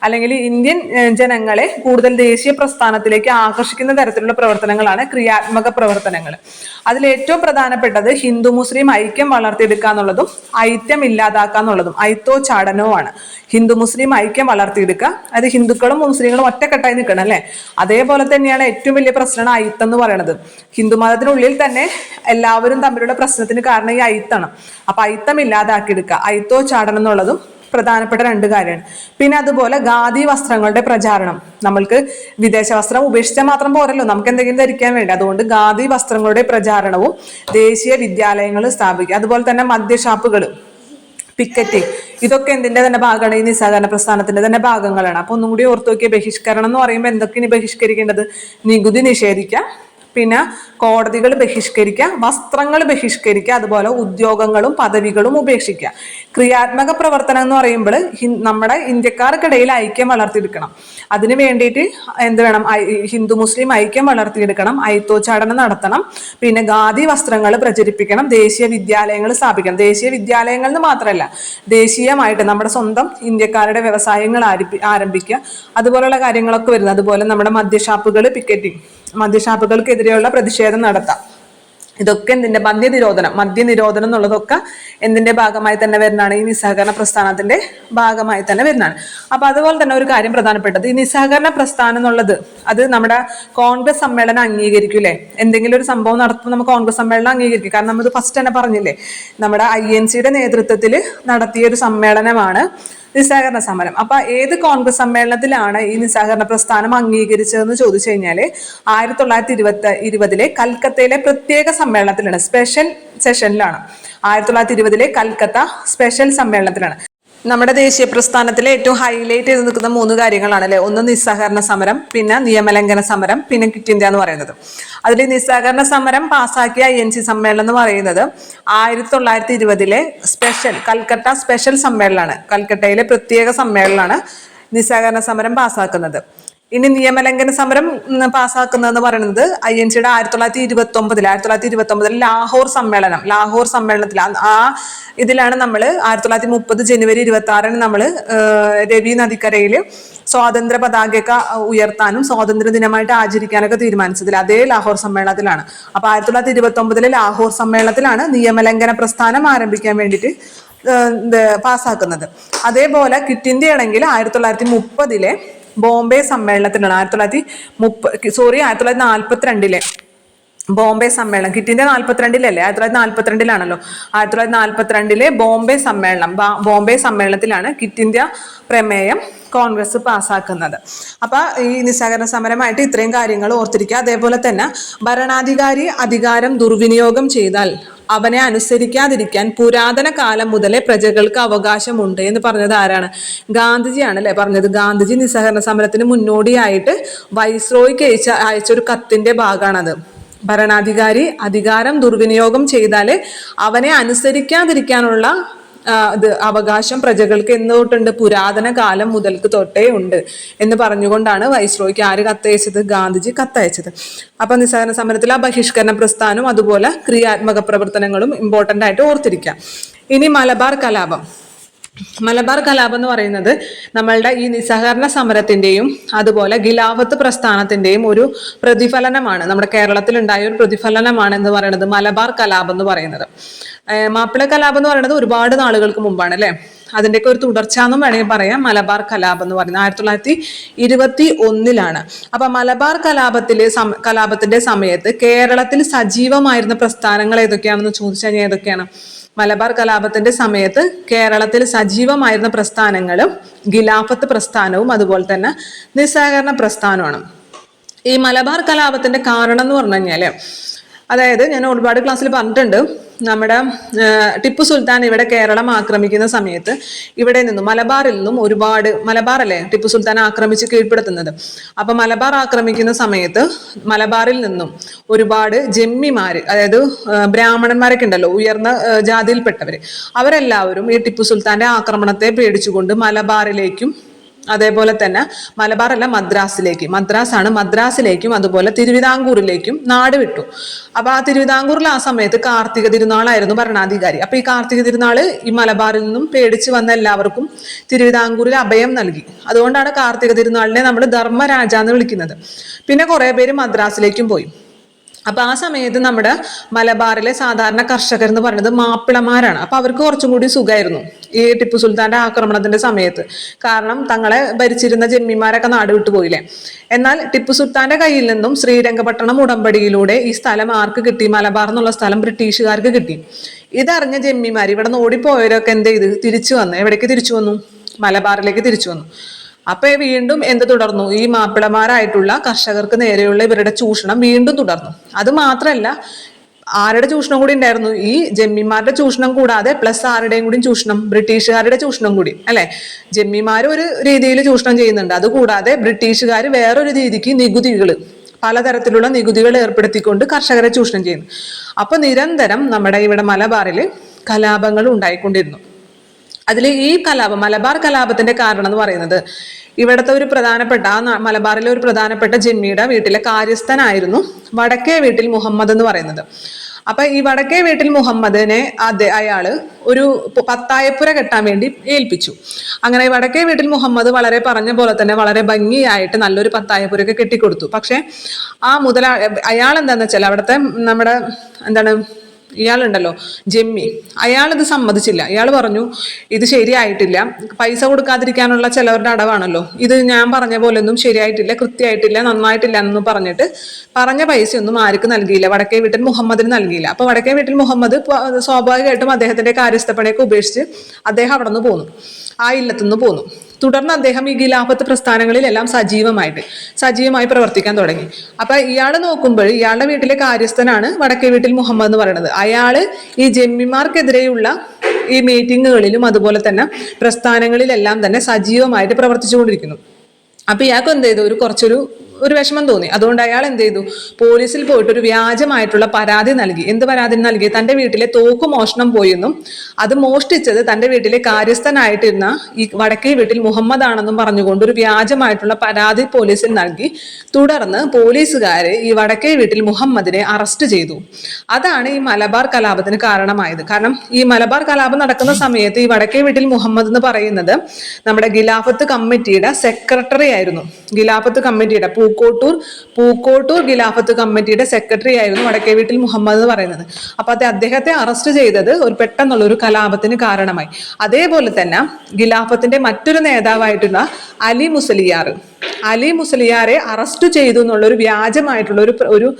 Speaker 1: അല്ലെങ്കിൽ ഇന്ത്യൻ ജനങ്ങളെ കൂടുതൽ ദേശീയ പ്രസ്ഥാനത്തിലേക്ക് ആകർഷിക്കുന്ന തരത്തിലുള്ള പ്രവർത്തനങ്ങളാണ് ക്രിയാത്മക പ്രവർത്തനങ്ങൾ. അതിൽ ഏറ്റവും പ്രധാനപ്പെട്ടത് ഹിന്ദു മുസ്ലിം ഐക്യം വളർത്തിയെടുക്കുക എന്നുള്ളതും ഐക്യം ഇല്ലാതാക്കുക എന്നുള്ളതും ഐത്തോച്ചാടനവുമാണ്. ഹിന്ദു മുസ്ലിം ഐക്യം വളർത്തിയെടുക്കുക, അത് ഹിന്ദുക്കളും മുസ്ലിങ്ങളും ഒറ്റക്കെട്ടായി നിൽക്കണം അല്ലെ. അതേപോലെ തന്നെയാണ് ഏറ്റവും വലിയ പ്രശ്നമാണ് ഐത്തം എന്ന് പറയുന്നത്. ഹിന്ദു മതത്തിനുള്ളിൽ തന്നെ എല്ലാവരും തമ്മിലുള്ള പ്രശ്നത്തിന് കാരണം ഈ ഐത്താണ്. അപ്പൊ ഐത്തം ഇല്ലാതാക്കിയെടുക്കുക, ഐത്തോച്ചാടനം എന്നുള്ളതും പ്രധാനപ്പെട്ട 2 കാര്യമാണ്. പിന്നെ അതുപോലെ ഖാദി വസ്ത്രങ്ങളുടെ പ്രചാരണം. നമ്മൾക്ക് വിദേശ വസ്ത്രം ഉപേക്ഷിച്ചാൽ മാത്രം പോരല്ലോ, നമുക്ക് എന്തെങ്കിലും ധരിക്കാൻ വേണ്ടി. അതുകൊണ്ട് ഖാദി വസ്ത്രങ്ങളുടെ പ്രചാരണവും ദേശീയ വിദ്യാലയങ്ങൾ സ്ഥാപിക്കുക. അതുപോലെ തന്നെ മദ്യഷാപ്പുകൾ, പിക്കറ്റിംഗ്, ഇതൊക്കെ എന്തിന്റെ തന്നെ ഭാഗമാണ്? ഈ നിസ്സഹകരണ പ്രസ്ഥാനത്തിന്റെ തന്നെ ഭാഗങ്ങളാണ്. അപ്പൊ ഒന്നും കൂടി ഓർത്തു നോക്കിയ ബഹിഷ്കരണം എന്ന് പറയുമ്പോൾ എന്തൊക്കെയാണ് ബഹിഷ്കരിക്കേണ്ടത്? നികുതി നിഷേധിക്കുക, പിന്നെ കോടതികൾ ബഹിഷ്കരിക്കുക, വസ്ത്രങ്ങൾ ബഹിഷ്കരിക്കുക, അതുപോലെ ഉദ്യോഗങ്ങളും പദവികളും ഉപേക്ഷിക്കുക. ക്രിയാത്മക പ്രവർത്തനം എന്ന് പറയുമ്പോൾ നമ്മുടെ ഇന്ത്യക്കാർക്കിടയിൽ ഐക്യം വളർത്തിയെടുക്കണം. അതിന് വേണ്ടിയിട്ട് എന്ത് വേണം? ഹിന്ദു മുസ്ലിം ഐക്യം വളർത്തിയെടുക്കണം, ഐത്തോച്ചാടനം നടത്തണം, പിന്നെ ഖാദി വസ്ത്രങ്ങൾ പ്രചരിപ്പിക്കണം, ദേശീയ വിദ്യാലയങ്ങൾ സ്ഥാപിക്കണം. ദേശീയ വിദ്യാലയങ്ങൾ എന്ന് മാത്രമല്ല, ദേശീയമായിട്ട് നമ്മുടെ സ്വന്തം ഇന്ത്യക്കാരുടെ വ്യവസായങ്ങൾ ആരംഭിക്കുക, അതുപോലുള്ള കാര്യങ്ങളൊക്കെ വരുന്നത്. അതുപോലെ നമ്മുടെ മദ്യഷാപ്പുകൾ, പിക്കറ്റിംഗ്, മദ്യഷാപ്പുകൾക്കെതിരെയുള്ള പ്രതിഷേധം നടത്താം. ഇതൊക്കെ എന്തിന്റെ? മദ്യനിരോധനം എന്നുള്ളതൊക്കെ എന്തിന്റെ ഭാഗമായി തന്നെ വരുന്നതാണ്? ഈ നിസ്സഹകരണ പ്രസ്ഥാനത്തിന്റെ ഭാഗമായി തന്നെ വരുന്നതാണ്. അപ്പൊ അതുപോലെ തന്നെ ഒരു കാര്യം പ്രധാനപ്പെട്ടത്, ഈ നിസ്സഹകരണ പ്രസ്ഥാനം എന്നുള്ളത് അത് നമ്മുടെ കോൺഗ്രസ് സമ്മേളനം അംഗീകരിക്കൂലേ? എന്തെങ്കിലും ഒരു സംഭവം നടത്തുമ്പോൾ നമുക്ക് കോൺഗ്രസ് സമ്മേളനം അംഗീകരിക്കും. കാരണം നമ്മൾ ഫസ്റ്റ് തന്നെ പറഞ്ഞില്ലേ, നമ്മുടെ INCയുടെ നേതൃത്വത്തിൽ നടത്തിയ ഒരു സമ്മേളനമാണ് നിസ്സഹകരണ സമരം. അപ്പൊ ഏത് കോൺഗ്രസ് സമ്മേളനത്തിലാണ് ഈ നിസ്സഹകരണ പ്രസ്ഥാനം അംഗീകരിച്ചതെന്ന് ചോദിച്ചു കഴിഞ്ഞാല് 1920 കൽക്കത്തയിലെ പ്രത്യേക സമ്മേളനത്തിലാണ്, സ്പെഷ്യൽ സെഷനിലാണ്. 1920 കൽക്കത്ത സ്പെഷ്യൽ സമ്മേളനത്തിലാണ്. നമ്മുടെ ദേശീയ പ്രസ്ഥാനത്തിലെ ഏറ്റവും ഹൈലൈറ്റ് ചെയ്ത് നിൽക്കുന്ന 3 കാര്യങ്ങളാണ് അല്ലെ. ഒന്ന് നിസ്സഹകരണ സമരം, പിന്നെ നിയമലംഘന സമരം, പിന്നെ ക്വിറ്റ് ഇന്ത്യ എന്ന് പറയുന്നത്. അതിൽ നിസ്സഹകരണ സമരം പാസ്സാക്കിയ INC സമ്മേളനം എന്ന് പറയുന്നത് 1920 സ്പെഷ്യൽ കൽക്കട്ട സ്പെഷ്യൽ സമ്മേളനമാണ്. കൽക്കട്ടയിലെ പ്രത്യേക സമ്മേളനമാണ് നിസ്സഹകരണ സമരം പാസ്സാക്കുന്നത്. ഇനി നിയമലംഘന സമരം പാസ്സാക്കുന്നതെന്ന് പറയുന്നത് INCയുടെ 1929 ലാഹോർ സമ്മേളനത്തിൽ ആ ഇതിലാണ് നമ്മൾ 1930 ജനുവരി 26 നമ്മൾ രവി നദിക്കരയിൽ സ്വാതന്ത്ര്യ പതാകയൊക്കെ ഉയർത്താനും സ്വാതന്ത്ര്യ ദിനമായിട്ട് ആചരിക്കാനൊക്കെ തീരുമാനിച്ചതിൽ അതേ ലാഹോർ സമ്മേളനത്തിലാണ്. അപ്പൊ 1929 ലാഹോർ സമ്മേളനത്തിലാണ് നിയമലംഘന പ്രസ്ഥാനം ആരംഭിക്കാൻ വേണ്ടിയിട്ട് പാസ്സാക്കുന്നത്. അതേപോലെ ക്വിറ്റ് ഇന്ത്യ ആണെങ്കിൽ 1930 ബോംബെ സമ്മേളനത്തിലാണ്. 1942 ബോംബെ സമ്മേളനം. ക്വിറ്റ് ഇന്ത്യ 42 1942 1942 ബോംബെ സമ്മേളനം. ബോംബെ സമ്മേളനത്തിലാണ് ക്വിറ്റ് ഇന്ത്യ പ്രമേയം കോൺഗ്രസ് പാസ്സാക്കുന്നത്. അപ്പൊ ഈ നിസ്സഹകരണ സമരമായിട്ട് ഇത്രയും കാര്യങ്ങൾ ഓർത്തിരിക്കുക. അതേപോലെ തന്നെ ഭരണാധികാരി അധികാരം ദുർവിനിയോഗം ചെയ്താൽ അവനെ അനുസരിക്കാതിരിക്കാൻ പുരാതന കാലം മുതലേ പ്രജകൾക്ക് അവകാശമുണ്ട് എന്ന് പറഞ്ഞത് ആരാണ്? ഗാന്ധിജിയാണ് അല്ലെ പറഞ്ഞത്. ഗാന്ധിജി നിസ്സഹകരണ സമരത്തിന് മുന്നോടിയായിട്ട് വൈസ്രോയ്ക്ക് അയച്ചൊരു കത്തിന്റെ ഭാഗമാണത്. ഭരണാധികാരി അധികാരം ദുർവിനിയോഗം ചെയ്താൽ അവനെ അനുസരിക്കാതിരിക്കാനുള്ള അവകാശം പ്രജകൾക്ക് എന്ന് തൊട്ടുണ്ട്? പുരാതന കാലം മുതൽക്ക് തൊട്ടേ ഉണ്ട് എന്ന് പറഞ്ഞുകൊണ്ടാണ് വൈസ്രോയ്ക്ക് ആര് കത്തയച്ചത്? ഗാന്ധിജി കത്തയച്ചത്. അപ്പൊ നിസ്സഹകരണ സമരത്തിൽ ആ ബഹിഷ്കരണ പ്രസ്ഥാനവും അതുപോലെ ക്രിയാത്മക പ്രവർത്തനങ്ങളും ഇമ്പോർട്ടന്റ് ആയിട്ട് ഓർത്തിരിക്കാം. ഇനി മലബാർ കലാപം. മലബാർ കലാപം എന്ന് പറയുന്നത് നമ്മളുടെ ഈ നിസ്സഹകരണ സമരത്തിന്റെയും അതുപോലെ ഖിലാഫത്ത് പ്രസ്ഥാനത്തിന്റെയും ഒരു പ്രതിഫലനമാണ്. നമ്മുടെ കേരളത്തിൽ ഉണ്ടായ ഒരു പ്രതിഫലനമാണ് എന്ന് പറയുന്നത് മലബാർ കലാപം എന്ന് പറയുന്നത്. മാപ്പിള കലാപം എന്ന് പറയുന്നത് ഒരുപാട് നാളുകൾക്ക് മുമ്പാണ് അല്ലെ. അതിൻ്റെയൊക്കെ ഒരു തുടർച്ച എന്നും വേണമെങ്കിൽ പറയാം. മലബാർ കലാപം എന്ന് പറയുന്നത് 1921 അപ്പൊ മലബാർ കലാപത്തിന്റെ സമയത്ത് കേരളത്തിൽ സജീവമായിരുന്ന പ്രസ്ഥാനങ്ങൾ ഏതൊക്കെയാണെന്ന് ചോദിച്ചു കഴിഞ്ഞാൽ ഏതൊക്കെയാണ്? മലബാർ കലാപത്തിന്റെ സമയത്ത് കേരളത്തിൽ സജീവമായിരുന്ന പ്രസ്ഥാനങ്ങളും ഖിലാഫത്ത് പ്രസ്ഥാനവും അതുപോലെ തന്നെ നിസ്സഹകരണ പ്രസ്ഥാനമാണ്. ഈ മലബാർ കലാപത്തിന്റെ കാരണം എന്ന് പറഞ്ഞു കഴിഞ്ഞാല്, അതായത് ഞാൻ ഒരുപാട് ക്ലാസ്സിൽ പറഞ്ഞിട്ടുണ്ട്, നമ്മുടെ ടിപ്പു സുൽത്താൻ ഇവിടെ കേരളം ആക്രമിക്കുന്ന സമയത്ത് ഇവിടെ നിന്നും മലബാറിൽ നിന്നും ഒരുപാട്, മലബാർ അല്ലേ ടിപ്പു സുൽത്താൻ ആക്രമിച്ച് കീഴ്പ്പെടുത്തുന്നത്. അപ്പൊ മലബാർ ആക്രമിക്കുന്ന സമയത്ത് മലബാറിൽ നിന്നും ഒരുപാട് ജമ്മിമാര്, അതായത് ബ്രാഹ്മണന്മാരൊക്കെ ഉണ്ടല്ലോ, ഉയർന്ന ജാതിയിൽപ്പെട്ടവര്, അവരെല്ലാവരും ഈ ടിപ്പു സുൽത്താന്റെ ആക്രമണത്തെ പേടിച്ചുകൊണ്ട് മലബാറിലേക്കും അതേപോലെ തന്നെ മലബാർ അല്ല മദ്രാസിലേക്കും അതുപോലെ തിരുവിതാംകൂറിലേക്കും നാട് വിട്ടു. അപ്പൊ ആ തിരുവിതാംകൂറിൽ ആ സമയത്ത് കാർത്തിക തിരുനാളായിരുന്നു ഭരണാധികാരി. അപ്പൊ ഈ കാർത്തിക തിരുനാള് ഈ മലബാറിൽ നിന്നും പേടിച്ച് വന്ന എല്ലാവർക്കും തിരുവിതാംകൂറിൽ അഭയം നൽകി. അതുകൊണ്ടാണ് കാർത്തിക തിരുനാളിനെ നമ്മൾ ധർമ്മരാജ എന്ന് വിളിക്കുന്നത്. പിന്നെ കുറെ പേര് മദ്രാസിലേക്കും പോയി. അപ്പൊ ആ സമയത്ത് നമ്മുടെ മലബാറിലെ സാധാരണ കർഷകർ എന്ന് പറയുന്നത് മാപ്പിളമാരാണ്. അപ്പൊ അവർക്ക് കുറച്ചും കൂടി സുഖമായിരുന്നു ഈ ടിപ്പു സുൽത്താന്റെ ആക്രമണത്തിന്റെ സമയത്ത്. കാരണം തങ്ങളെ ഭരിച്ചിരുന്ന ജമ്മിമാരൊക്കെ നാട് വിട്ടു പോയില്ലേ. എന്നാൽ ടിപ്പു സുൽത്താന്റെ കയ്യിൽ നിന്നും ശ്രീരംഗപട്ടണം ഉടമ്പടിയിലൂടെ ഈ സ്ഥലം ആർക്ക് കിട്ടി? മലബാർ എന്നുള്ള സ്ഥലം ബ്രിട്ടീഷുകാർക്ക് കിട്ടി. ഇതറിഞ്ഞ ജമ്മിമാർ, ഇവിടെ നിന്ന് ഓടിപ്പോയവരൊക്കെ എന്ത് ചെയ്ത് തിരിച്ചു വന്നു. എവിടേക്ക് തിരിച്ചു വന്നു? മലബാറിലേക്ക് തിരിച്ചു വന്നു. അപ്പൊ വീണ്ടും എന്ത് തുടർന്നു? ഈ മാപ്പിളമാരായിട്ടുള്ള കർഷകർക്ക് നേരെയുള്ള ഇവരുടെ ചൂഷണം വീണ്ടും തുടർന്നു. അത് മാത്രമല്ല, ആരുടെ ചൂഷണം കൂടി ഉണ്ടായിരുന്നു? ഈ ജമ്മിമാരുടെ ചൂഷണം കൂടാതെ പ്ലസ് ആരുടെയും കൂടി ചൂഷണം? ബ്രിട്ടീഷുകാരുടെ ചൂഷണം കൂടി അല്ലെ. ജമ്മിമാർ ഒരു രീതിയിൽ ചൂഷണം ചെയ്യുന്നുണ്ട്, അതുകൂടാതെ ബ്രിട്ടീഷുകാർ വേറൊരു രീതിക്ക് പലതരത്തിലുള്ള നികുതികൾ ഏർപ്പെടുത്തിക്കൊണ്ട് കർഷകരെ ചൂഷണം ചെയ്യുന്നു. അപ്പൊ നിരന്തരം നമ്മുടെ ഇവിടെ മലബാറിൽ കലാപങ്ങൾ ഉണ്ടായിക്കൊണ്ടിരുന്നു. അതിൽ ഈ മലബാർ കലാപത്തിന്റെ കാരണം എന്ന് പറയുന്നത്, ഇവിടുത്തെ ഒരു പ്രധാനപ്പെട്ട മലബാറിലെ ഒരു പ്രധാനപ്പെട്ട ജമ്മിയുടെ വീട്ടിലെ കാര്യസ്ഥനായിരുന്നു വടക്കേ വീട്ടിൽ മുഹമ്മദ് എന്ന് പറയുന്നത്. അപ്പൊ ഈ വടക്കേ വീട്ടിൽ മുഹമ്മദിനെ അയാള് ഒരു പത്തായപ്പുര കെട്ടാൻ വേണ്ടി ഏൽപ്പിച്ചു. അങ്ങനെ വടക്കേ വീട്ടിൽ മുഹമ്മദ് വളരെ പറഞ്ഞ പോലെ തന്നെ വളരെ ഭംഗിയായിട്ട് നല്ലൊരു പത്തായപ്പുരയൊക്കെ കെട്ടിക്കൊടുത്തു. പക്ഷെ ആ അയാൾ എന്താന്ന് വെച്ചാൽ അവിടുത്തെ നമ്മുടെ ഇയാളുണ്ടല്ലോ ജമ്മി, അയാളിത് സമ്മതിച്ചില്ല. അയാൾ പറഞ്ഞു ഇത് ശരിയായിട്ടില്ല, പൈസ കൊടുക്കാതിരിക്കാനുള്ള ചിലവരുടെ അടവാണല്ലോ, ഇത് ഞാൻ പറഞ്ഞ പോലെ ഒന്നും ശരിയായിട്ടില്ല, കൃത്യമായിട്ടില്ല, നന്നായിട്ടില്ല എന്ന് പറഞ്ഞിട്ട് പറഞ്ഞ പൈസയൊന്നും ആർക്ക് നൽകിയില്ല, വടക്കേ വീട്ടിൽ മുഹമ്മദിന് നൽകിയില്ല. അപ്പൊ വടക്കേ വീട്ടിൽ മുഹമ്മദ് സ്വാഭാവികമായിട്ടും അദ്ദേഹത്തിന്റെ കാര്യസ്ഥപ്പണിയൊക്കെ ഉപേക്ഷിച്ച് അദ്ദേഹം അവിടെ നിന്ന് പോന്നു, ആ ഇല്ലത്തുനിന്ന് പോന്നു. തുടർന്ന് അദ്ദേഹം ഈ ഖിലാഫത്ത് പ്രസ്ഥാനങ്ങളിലെല്ലാം സജീവമായി പ്രവർത്തിക്കാൻ തുടങ്ങി. അപ്പൊ ഇയാൾ നോക്കുമ്പോൾ ഇയാളുടെ വീട്ടിലെ കാര്യസ്ഥനാണ് വടക്കേ വീട്ടിൽ മുഹമ്മദ് എന്ന് പറയുന്നത്. അയാള് ഈ ജമ്മിമാർക്കെതിരെയുള്ള ഈ മീറ്റിങ്ങുകളിലും അതുപോലെ തന്നെ പ്രസ്ഥാനങ്ങളിലെല്ലാം തന്നെ സജീവമായിട്ട് പ്രവർത്തിച്ചുകൊണ്ടിരിക്കുന്നു. അപ്പൊ ഇയാൾക്ക് എന്ത് ചെയ്തു? ഒരു വിഷമം തോന്നി. അതുകൊണ്ട് അയാൾ എന്ത് ചെയ്തു? പോലീസിൽ പോയിട്ട് ഒരു വ്യാജമായിട്ടുള്ള പരാതി നൽകി. എന്ത് പരാതി നൽകി? തന്റെ വീട്ടിലെ തോക്ക് മോഷണം പോയെന്നും അത് മോഷ്ടിച്ചത് തന്റെ വീട്ടിലെ കാര്യസ്ഥനായിട്ടിരുന്ന ഈ വടക്കേ വീട്ടിൽ മുഹമ്മദ് ആണെന്നും പറഞ്ഞുകൊണ്ട് ഒരു വ്യാജമായിട്ടുള്ള പരാതി പോലീസിൽ നൽകി. തുടർന്ന് പോലീസുകാര് ഈ വടക്കേ വീട്ടിൽ മുഹമ്മദിനെ അറസ്റ്റ് ചെയ്തു. അതാണ് ഈ മലബാർ കലാപത്തിന് കാരണമായത്. കാരണം ഈ മലബാർ കലാപം നടക്കുന്ന സമയത്ത് ഈ വടക്കേ വീട്ടിൽ മുഹമ്മദ് എന്ന് പറയുന്നത് നമ്മുടെ ഖിലാഫത്ത് കമ്മിറ്റിയുടെ സെക്രട്ടറി ആയിരുന്നു. ഖിലാഫത്ത് കമ്മിറ്റിയുടെ പൂക്കോട്ടൂർ ഖിലാഫത്ത് കമ്മിറ്റിയുടെ സെക്രട്ടറി ആയിരുന്നു വടക്കേ വീട്ടിൽ മുഹമ്മദ് എന്ന് പറയുന്നത്. അപ്പൊ അദ്ദേഹത്തെ അറസ്റ്റ് ചെയ്തത് ഒരു പെട്ടെന്നുള്ള ഒരു കലാപത്തിന് കാരണമായി. അതേപോലെ തന്നെ ഖിലാഫത്തിന്റെ മറ്റൊരു നേതാവായിട്ടുള്ള അലി മുസ്ലിയാരെ അറസ്റ്റ് ചെയ്തു എന്നുള്ള ഒരു വ്യാജമായിട്ടുള്ള ഒരു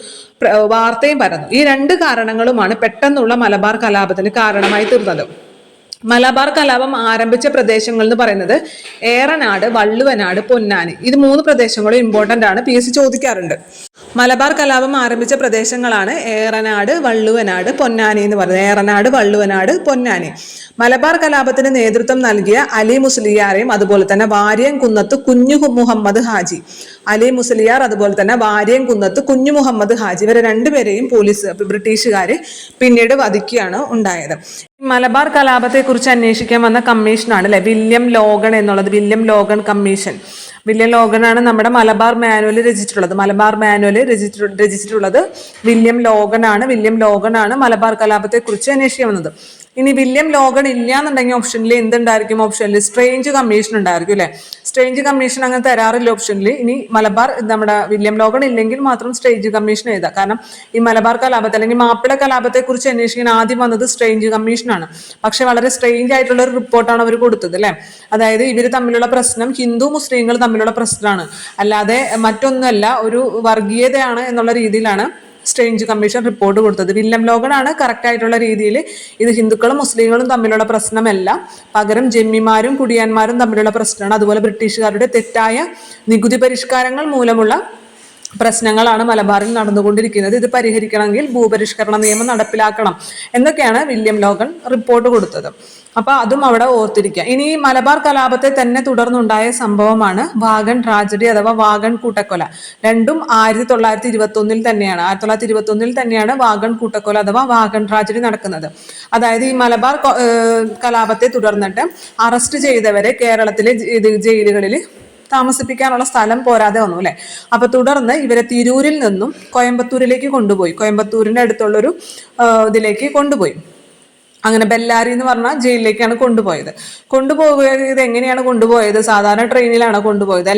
Speaker 1: വാർത്തയും പരന്നു. ഈ രണ്ട് കാരണങ്ങളുമാണ് പെട്ടെന്നുള്ള മലബാർ കലാപത്തിന് കാരണമായി തീർന്നത്. മലബാർ കലാപം ആരംഭിച്ച പ്രദേശങ്ങൾ എന്ന് പറയുന്നത് ഏറനാട്, വള്ളുവനാട്, പൊന്നാനി. ഇത് 3 പ്രദേശങ്ങളും ഇമ്പോർട്ടന്റ് ആണ്, PSC ചോദിക്കാറുണ്ട്. മലബാർ കലാപം ആരംഭിച്ച പ്രദേശങ്ങളാണ് ഏറനാട്, വള്ളുവനാട്, പൊന്നാനി എന്ന് പറയുന്നത്. ഏറനാട്, വള്ളുവനാട്, പൊന്നാനി. മലബാർ കലാപത്തിന് നേതൃത്വം നൽകിയ അലി മുസ്ലിയാരെയും അതുപോലെ തന്നെ വാര്യംകുന്നത്ത് കുഞ്ഞു മുഹമ്മദ് ഹാജി, അലി മുസ്ലിയാർ അതുപോലെ തന്നെ വാര്യംകുന്നത്ത് കുഞ്ഞു മുഹമ്മദ് ഹാജി, ഇവരെ രണ്ടുപേരെയും ബ്രിട്ടീഷുകാര് പിന്നീട് വധിക്കുകയാണ് ഉണ്ടായത്. മലബാർ കലാപത്തെ കുറിച്ച് അന്വേഷിക്കാൻ വന്ന കമ്മീഷനാണ് അല്ലെ വില്യം ലോഗൺ എന്നുള്ളത്. William Logan commission. വില്യം ലോഗനാണ് നമ്മുടെ മലബാർ മാനുവൽ രചിച്ചിട്ടുള്ളത്. വില്യം ലോഗനാണ് മലബാർ കലാപത്തെ കുറിച്ച് അന്വേഷിക്കാൻ വന്നത്. ഇനി വില്യം ലോഗൺ ഇല്ല എന്നുണ്ടെങ്കിൽ ഓപ്ഷനിൽ എന്തുണ്ടായിരിക്കും? ഓപ്ഷനിൽ സ്ട്രേഞ്ച് കമ്മീഷൻ ഉണ്ടായിരിക്കും അല്ലെ. സ്ട്രേഞ്ച് കമ്മീഷൻ അങ്ങനെ തരാറില്ല ഓപ്ഷനിൽ. ഇനി മലബാർ നമ്മുടെ വില്യം ലോഗൺ ഇല്ലെങ്കിൽ മാത്രം സ്ട്രേഞ്ച് കമ്മീഷൻ എഴുതാം. കാരണം ഈ മലബാർ കലാപത്തെ അല്ലെങ്കിൽ മാപ്പിള കലാപത്തെ കുറിച്ച് അന്വേഷിക്കാൻ ആദ്യം വന്നത് സ്ട്രേഞ്ച് കമ്മീഷനാണ്. പക്ഷെ വളരെ സ്ട്രേഞ്ച് ആയിട്ടുള്ള ഒരു റിപ്പോർട്ടാണ് അവർ കൊടുത്തത് അല്ലെ. അതായത് ഇവർ തമ്മിലുള്ള പ്രശ്നം ഹിന്ദു മുസ്ലിങ്ങൾ തമ്മിലുള്ള പ്രശ്നമാണ്, അല്ലാതെ മറ്റൊന്നല്ല, ഒരു വർഗീയതയാണ് എന്നുള്ള രീതിയിലാണ് സ്ട്രേഞ്ച് കമ്മീഷൻ റിപ്പോർട്ട് കൊടുത്തത്. വില്യം ലോഗൺ ആണ് കറക്റ്റ് ആയിട്ടുള്ള രീതിയിൽ ഇത് ഹിന്ദുക്കളും മുസ്ലിങ്ങളും തമ്മിലുള്ള പ്രശ്നമല്ല, പകരം ജന്മിമാരും കുടിയാന്മാരും തമ്മിലുള്ള പ്രശ്നമാണ്. അതുപോലെ ബ്രിട്ടീഷുകാരുടെ തെറ്റായ നികുതി പരിഷ്കാരങ്ങൾ മൂലമുള്ള പ്രശ്നങ്ങളാണ് മലബാറിൽ നടന്നുകൊണ്ടിരിക്കുന്നത്. ഇത് പരിഹരിക്കണമെങ്കിൽ ഭൂപരിഷ്കരണ നിയമം നടപ്പിലാക്കണം എന്നൊക്കെയാണ് വില്യം ലോഗൺ റിപ്പോർട്ട് കൊടുത്തത്. അപ്പൊ അതും അവിടെ ഓർത്തിരിക്കുക. ഇനി ഈ മലബാർ കലാപത്തെ തന്നെ തുടർന്നുണ്ടായ സംഭവമാണ് വാഗൺ ട്രാജഡി അഥവാ വാഗൺ കൂട്ടക്കൊല. രണ്ടും 1921 തന്നെയാണ്. 1921 തന്നെയാണ് വാഗൺ കൂട്ടക്കൊല അഥവാ വാഗൺ ട്രാജഡി നടക്കുന്നത്. അതായത് ഈ മലബാർ കലാപത്തെ തുടർന്നിട്ട് അറസ്റ്റ് ചെയ്തവരെ കേരളത്തിലെ ജയിലുകളിൽ താമസിപ്പിക്കാനുള്ള സ്ഥലം പോരാതെ വന്നു അല്ലെ. അപ്പൊ തുടർന്ന് ഇവരെ തിരൂരിൽ നിന്നും കോയമ്പത്തൂരിലേക്ക് കൊണ്ടുപോയി. കോയമ്പത്തൂരിന്റെ അടുത്തുള്ളൊരു ഇതിലേക്ക് കൊണ്ടുപോയി. അങ്ങനെ ബെല്ലാരി എന്ന് പറഞ്ഞ ജയിലിലേക്കാണ് കൊണ്ടുപോയത്. കൊണ്ടുപോയത് എങ്ങനെയാണ് കൊണ്ടുപോയത്? സാധാരണ ട്രെയിനിലാണ് കൊണ്ടുപോയത്,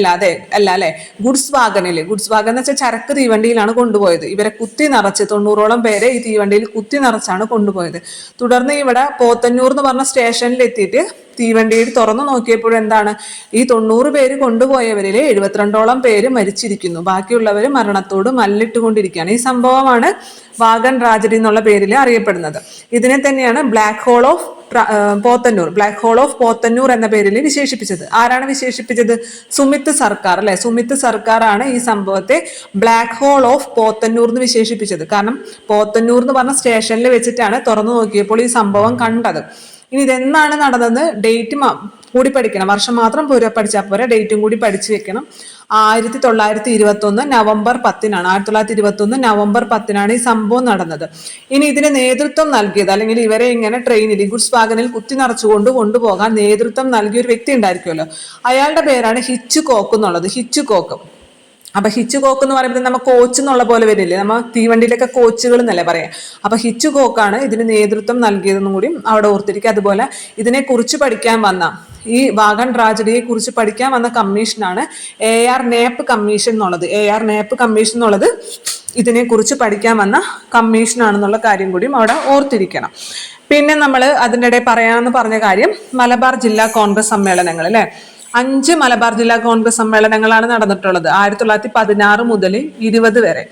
Speaker 1: അല്ലേ, ഗുഡ്സ് വാഗനിൽ. ഗുഡ്സ് വാഗൻ എന്ന് വെച്ചാൽ ചരക്ക് തീവണ്ടിയിലാണ് കൊണ്ടുപോയത്. ഇവരെ കുത്തി നിറച്ച് 90ഓളം പേരെ ഈ തീവണ്ടിയിൽ കുത്തി നിറച്ചാണ് കൊണ്ടുപോയത്. തുടർന്ന് ഇവിടെ പോത്തന്നൂർ എന്ന് പറഞ്ഞ സ്റ്റേഷനിൽ എത്തിയിട്ട് തീവണ്ടിയിൽ തുറന്നു നോക്കിയപ്പോൾ എന്താണ്, ഈ 90 പേര് കൊണ്ടുപോയവരിൽ 72ഓളം പേര് മരിച്ചിരിക്കുന്നു. ബാക്കിയുള്ളവർ മരണത്തോട് മല്ലിട്ടുകൊണ്ടിരിക്കുകയാണ്. ഈ സംഭവമാണ് വാഗൺ ട്രാജഡി എന്നുള്ള പേരിൽ അറിയപ്പെടുന്നത്. ഇതിനെ തന്നെയാണ് ബ്ലാക്ക് ഹോൾ ഓഫ് പോത്തന്നൂർ എന്ന പേരിൽ വിശേഷിപ്പിച്ചത്. ആരാണ് വിശേഷിപ്പിച്ചത്? സുമിത് സർക്കാർ അല്ലെ. സുമിത് സർക്കാരാണ് ഈ സംഭവത്തെ ബ്ലാക്ക് ഹോൾ ഓഫ് പോത്തന്നൂർ എന്ന് വിശേഷിപ്പിച്ചത്. കാരണം പോത്തന്നൂർ എന്ന് പറഞ്ഞ സ്റ്റേഷനിൽ വെച്ചിട്ടാണ് തുറന്നു നോക്കിയപ്പോൾ ഈ സംഭവം കണ്ടത്. ഇനി ഇതെന്നാണ് നടന്നത്? ഡേറ്റ് കൂടി പഠിക്കണം. വർഷം മാത്രം പഠിച്ചാൽ പോരാ, ഡേറ്റും കൂടി പഠിച്ചു വെക്കണം. 1921 നവംബർ 10 1921 നവംബർ 10 ഈ സംഭവം നടന്നത്. ഇനി ഇതിന് നേതൃത്വം നൽകിയത്, അല്ലെങ്കിൽ ഇവരെ ഇങ്ങനെ ട്രെയിനിൽ ഗുഡ്സ് വാഗനിൽ കുത്തി നിറച്ചുകൊണ്ട് കൊണ്ടുപോകാൻ നേതൃത്വം നൽകിയ ഒരു വ്യക്തി ഉണ്ടായിരിക്കുമല്ലോ. അയാളുടെ പേരാണ് ഹിച്ച്കോക്ക് എന്നുള്ളത്. ഹിച്ച്കോക്ക്. അപ്പൊ ഹിച്ച്കോക്ക് എന്ന് പറയുമ്പോൾ നമ്മൾ കോച്ച് എന്നുള്ള പോലെ വരില്ലേ, നമ്മൾ തീവണ്ടിയിലൊക്കെ കോച്ചുകൾ എന്നല്ലേ പറയാം. അപ്പൊ ഹിച്ച്കോക്കാണ് ഇതിന് നേതൃത്വം നൽകിയതെന്നും കൂടി അവിടെ ഓർത്തിരിക്കുക. അതുപോലെ ഇതിനെക്കുറിച്ച് പഠിക്കാൻ വന്ന, ഈ വാഗൺ ട്രാജഡിയെ കുറിച്ച് പഠിക്കാൻ വന്ന കമ്മീഷനാണ് AR നേപ്പ് കമ്മീഷൻ എന്നുള്ളത്. AR നേപ്പ് കമ്മീഷൻ എന്നുള്ളത് ഇതിനെക്കുറിച്ച് പഠിക്കാൻ വന്ന കമ്മീഷനാണെന്നുള്ള കാര്യം കൂടിയും അവിടെ ഓർത്തിരിക്കണം. പിന്നെ നമ്മൾ അതിൻ്റെ ഇടയിൽ പറയാമെന്ന് പറഞ്ഞ കാര്യം മലബാർ ജില്ലാ കോൺഗ്രസ് സമ്മേളനങ്ങൾ അല്ലെ. 5 മലബാർ ജില്ലാ കോൺഗ്രസ് സമ്മേളനങ്ങളാണ് നടന്നിട്ടുള്ളത് 1916 മുതൽ 20 വരെ.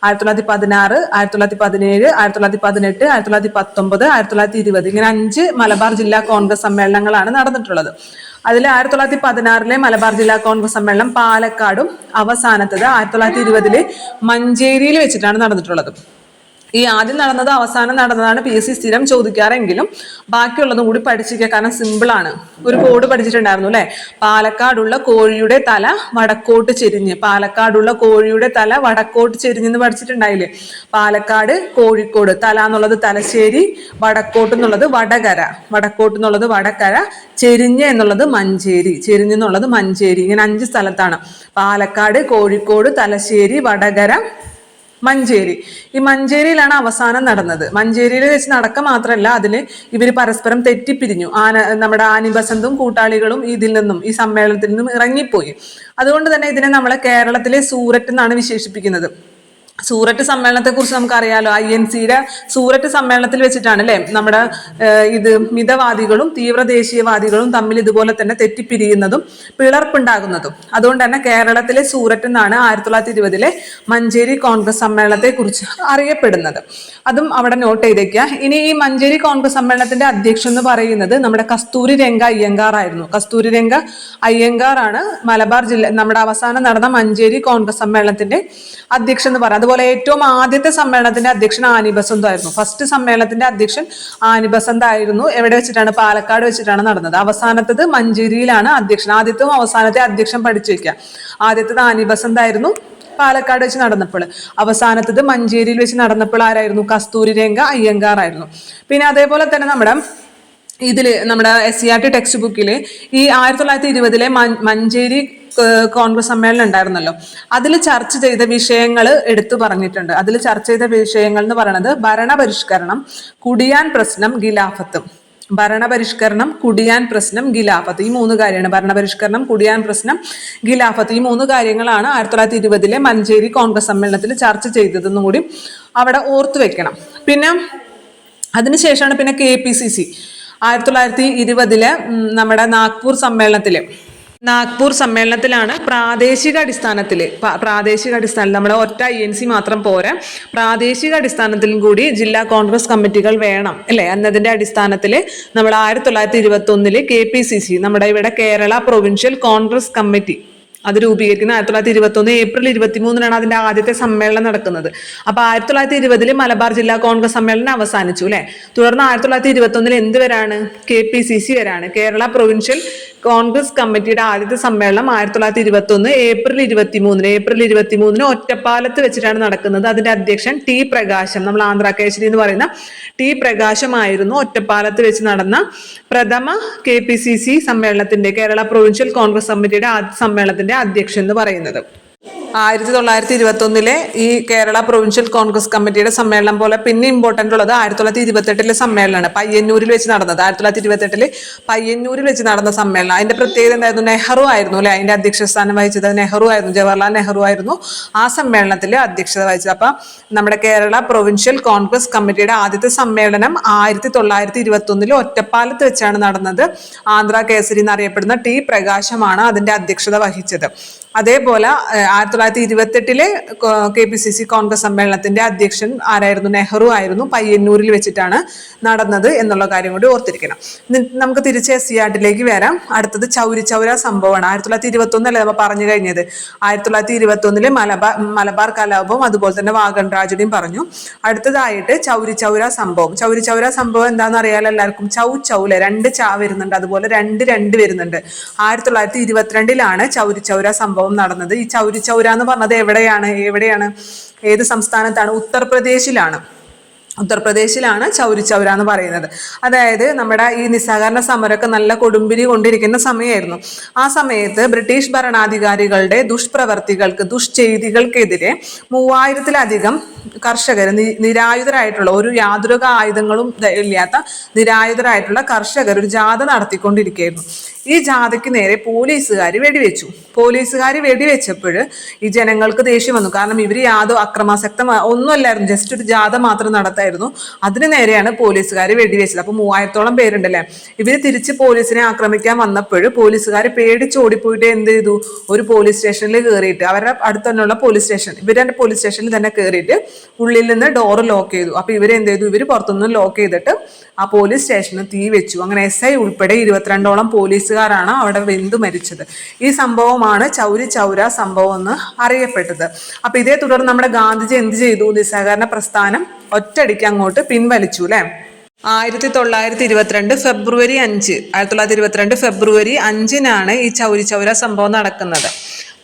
Speaker 1: 1916, 1917, 1918, 1919, 1920 ഇങ്ങനെ 5 മലബാർ ജില്ലാ കോൺഗ്രസ് സമ്മേളനങ്ങളാണ് നടന്നിട്ടുള്ളത്. അതിൽ 1916 മലബാർ ജില്ലാ കോൺഗ്രസ് സമ്മേളനം പാലക്കാടും, അവസാനത്തത് 1920 മഞ്ചേരിയിൽ വെച്ചിട്ടാണ് നടന്നിട്ടുള്ളത്. ഈ ആദ്യം നടന്നത് അവസാനം നടന്നതാണ് PSC സ്ഥിരം ചോദിക്കാറെങ്കിലും ബാക്കിയുള്ളതും കൂടി പഠിച്ചിരിക്കുക. കാരണം സിമ്പിളാണ്. ഒരു കോഡ് പഠിച്ചിട്ടുണ്ടായിരുന്നു അല്ലെ. പാലക്കാടുള്ള കോഴിയുടെ തല വടക്കോട്ട് ചെരിഞ്ഞ്. പാലക്കാടുള്ള കോഴിയുടെ തല വടക്കോട്ട് ചെരിഞ്ഞെന്ന് പഠിച്ചിട്ടുണ്ടായില്ലേ. പാലക്കാട്, കോഴിക്കോട്, തല എന്നുള്ളത് തലശ്ശേരി, വടക്കോട്ട് എന്നുള്ളത് വടകര, വടക്കോട്ട് എന്നുള്ളത് വടകര, ചെരിഞ്ഞ് എന്നുള്ളത് മഞ്ചേരി, ചെരിഞ്ഞ് എന്നുള്ളത് മഞ്ചേരി. ഇങ്ങനെ 5 സ്ഥലത്താണ്. പാലക്കാട്, കോഴിക്കോട്, തലശ്ശേരി, വടകര, മഞ്ചേരി. ഈ മഞ്ചേരിയിലാണ് അവസാനം നടന്നത്. മഞ്ചേരിയിൽ വെച്ച് നടക്ക മാത്രമല്ല, അതിൽ ഇവർ പരസ്പരം തെറ്റിപ്പിരിഞ്ഞു. നമ്മുടെ ആനി ബസന്തും കൂട്ടാളികളും ഇതിൽ നിന്നും, ഈ സമ്മേളനത്തിൽ നിന്നും ഇറങ്ങിപ്പോയി. അതുകൊണ്ട് തന്നെ ഇതിനെ നമ്മളെ കേരളത്തിലെ സൂററ്റ് എന്നാണ് വിശേഷിപ്പിക്കുന്നത്. സൂററ്റ് സമ്മേളനത്തെ കുറിച്ച് നമുക്കറിയാലോ. INCയുടെ സൂററ്റ് സമ്മേളനത്തിൽ വെച്ചിട്ടാണ് അല്ലെ നമ്മുടെ ഇത് മിതവാദികളും തീവ്ര ദേശീയവാദികളും തമ്മിൽ ഇതുപോലെ തന്നെ തെറ്റിപ്പിരിയുന്നതും പിളർപ്പുണ്ടാകുന്നതും. അതുകൊണ്ട് തന്നെ കേരളത്തിലെ സൂററ്റ് എന്നാണ് 1920 മഞ്ചേരി കോൺഗ്രസ് സമ്മേളനത്തെ കുറിച്ച് അറിയപ്പെടുന്നത്. അതും അവിടെ നോട്ട് ചെയ്തേക്കുക. ഇനി ഈ മഞ്ചേരി കോൺഗ്രസ് സമ്മേളനത്തിന്റെ അധ്യക്ഷൻ എന്ന് പറയുന്നത് നമ്മുടെ കസ്തൂരി രംഗ അയ്യങ്കാർ ആയിരുന്നു. കസ്തൂരി രംഗ അയ്യങ്കാർ ആണ് മലബാർ ജില്ല നമ്മുടെ അവസാനം നടന്ന മഞ്ചേരി കോൺഗ്രസ് സമ്മേളനത്തിന്റെ അധ്യക്ഷൻ എന്ന് പറയുന്നത്. അതുപോലെ ഏറ്റവും ആദ്യത്തെ സമ്മേളനത്തിന്റെ അധ്യക്ഷൻ ആനി ബസന്ത് ആയിരുന്നു. ഫസ്റ്റ് സമ്മേളനത്തിന്റെ അധ്യക്ഷൻ ആനി ബസന്ത് ആയിരുന്നു. എവിടെ വെച്ചിട്ടാണ്? പാലക്കാട് വെച്ചിട്ടാണ് നടന്നത്. അവസാനത്തത് മഞ്ചേരിയിലാണ് അധ്യക്ഷൻ. ആദ്യത്തെ അവസാനത്തെ അധ്യക്ഷൻ പഠിച്ചു വെക്കുക. ആദ്യത്തത് ആനി ബസന്ത് ആയിരുന്നു പാലക്കാട് വെച്ച് നടന്നപ്പോൾ. അവസാനത്തത് മഞ്ചേരിയിൽ വെച്ച് നടന്നപ്പോൾ ആരായിരുന്നു? കസ്തൂരി രംഗ അയ്യങ്കാർ ആയിരുന്നു. പിന്നെ അതേപോലെ തന്നെ നമ്മുടെ SCERT ടെക്സ്റ്റ് ബുക്കിൽ ഈ 1920 മഞ്ചേരി കോൺഗ്രസ് സമ്മേളനം ഉണ്ടായിരുന്നല്ലോ. അതിൽ ചർച്ച ചെയ്ത വിഷയങ്ങൾ എടുത്തു പറഞ്ഞിട്ടുണ്ട്. അതിൽ ചർച്ച ചെയ്ത വിഷയങ്ങൾ എന്ന് പറയുന്നത് ഭരണപരിഷ്കരണം, കുടിയാൻ പ്രശ്നം, ഖിലാഫത്ത്. ഭരണപരിഷ്കരണം, കുടിയാൻ പ്രശ്നം, ഖിലാഫത്ത്. ഈ 3 കാര്യമാണ്. ഭരണപരിഷ്കരണം, കുടിയാൻ പ്രശ്നം, ഖിലാഫത്ത്. ഈ 3 കാര്യങ്ങളാണ് 1920 മഞ്ചേരി കോൺഗ്രസ് സമ്മേളനത്തിൽ ചർച്ച ചെയ്തതെന്നും കൂടി അവിടെ ഓർത്തു വെക്കണം. പിന്നെ അതിനുശേഷമാണ് പിന്നെ KPCC 1920 നമ്മുടെ നാഗ്പൂർ സമ്മേളനത്തിലാണ് പ്രാദേശിക അടിസ്ഥാനത്തിൽ നമ്മുടെ ഒറ്റ INC മാത്രം പോരാ, പ്രാദേശിക അടിസ്ഥാനത്തിലും കൂടി ജില്ലാ കോൺഗ്രസ് കമ്മിറ്റികൾ വേണം അല്ലെ എന്നതിന്റെ അടിസ്ഥാനത്തിൽ നമ്മൾ 1921 KPCC നമ്മുടെ ഇവിടെ കേരള പ്രൊവിൻഷ്യൽ കോൺഗ്രസ് കമ്മിറ്റി അത് രൂപീകരിക്കുന്ന 1921 ഏപ്രിൽ 23 അതിന്റെ ആദ്യത്തെ സമ്മേളനം നടക്കുന്നത്. അപ്പൊ 1920 മലബാർ ജില്ലാ കോൺഗ്രസ് സമ്മേളനം അവസാനിച്ചു അല്ലെ. തുടർന്ന് 1921 എന്ത് വരാണ്? KPCC വരാണ്, കേരള പ്രൊവിൻഷ്യൽ കോൺഗ്രസ് കമ്മിറ്റിയുടെ ആദ്യത്തെ സമ്മേളനം 1921 ഏപ്രിൽ 23 ഒറ്റപ്പാലത്ത് വെച്ചിട്ടാണ് നടക്കുന്നത്. അതിന്റെ അധ്യക്ഷൻ T പ്രകാശം, നമ്മൾ ആന്ധ്രാകേശരി എന്ന് പറയുന്ന T പ്രകാശമായിരുന്നു ഒറ്റപ്പാലത്ത് വെച്ച് നടന്ന പ്രഥമ KPCC സമ്മേളനത്തിന്റെ, കേരള പ്രൊവിൻഷ്യൽ കോൺഗ്രസ് കമ്മിറ്റിയുടെ ആദ്യ സമ്മേളനത്തിന്റെ അധ്യക്ഷൻ എന്ന് പറയുന്നത്. 1921 ഈ കേരള പ്രൊവിൻഷ്യൽ കോൺഗ്രസ് കമ്മിറ്റിയുടെ സമ്മേളനം പോലെ പിന്നെ ഇമ്പോർട്ടൻ്റ് ഉള്ളത് 1928 സമ്മേളനമാണ്, പയ്യന്നൂരിൽ വെച്ച് നടന്നത്. 1928 പയ്യന്നൂരിൽ വെച്ച് നടന്ന സമ്മേളനം. അതിന്റെ പ്രത്യേകത എന്തായിരുന്നു? നെഹ്റു ആയിരുന്നു അല്ലെ അതിന്റെ അധ്യക്ഷ സ്ഥാനം വഹിച്ചത്. നെഹ്റു ആയിരുന്നു, ജവഹർലാൽ നെഹ്റു ആയിരുന്നു ആ സമ്മേളനത്തിൽ അധ്യക്ഷത വഹിച്ചത്. അപ്പൊ നമ്മുടെ കേരള പ്രൊവിൻഷ്യൽ കോൺഗ്രസ് കമ്മിറ്റിയുടെ ആദ്യത്തെ സമ്മേളനം 1921 ഒറ്റപ്പാലത്ത് വെച്ചാണ് നടന്നത്. ആന്ധ്ര കേസരി എന്നറിയപ്പെടുന്ന T പ്രകാശമാണ് അതിന്റെ അധ്യക്ഷത വഹിച്ചത്. അതേപോലെ 1928 KPCC കോൺഗ്രസ് സമ്മേളനത്തിന്റെ അധ്യക്ഷൻ ആരായിരുന്നു? നെഹ്റു ആയിരുന്നു. പയ്യന്നൂരിൽ വെച്ചിട്ടാണ് നടന്നത് എന്നുള്ള കാര്യം കൂടി ഓർത്തിരിക്കണം. നമുക്ക് തിരിച്ച് SCRT വരാം. അടുത്തത് ചൗരിചൗര സംഭവമാണ്. 1921 അല്ലേ നമ്മൾ പറഞ്ഞു കഴിഞ്ഞത്. 1921 മലബാർ കലാപവും അതുപോലെ തന്നെ വാഗൺ ട്രാജഡിയും പറഞ്ഞു. അടുത്തതായിട്ട് ചൗരിചൗര സംഭവം. ചൗരിചൗര സംഭവം എന്താണെന്ന് അറിയാലോ എല്ലാവർക്കും. ചൗലെ 2 ച വരുന്നുണ്ട്, അതുപോലെ 2 വരുന്നുണ്ട്. 1922 ചൗരിചൗര സംഭവം നടന്നത്. ഈ ചൗരിചൗര എന്ന് പറഞ്ഞത് എവിടെയാണ് ഏത് സംസ്ഥാനത്താണ്? ഉത്തർപ്രദേശിലാണ് ചൗരിചൗര എന്ന് പറയുന്നത്. അതായത് നമ്മുടെ ഈ നിസ്സഹകരണ സമരമൊക്കെ നല്ല കൊടുമ്പിരി കൊണ്ടിരിക്കുന്ന സമയമായിരുന്നു. ആ സമയത്ത് ബ്രിട്ടീഷ് ഭരണാധികാരികളുടെ ദുഷ്ചെയ്തികൾക്കെതിരെ 3000-ലധികം കർഷകർ, നിരായുധരായിട്ടുള്ള, ഒരു യാതൊരു ആയുധങ്ങളും ഇല്ലാത്ത നിരായുധരായിട്ടുള്ള കർഷകർ ഒരു ജാഥ നടത്തിക്കൊണ്ടിരിക്കുകയായിരുന്നു. ഈ ജാഥയ്ക്ക് നേരെ പോലീസുകാർ വെടിവെച്ചപ്പോൾ ഈ ജനങ്ങൾക്ക് ദേഷ്യം വന്നു. കാരണം ഇവർ യാതൊരു അക്രമാസക്തമായ ഒന്നുമല്ലായിരുന്നു, ജസ്റ്റ് ഒരു ജാഥ മാത്രം നടത്തായിരുന്നു. അതിന് നേരെയാണ് പോലീസുകാർ വെടിവെച്ചത്. അപ്പൊ 3000-ഓളം പേരുണ്ടല്ലേ. ഇവര് തിരിച്ച് പോലീസിനെ ആക്രമിക്കാൻ വന്നപ്പോൾ പോലീസുകാർ പേടിച്ചോടിപ്പോയിട്ട് എന്ത് ചെയ്തു? ഒരു പോലീസ് സ്റ്റേഷനിൽ കയറിയിട്ട്, അവരുടെ അടുത്ത് തന്നെയുള്ള പോലീസ് സ്റ്റേഷനിൽ തന്നെ കയറിയിട്ട് ഉള്ളിൽ നിന്ന് ഡോറ് ലോക്ക് ചെയ്തു. അപ്പൊ ഇവരെന്ത് ചെയ്തു? ഇവര് പുറത്തുനിന്ന് ലോക്ക് ചെയ്തിട്ട് ആ പോലീസ് സ്റ്റേഷന് തീ വെച്ചു. അങ്ങനെ SI ഉൾപ്പെടെ 22-ഓളം പോലീസുകാരാണ് അവിടെ വെന്തു മരിച്ചത്. ഈ സംഭവമാണ് ചൗരിചൗര സംഭവം എന്ന് അറിയപ്പെട്ടത്. അപ്പൊ ഇതേ തുടർന്ന് നമ്മുടെ ഗാന്ധിജി എന്ത് ചെയ്തു? നിസ്സഹകരണ പ്രസ്ഥാനം ഒറ്റയടിക്ക് അങ്ങോട്ട് പിൻവലിച്ചു അല്ലെ. 1922 ഫെബ്രുവരി 5 ഈ ചൗരിചൗര സംഭവം നടക്കുന്നത്.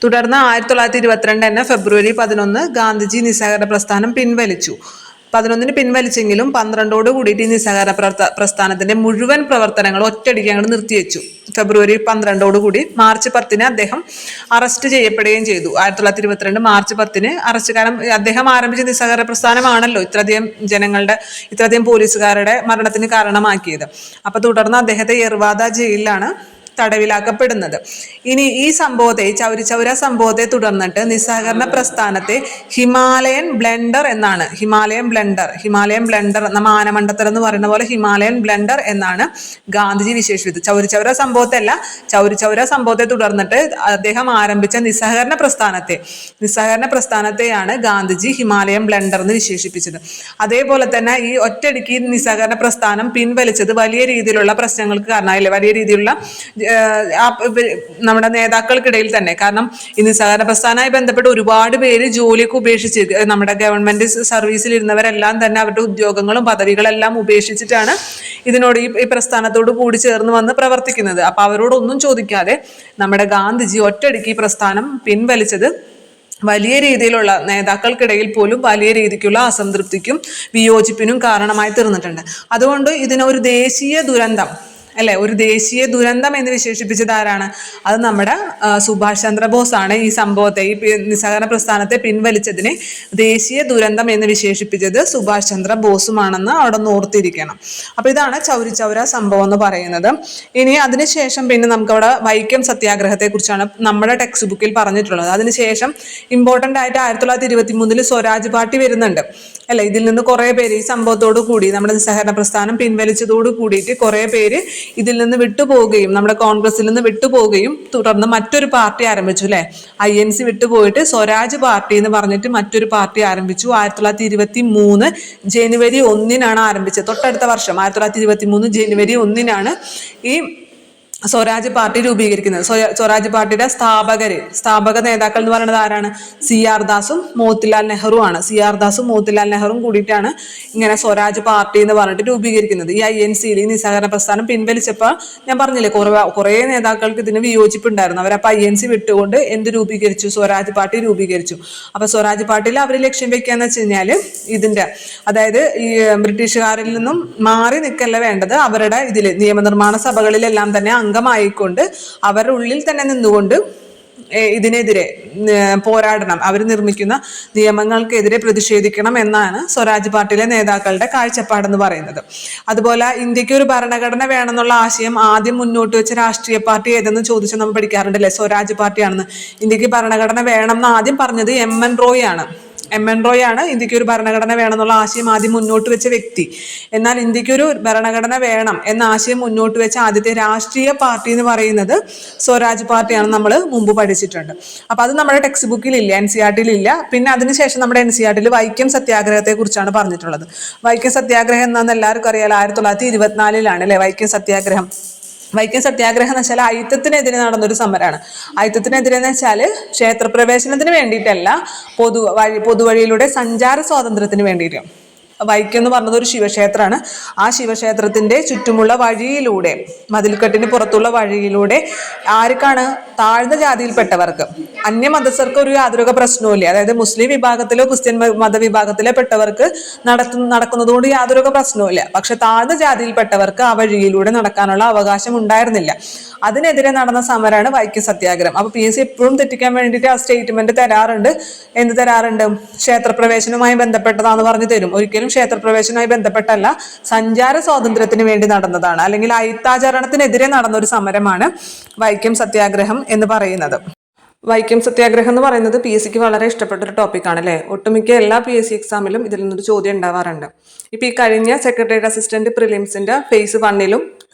Speaker 1: തുടർന്ന് 1922 തന്നെ ഫെബ്രുവരി 11 ഗാന്ധിജി നിസ്സഹകരണ പ്രസ്ഥാനം പിൻവലിച്ചു. 11 പിൻവലിച്ചെങ്കിലും 12 കൂടിയിട്ട് ഈ നിസ്സഹകരണ പ്രസ്ഥാനത്തിന്റെ മുഴുവൻ പ്രവർത്തനങ്ങൾ ഒറ്റയടിക്ക് അങ്ങോട്ട് നിർത്തിവെച്ചു. ഫെബ്രുവരി 12 കൂടി മാർച്ച് 10 അദ്ദേഹം അറസ്റ്റ് ചെയ്യപ്പെടുകയും ചെയ്തു. 1922 മാർച്ച് 10 അറസ്റ്റ്. കാരണം അദ്ദേഹം ആരംഭിച്ച നിസ്സഹകരണ പ്രസ്ഥാനമാണല്ലോ ഇത്രയധികം പോലീസുകാരുടെ മരണത്തിന് കാരണമാക്കിയത്. അപ്പൊ തുടർന്ന് അദ്ദേഹത്തെ യെർവാദ ജയിലിലാണ് തടവിലാക്കപ്പെടുന്നത്. ഇനി ഈ ചൗരിചൗര സംഭവത്തെ തുടർന്നിട്ട് നിസ്സഹകരണ പ്രസ്ഥാനത്തെ ഹിമാലയൻ ബ്ലെൻഡർ എന്നാണ്. ഹിമാലയൻ ബ്ലെൻഡർ നമ്മ ആനമണ്ടത്തരം എന്ന് പറയുന്ന പോലെ ഹിമാലയൻ ബ്ലെൻഡർ എന്നാണ് ഗാന്ധിജി വിശേഷിപ്പിച്ചത്. ചൗരിചൗര സംഭവത്തെ തുടർന്നിട്ട് അദ്ദേഹം ആരംഭിച്ച നിസ്സഹകരണ പ്രസ്ഥാനത്തെയാണ് ഗാന്ധിജി ഹിമാലയൻ ബ്ലെൻഡർ എന്ന് വിശേഷിപ്പിച്ചത്. അതേപോലെ തന്നെ ഈ ഒറ്റയടിക്ക് നിസ്സഹകരണ പ്രസ്ഥാനം പിൻവലിച്ചത് വലിയ രീതിയിലുള്ള പ്രശ്നങ്ങൾക്ക് കാരണമായില്ലേ, വലിയ രീതിയിലുള്ള നമ്മുടെ നേതാക്കൾക്കിടയിൽ തന്നെ. കാരണം ഈ നിസ്സഹകരണ പ്രസ്ഥാനവുമായി ബന്ധപ്പെട്ട് ഒരുപാട് പേര് ജോലിയൊക്കെ ഉപേക്ഷിച്ച്, നമ്മുടെ ഗവൺമെന്റ് സർവീസിൽ ഇരുന്നവരെല്ലാം തന്നെ അവരുടെ ഉദ്യോഗങ്ങളും പദവികളെല്ലാം ഉപേക്ഷിച്ചിട്ടാണ് ഈ പ്രസ്ഥാനത്തോട് കൂടി ചേർന്ന് വന്ന് പ്രവർത്തിക്കുന്നത്. അപ്പൊ അവരോടൊന്നും ചോദിക്കാതെ നമ്മുടെ ഗാന്ധിജി ഒറ്റയടിക്ക് ഈ പ്രസ്ഥാനം പിൻവലിച്ചത് വലിയ രീതിയിലുള്ള നേതാക്കൾക്കിടയിൽ പോലും വലിയ രീതിക്കുള്ള അസംതൃപ്തിക്കും വിയോജിപ്പിനും കാരണമായി തീർന്നിട്ടുണ്ട്. അതുകൊണ്ട് ഇതിനൊരു ദേശീയ ദുരന്തം അല്ലെ ഒരു ദേശീയ ദുരന്തം എന്ന് വിശേഷിപ്പിച്ചത് ആരാണ്? അത് നമ്മുടെ സുഭാഷ് ചന്ദ്രബോസ് ആണ്. ഈ സംഭവത്തെ, ഈ നിസ്സഹകരണ പ്രസ്ഥാനത്തെ പിൻവലിച്ചതിനെ ദേശീയ ദുരന്തം എന്ന് വിശേഷിപ്പിച്ചത് സുഭാഷ് ചന്ദ്ര ബോസുമാണെന്ന് അവിടെ നിന്ന് ഓർത്തിരിക്കണം. അപ്പൊ ഇതാണ് ചൗരി ചൗര സംഭവം എന്ന് പറയുന്നത്. ഇനി അതിനുശേഷം പിന്നെ നമുക്കവിടെ വൈക്കം സത്യാഗ്രഹത്തെ കുറിച്ചാണ് നമ്മുടെ ടെക്സ്റ്റ് ബുക്കിൽ പറഞ്ഞിട്ടുള്ളത്. അതിനുശേഷം ഇമ്പോർട്ടന്റ് ആയിട്ട് 1923 സ്വരാജ് പാർട്ടി വരുന്നുണ്ട് അല്ലെ. ഇതിൽ നിന്ന് കുറെ പേര് ഈ സംഭവത്തോടു കൂടി നമ്മുടെ നിസ്സഹകരണ പ്രസ്ഥാനം പിൻവലിച്ചതോടു കൂടിയിട്ട് കുറെ പേര് ഇതിൽ നിന്ന് വിട്ടുപോവുകയും നമ്മുടെ കോൺഗ്രസിൽ നിന്ന് വിട്ടുപോവുകയും തുടർന്ന് മറ്റൊരു പാർട്ടി ആരംഭിച്ചു അല്ലെ. INC വിട്ടുപോയിട്ട് സ്വരാജ് പാർട്ടി എന്ന് പറഞ്ഞിട്ട് മറ്റൊരു പാർട്ടി ആരംഭിച്ചു. 1923 ജനുവരി 1 ആരംഭിച്ചത്. തൊട്ടടുത്ത വർഷം 1923 ജനുവരി 1 ഈ സ്വരാജ് പാർട്ടി രൂപീകരിക്കുന്നത്. സ്വരാജ് പാർട്ടിയുടെ സ്ഥാപക നേതാക്കൾ എന്ന് പറയുന്നത് ആരാണ്? CR ദാസും മോത്തിലാൽ നെഹ്റു ആണ്. CR ദാസും മോത്തിലാൽ നെഹ്റുവും കൂടിയിട്ടാണ് ഇങ്ങനെ സ്വരാജ് പാർട്ടി എന്ന് പറഞ്ഞിട്ട് രൂപീകരിക്കുന്നത്. ഈ INC-യിൽ ഈ നിസ്സഹകരണ പ്രസ്ഥാനം പിൻവലിച്ചപ്പോൾ ഞാൻ പറഞ്ഞില്ലേ കുറെ നേതാക്കൾക്ക് ഇതിന് വിയോജിപ്പുണ്ടായിരുന്നു. അവരപ്പോൾ INC വിട്ടുകൊണ്ട് എന്ത് രൂപീകരിച്ചു? സ്വരാജ് പാർട്ടി രൂപീകരിച്ചു. അപ്പൊ സ്വരാജ് പാർട്ടിയിൽ അവർ ലക്ഷ്യം വെക്കാന്ന് വെച്ച് കഴിഞ്ഞാല് ഇതിന്റെ, അതായത് ഈ ബ്രിട്ടീഷുകാരിൽ നിന്നും മാറി നിൽക്കല്ല വേണ്ടത്, അവരുടെ ഇതില് നിയമനിർമ്മാണ സഭകളിലെല്ലാം തന്നെ അംഗമായിക്കൊണ്ട് അവരുടെ ഉള്ളിൽ തന്നെ നിന്നുകൊണ്ട് ഇതിനെതിരെ പോരാടണം, അവർ നിർമ്മിക്കുന്ന നിയമങ്ങൾക്കെതിരെ പ്രതിഷേധിക്കണം എന്നാണ് സ്വരാജ് പാർട്ടിയിലെ നേതാക്കളുടെ കാഴ്ചപ്പാടെന്ന് പറയുന്നത്. അതുപോലെ ഇന്ത്യക്ക് ഒരു ഭരണഘടന വേണമെന്നുള്ള ആശയം ആദ്യം മുന്നോട്ട് വെച്ച രാഷ്ട്രീയ പാർട്ടി ഏതെന്ന് ചോദിച്ചാൽ നമ്മൾ പഠിക്കാറുണ്ടല്ലേ, സ്വരാജ് പാർട്ടിയാണെന്ന്. ഇന്ത്യക്ക് ഭരണഘടന വേണം എന്ന് ആദ്യം പറഞ്ഞത് MN റോയ് ആണ്. MN റോയ് ആണ് ഇന്ത്യക്ക് ഒരു ഭരണഘടന വേണമെന്നുള്ള ആശയം ആദ്യം മുന്നോട്ട് വെച്ച വ്യക്തി. എന്നാൽ ഇന്ത്യക്ക് ഒരു ഭരണഘടന വേണം എന്ന ആശയം മുന്നോട്ട് വെച്ച ആദ്യത്തെ രാഷ്ട്രീയ പാർട്ടി എന്ന് പറയുന്നത് സ്വരാജ് പാർട്ടിയാണ്. നമ്മൾ മുമ്പ് പഠിച്ചിട്ടുണ്ട്. അപ്പൊ അത് നമ്മുടെ ടെക്സ്റ്റ് ബുക്കിൽ ഇല്ല, NCERT ഇല്ല. പിന്നെ അതിനുശേഷം നമ്മുടെ NCERT വൈക്കം സത്യാഗ്രഹത്തെ കുറിച്ചാണ് പറഞ്ഞിട്ടുള്ളത്. വൈക്കം സത്യാഗ്രഹം എന്താണെന്ന് എല്ലാവർക്കും അറിയാലോ. 1924 അല്ലെ വൈക്കം സത്യാഗ്രഹം. വൈക്കം സത്യാഗ്രഹം എന്ന് വെച്ചാൽ അയിത്തത്തിനെതിരെ നടന്നൊരു സമരമാണ്. അയിത്തത്തിനെതിരെ എന്ന് വെച്ചാൽ ക്ഷേത്രപ്രവേശനത്തിന് വേണ്ടിയിട്ടല്ല, പൊതുവഴിയിലൂടെ സഞ്ചാര സ്വാതന്ത്ര്യത്തിന് വേണ്ടിയിട്ട്. വൈക്കം എന്ന് പറഞ്ഞത് ഒരു ശിവക്ഷേത്രമാണ്. ആ ശിവക്ഷേത്രത്തിന്റെ ചുറ്റുമുള്ള വഴിയിലൂടെ, മതിൽക്കെട്ടിന് പുറത്തുള്ള വഴിയിലൂടെ ആർക്കാണ്? താഴ്ന്ന ജാതിയിൽപ്പെട്ടവർക്ക്, അന്യമതസ്ഥർക്ക് ഒരു യാതൊരു പ്രശ്നവും. അതായത് മുസ്ലിം വിഭാഗത്തിലോ ക്രിസ്ത്യൻ മതവിഭാഗത്തിലോ പെട്ടവർക്ക് നടക്കുന്നത് കൊണ്ട് യാതൊരു പ്രശ്നവും. പക്ഷെ താഴ്ന്ന ജാതിയിൽപ്പെട്ടവർക്ക് ആ വഴിയിലൂടെ നടക്കാനുള്ള അവകാശം ഉണ്ടായിരുന്നില്ല. അതിനെതിരെ നടന്ന സമരമാണ് വൈക്കം സത്യാഗ്രഹം. അപ്പൊ PSC എപ്പോഴും തെറ്റിക്കാൻ വേണ്ടിയിട്ട് ആ സ്റ്റേറ്റ്മെന്റ് തരാറുണ്ട്. എന്ത് തരാറുണ്ട്? ക്ഷേത്രപ്രവേശനവുമായി ബന്ധപ്പെട്ടതാന്ന് പറഞ്ഞു തരും. ഒരിക്കലും ക്ഷേത്രപ്രവേശനവുമായി ബന്ധപ്പെട്ടല്ല, സഞ്ചാര സ്വാതന്ത്ര്യത്തിന് വേണ്ടി നടന്നതാണ്, അല്ലെങ്കിൽ അയിത്താചരണത്തിനെതിരെ നടന്ന ഒരു സമരമാണ് വൈക്കം സത്യാഗ്രഹം എന്ന് പറയുന്നത്. വൈക്കം സത്യാഗ്രഹം എന്ന് പറയുന്നത് PSCക്ക് വളരെ ഇഷ്ടപ്പെട്ട ഒരു ടോപ്പിക്കാണ് അല്ലേ. ഒട്ടുമിക്ക എല്ലാ PSC എക്സാമിലും ഇതിൽ നിന്നൊരു ചോദ്യം ഉണ്ടാവാറുണ്ട്. ഇപ്പൊ ഈ കഴിഞ്ഞ സെക്രട്ടേറിയറ്റ് അസിസ്റ്റന്റ് പ്രിലിംസിന്റെ phase 1-ലും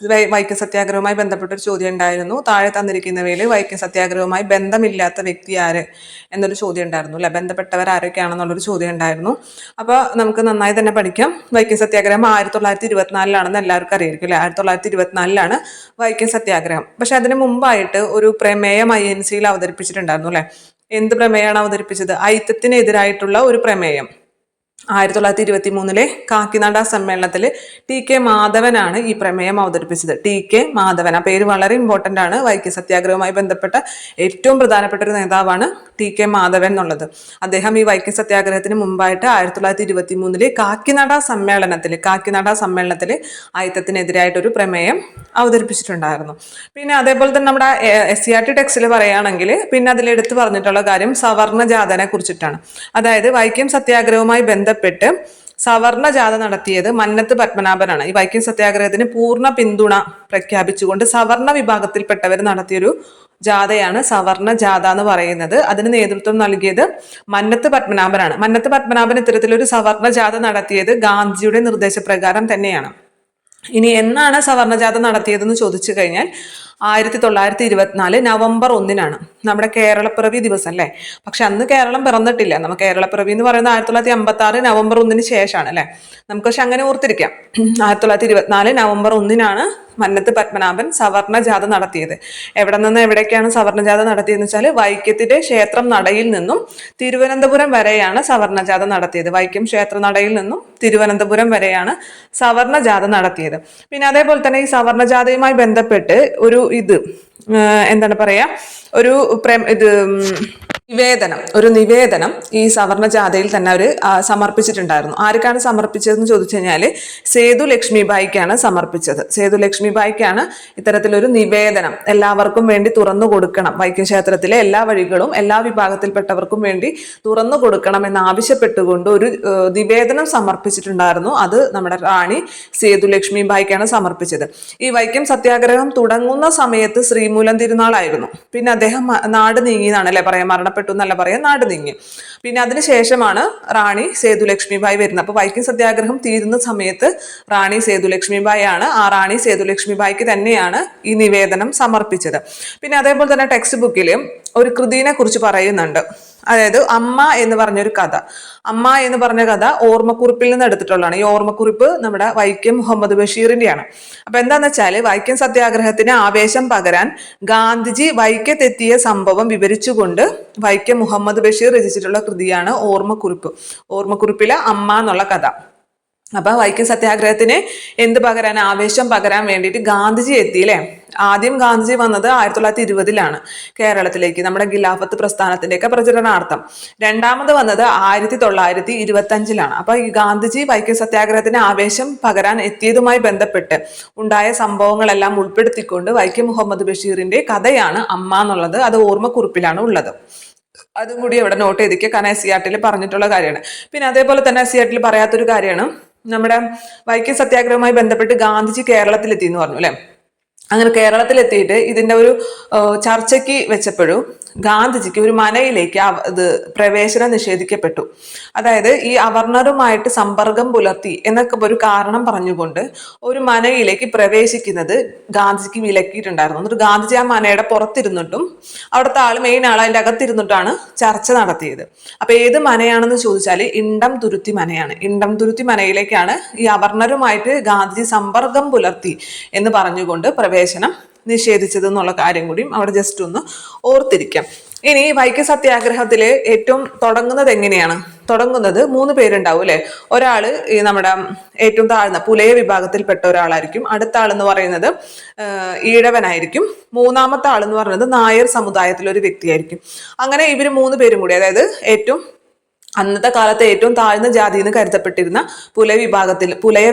Speaker 1: വൈക്കം സത്യാഗ്രഹവുമായി ബന്ധപ്പെട്ടൊരു ചോദ്യം ഉണ്ടായിരുന്നു. താഴെ തന്നിരിക്കുന്നവയിൽ വൈക്കം സത്യാഗ്രഹവുമായി ബന്ധമില്ലാത്ത വ്യക്തി ആര് എന്നൊരു ചോദ്യം ഉണ്ടായിരുന്നു അല്ലെ. ബന്ധപ്പെട്ടവർ ആരൊക്കെയാണെന്നുള്ളൊരു ചോദ്യം ഉണ്ടായിരുന്നു. അപ്പൊ നമുക്ക് നന്നായി തന്നെ പഠിക്കാം. വൈക്കം സത്യാഗ്രഹം 1924 എല്ലാവർക്കും അറിയായിരിക്കും അല്ലെ. 1924 വൈക്കം സത്യാഗ്രഹം. പക്ഷെ അതിന് മുമ്പായിട്ട് ഒരു പ്രമേയം INC-യിൽ അവതരിപ്പിച്ചിട്ടുണ്ടായിരുന്നു അല്ലെ. എന്ത് പ്രമേയമാണ് അവതരിപ്പിച്ചത്? അയിത്തത്തിനെതിരായിട്ടുള്ള ഒരു പ്രമേയം. 1923 കാക്കിനാട സമ്മേളനത്തിൽ TK മാധവനാണ് ഈ പ്രമേയം അവതരിപ്പിച്ചത്. TK മാധവൻ, ആ പേര് വളരെ ഇമ്പോർട്ടൻ്റ് ആണ്. വൈക്കം സത്യാഗ്രഹവുമായി ബന്ധപ്പെട്ട ഏറ്റവും പ്രധാനപ്പെട്ട ഒരു നേതാവാണ് TK മാധവൻ എന്നുള്ളത്. അദ്ദേഹം ഈ വൈക്കം സത്യാഗ്രഹത്തിന് മുമ്പായിട്ട് 1923 കാക്കിനാട സമ്മേളനത്തിൽ അയിത്തത്തിനെതിരായിട്ടൊരു പ്രമേയം അവതരിപ്പിച്ചിട്ടുണ്ടായിരുന്നു. പിന്നെ അതേപോലെ തന്നെ നമ്മുടെ SCERT ടെക്സ്റ്റിൽ പറയുകയാണെങ്കിൽ പിന്നെ അതിലെടുത്ത് പറഞ്ഞിട്ടുള്ള കാര്യം സവർണ ജാഥനെ കുറിച്ചിട്ടാണ്. അതായത് വൈക്കം സത്യാഗ്രഹവുമായി ബന്ധപ്പെട്ട് സവർണ ജാഥ നടത്തിയത് മന്നത്ത് പത്മനാഭനാണ്. ഈ വൈക്കം സത്യാഗ്രഹത്തിന് പൂർണ്ണ പിന്തുണ പ്രഖ്യാപിച്ചുകൊണ്ട് സവർണ വിഭാഗത്തിൽപ്പെട്ടവർ നടത്തിയൊരു ജാഥയാണ് സവർണ ജാഥ എന്ന് പറയുന്നത്. അതിന് നേതൃത്വം നൽകിയത് മന്നത്ത് പത്മനാഭനാണ്. മന്നത്ത് പത്മനാഭൻ ഇത്തരത്തിലൊരു സവർണ ജാഥ നടത്തിയത് ഗാന്ധിജിയുടെ നിർദ്ദേശപ്രകാരം തന്നെയാണ്. ഇനി എന്നാണ് സവർണ ജാഥ നടത്തിയതെന്ന് ചോദിച്ചു കഴിഞ്ഞാൽ 1924 നവംബർ 1 നമ്മുടെ കേരളപ്പിറവി ദിവസം അല്ലേ. പക്ഷെ അന്ന് കേരളം പിറന്നിട്ടില്ല. നമുക്ക് കേരളപ്പിറവി എന്ന് പറയുന്നത് 1956 നവംബർ 1 ശേഷമാണ് അല്ലെ. നമുക്ക് പക്ഷെ അങ്ങനെ ഓർത്തിരിക്കാം. 1924 നവംബർ 1 മന്നത്ത് പത്മനാഭൻ സവർണ ജാഥ നടത്തിയത്. എവിടെ നിന്ന് എവിടേക്കാണ് സവർണ ജാഥ നടത്തിയതെന്ന് വെച്ചാൽ വൈക്കത്തിന്റെ ക്ഷേത്രം നടയിൽ നിന്നും തിരുവനന്തപുരം വരെയാണ് സവർണ ജാഥ നടത്തിയത്. വൈക്കം ക്ഷേത്ര നടയിൽ നിന്നും തിരുവനന്തപുരം വരെയാണ് സവർണ ജാഥ നടത്തിയത്. പിന്നെ അതേപോലെ തന്നെ ഈ സവർണ ജാഥയുമായി ബന്ധപ്പെട്ട് ഒരു എന്താണ് പറയാ, ഒരു ഒരു നിവേദനം ഈ സവർണ ജാഥയിൽ തന്നെ അവർ സമർപ്പിച്ചിട്ടുണ്ടായിരുന്നു. ആർക്കാണ് സമർപ്പിച്ചതെന്ന് ചോദിച്ചു കഴിഞ്ഞാൽ സേതു ലക്ഷ്മിബായിക്കാണ് സമർപ്പിച്ചത്. സേതു ലക്ഷ്മിബായിക്കാണ് ഇത്തരത്തിലൊരു നിവേദനം എല്ലാവർക്കും വേണ്ടി തുറന്നു കൊടുക്കണം, വൈക്കം ക്ഷേത്രത്തിലെ എല്ലാ വഴികളും എല്ലാ വിഭാഗത്തിൽപ്പെട്ടവർക്കും വേണ്ടി തുറന്നു കൊടുക്കണം എന്നാവശ്യപ്പെട്ടുകൊണ്ട് ഒരു നിവേദനം സമർപ്പിച്ചിട്ടുണ്ടായിരുന്നു. അത് നമ്മുടെ റാണി സേതു ലക്ഷ്മിബായിക്കാണ് സമർപ്പിച്ചത്. ഈ വൈക്കം സത്യാഗ്രഹം തുടങ്ങുന്ന സമയത്ത് ശ്രീമൂലം തിരുനാളായിരുന്നു. പിന്നെ അദ്ദേഹം നാട് നീങ്ങിയതാണ് അല്ലെ പറയാം, മരണപ്പെട്ടു എന്നല്ല പറയാം, നാട് നീങ്ങി. പിന്നെ അതിനുശേഷമാണ് റാണി സേതു ലക്ഷ്മിബായി വരുന്നത്. അപ്പൊ വൈക്കം സത്യാഗ്രഹം തീരുന്ന സമയത്ത് റാണി സേതു ലക്ഷ്മിബായി ആണ്. ആ റാണി സേതു ലക്ഷ്മിബായിക്ക് തന്നെയാണ് ഈ നിവേദനം സമർപ്പിച്ചത്. പിന്നെ അതേപോലെ തന്നെ ടെക്സ്റ്റ് ബുക്കിൽ ഒരു കൃതിനെ കുറിച്ച് പറയുന്നുണ്ട്. അതായത് അമ്മ എന്ന് പറഞ്ഞൊരു കഥ. അമ്മ എന്ന് പറഞ്ഞ കഥ ഓർമ്മക്കുറിപ്പിൽ നിന്ന് എടുത്തിട്ടുള്ളതാണ്. ഈ ഓർമ്മക്കുറിപ്പ് നമ്മുടെ വൈക്കം മുഹമ്മദ് ബഷീറിന്റെയാണ്. അപ്പൊ എന്താന്ന് വെച്ചാല് വൈക്കം സത്യാഗ്രഹത്തിന് ആവേശം പകരാൻ ഗാന്ധിജി വൈക്കത്തെത്തിയ സംഭവം വിവരിച്ചുകൊണ്ട് വൈക്കം മുഹമ്മദ് ബഷീർ രചിച്ചിട്ടുള്ള കൃതിയാണ് ഓർമ്മക്കുറിപ്പ്. ഓർമ്മക്കുറിപ്പിലെ അമ്മ എന്നുള്ള കഥ. അപ്പൊ വൈക്കം സത്യാഗ്രഹത്തിന് എന്ത് പകരാൻ, ആവേശം പകരാൻ വേണ്ടിയിട്ട് ഗാന്ധിജി എത്തിയില്ലേ. ആദ്യം ഗാന്ധിജി വന്നത് 1920 കേരളത്തിലേക്ക്, നമ്മുടെ ഖിലാഫത്ത് പ്രസ്ഥാനത്തിന്റെയൊക്കെ പ്രചരണാർത്ഥം. രണ്ടാമത് വന്നത് 1925. അപ്പൊ ഈ ഗാന്ധിജി വൈക്കം സത്യാഗ്രഹത്തിന് ആവേശം പകരാൻ എത്തിയതുമായി ബന്ധപ്പെട്ട് ഉണ്ടായ സംഭവങ്ങളെല്ലാം ഉൾപ്പെടുത്തിക്കൊണ്ട് വൈക്കം മുഹമ്മദ് ബഷീറിന്റെ കഥയാണ് അമ്മ എന്നുള്ളത്. അത് ഓർമ്മക്കുറിപ്പിലാണ് ഉള്ളത്. അതും കൂടി ഇവിടെ നോട്ട് ചെയ്തിരിക്കുക, കാരണം SCERT പറഞ്ഞിട്ടുള്ള കാര്യമാണ്. പിന്നെ അതേപോലെ തന്നെ SCERT പറയാത്തൊരു കാര്യമാണ്, നമ്മുടെ വൈക്കം സത്യാഗ്രഹവുമായി ബന്ധപ്പെട്ട് ഗാന്ധിജി കേരളത്തിലെത്തി എന്ന് പറഞ്ഞു അല്ലെ. അങ്ങനെ കേരളത്തിലെത്തിയിട്ട് ഇതിന്റെ ഒരു ചർച്ചയ്ക്ക് വെച്ചപ്പോഴും ഗാന്ധിജിക്ക് ഒരു മനയിലേക്ക് ഇത് പ്രവേശനം നിഷേധിക്കപ്പെട്ടു. അതായത് ഈ അവർണറുമായിട്ട് സമ്പർക്കം പുലർത്തി എന്നൊക്കെ ഒരു കാരണം പറഞ്ഞുകൊണ്ട് ഒരു മനയിലേക്ക് പ്രവേശിക്കുന്നത് ഗാന്ധിജിക്ക് വിലക്കിയിട്ടുണ്ടായിരുന്നു. എന്നിട്ട് ഗാന്ധിജി ആ മനയുടെ പുറത്തിരുന്നിട്ടും അവിടുത്തെ മെയിൻ ആൾ അതിൻ്റെ അകത്തിരുന്നിട്ടാണ് ചർച്ച നടത്തിയത്. അപ്പൊ ഏത് മനയാണെന്ന് ചോദിച്ചാൽ ഇണ്ടം തുരുത്തി മനയാണ്. ഇണ്ടം തുരുത്തി മനയിലേക്കാണ് ഈ അവർണരുമായിട്ട് ഗാന്ധിജി സമ്പർക്കം പുലർത്തി എന്ന് പറഞ്ഞുകൊണ്ട് പ്രവേശനം നിഷേധിച്ചത് എന്നുള്ള കാര്യം കൂടിയും അവിടെ ജസ്റ്റ് ഒന്ന് ഓർത്തിരിക്കാം. ഇനി വൈക്കം സത്യാഗ്രഹത്തില് ഏറ്റവും തുടങ്ങുന്നത് എങ്ങനെയാണ്? തുടങ്ങുന്നത് 3 പേരുണ്ടാവും അല്ലെ. ഒരാള് ഈ നമ്മുടെ ഏറ്റവും താഴ്ന്ന പുലയ വിഭാഗത്തിൽപ്പെട്ട ഒരാളായിരിക്കും. അടുത്ത ആളെന്ന് പറയുന്നത് ഈഴവനായിരിക്കും. മൂന്നാമത്തെ ആളെന്ന് പറയുന്നത് നായർ സമുദായത്തിലൊരു വ്യക്തിയായിരിക്കും. അങ്ങനെ ഇവര് 3 പേരും കൂടി, അതായത് അന്നത്തെ കാലത്ത് ഏറ്റവും താഴ്ന്ന ജാതി എന്ന് കരുതപ്പെട്ടിരുന്ന പുലയ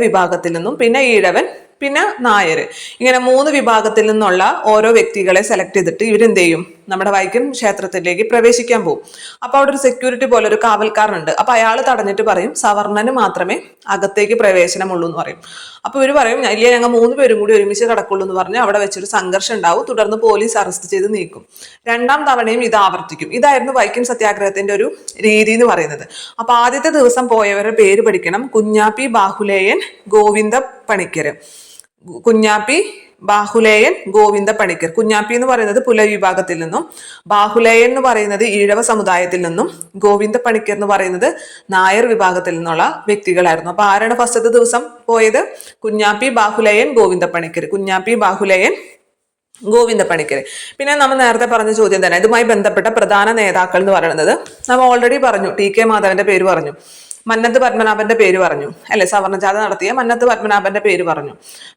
Speaker 1: വിഭാഗത്തിൽ നിന്നും, പിന്നെ ഈഴവൻ, പിന്നെ നായർ, ഇങ്ങനെ 3 വിഭാഗത്തിൽ നിന്നുള്ള ഓരോ വ്യക്തികളെ സെലക്ട് ചെയ്തിട്ട് ഇവരെന്ത് ചെയ്യും, നമ്മുടെ വൈക്കം ക്ഷേത്രത്തിലേക്ക് പ്രവേശിക്കാൻ പോകും. അപ്പൊ അവിടെ ഒരു സെക്യൂരിറ്റി പോലെ ഒരു കാവൽക്കാരനുണ്ട്. അപ്പൊ അയാൾ തടഞ്ഞിട്ട് പറയും സവർണന് മാത്രമേ അകത്തേക്ക് പ്രവേശനമുള്ളൂ എന്ന് പറയും. അപ്പൊ ഇവർ പറയും ഇല്ല, ഞങ്ങൾ 3 പേരും കൂടി ഒരുമിച്ച് കിടക്കുള്ളൂ എന്ന് പറഞ്ഞ് അവിടെ വെച്ചൊരു സംഘർഷം ഉണ്ടാവും. തുടർന്ന് പോലീസ് അറസ്റ്റ് ചെയ്ത് നീക്കും. 2ാം തവണയും ഇത് ആവർത്തിക്കും. ഇതായിരുന്നു വൈക്കം സത്യാഗ്രഹത്തിന്റെ ഒരു രീതി എന്ന് പറയുന്നത്. അപ്പൊ ആദ്യത്തെ ദിവസം പോയവരുടെ പേര് പഠിക്കണം: കുഞ്ഞാപ്പി, ബാഹുലേയൻ, ഗോവിന്ദ പണിക്കർ. കുഞ്ഞാപ്പി, ബാഹുലേയൻ, ഗോവിന്ദ പണിക്കർ. കുഞ്ഞാപ്പി എന്ന് പറയുന്നത് പുലയ വിഭാഗത്തിൽ നിന്നും, ബാഹുലേയൻ എന്ന് പറയുന്നത് ഈഴവ സമുദായത്തിൽ നിന്നും, ഗോവിന്ദ പണിക്കർ എന്ന് പറയുന്നത് നായർ വിഭാഗത്തിൽ നിന്നുള്ള വ്യക്തികളായിരുന്നു. അപ്പൊ ആരാണ് ഫസ്റ്റത്തെ ദിവസം പോയത്? കുഞ്ഞാപ്പി, ബാഹുലേയൻ, ഗോവിന്ദ പണിക്കർ. കുഞ്ഞാപ്പി, ബാഹുലേയൻ, ഗോവിന്ദ പണിക്കർ. പിന്നെ നമ്മൾ നേരത്തെ പറഞ്ഞ ചോദ്യം തന്നെ, ഇതുമായി ബന്ധപ്പെട്ട പ്രധാന നേതാക്കൾ എന്ന് പറയുന്നത് നമ്മൾ ഓൾറെഡി പറഞ്ഞു. TK മാധവന്റെ പേര് പറഞ്ഞു, മന്നത്ത് പത്മനാഭന്റെ പേര് പറഞ്ഞു അല്ലെ, സവർണജാഥ നടത്തിയ മന്നത്ത് പത്മനാഭന്റെ പേര് പറഞ്ഞു.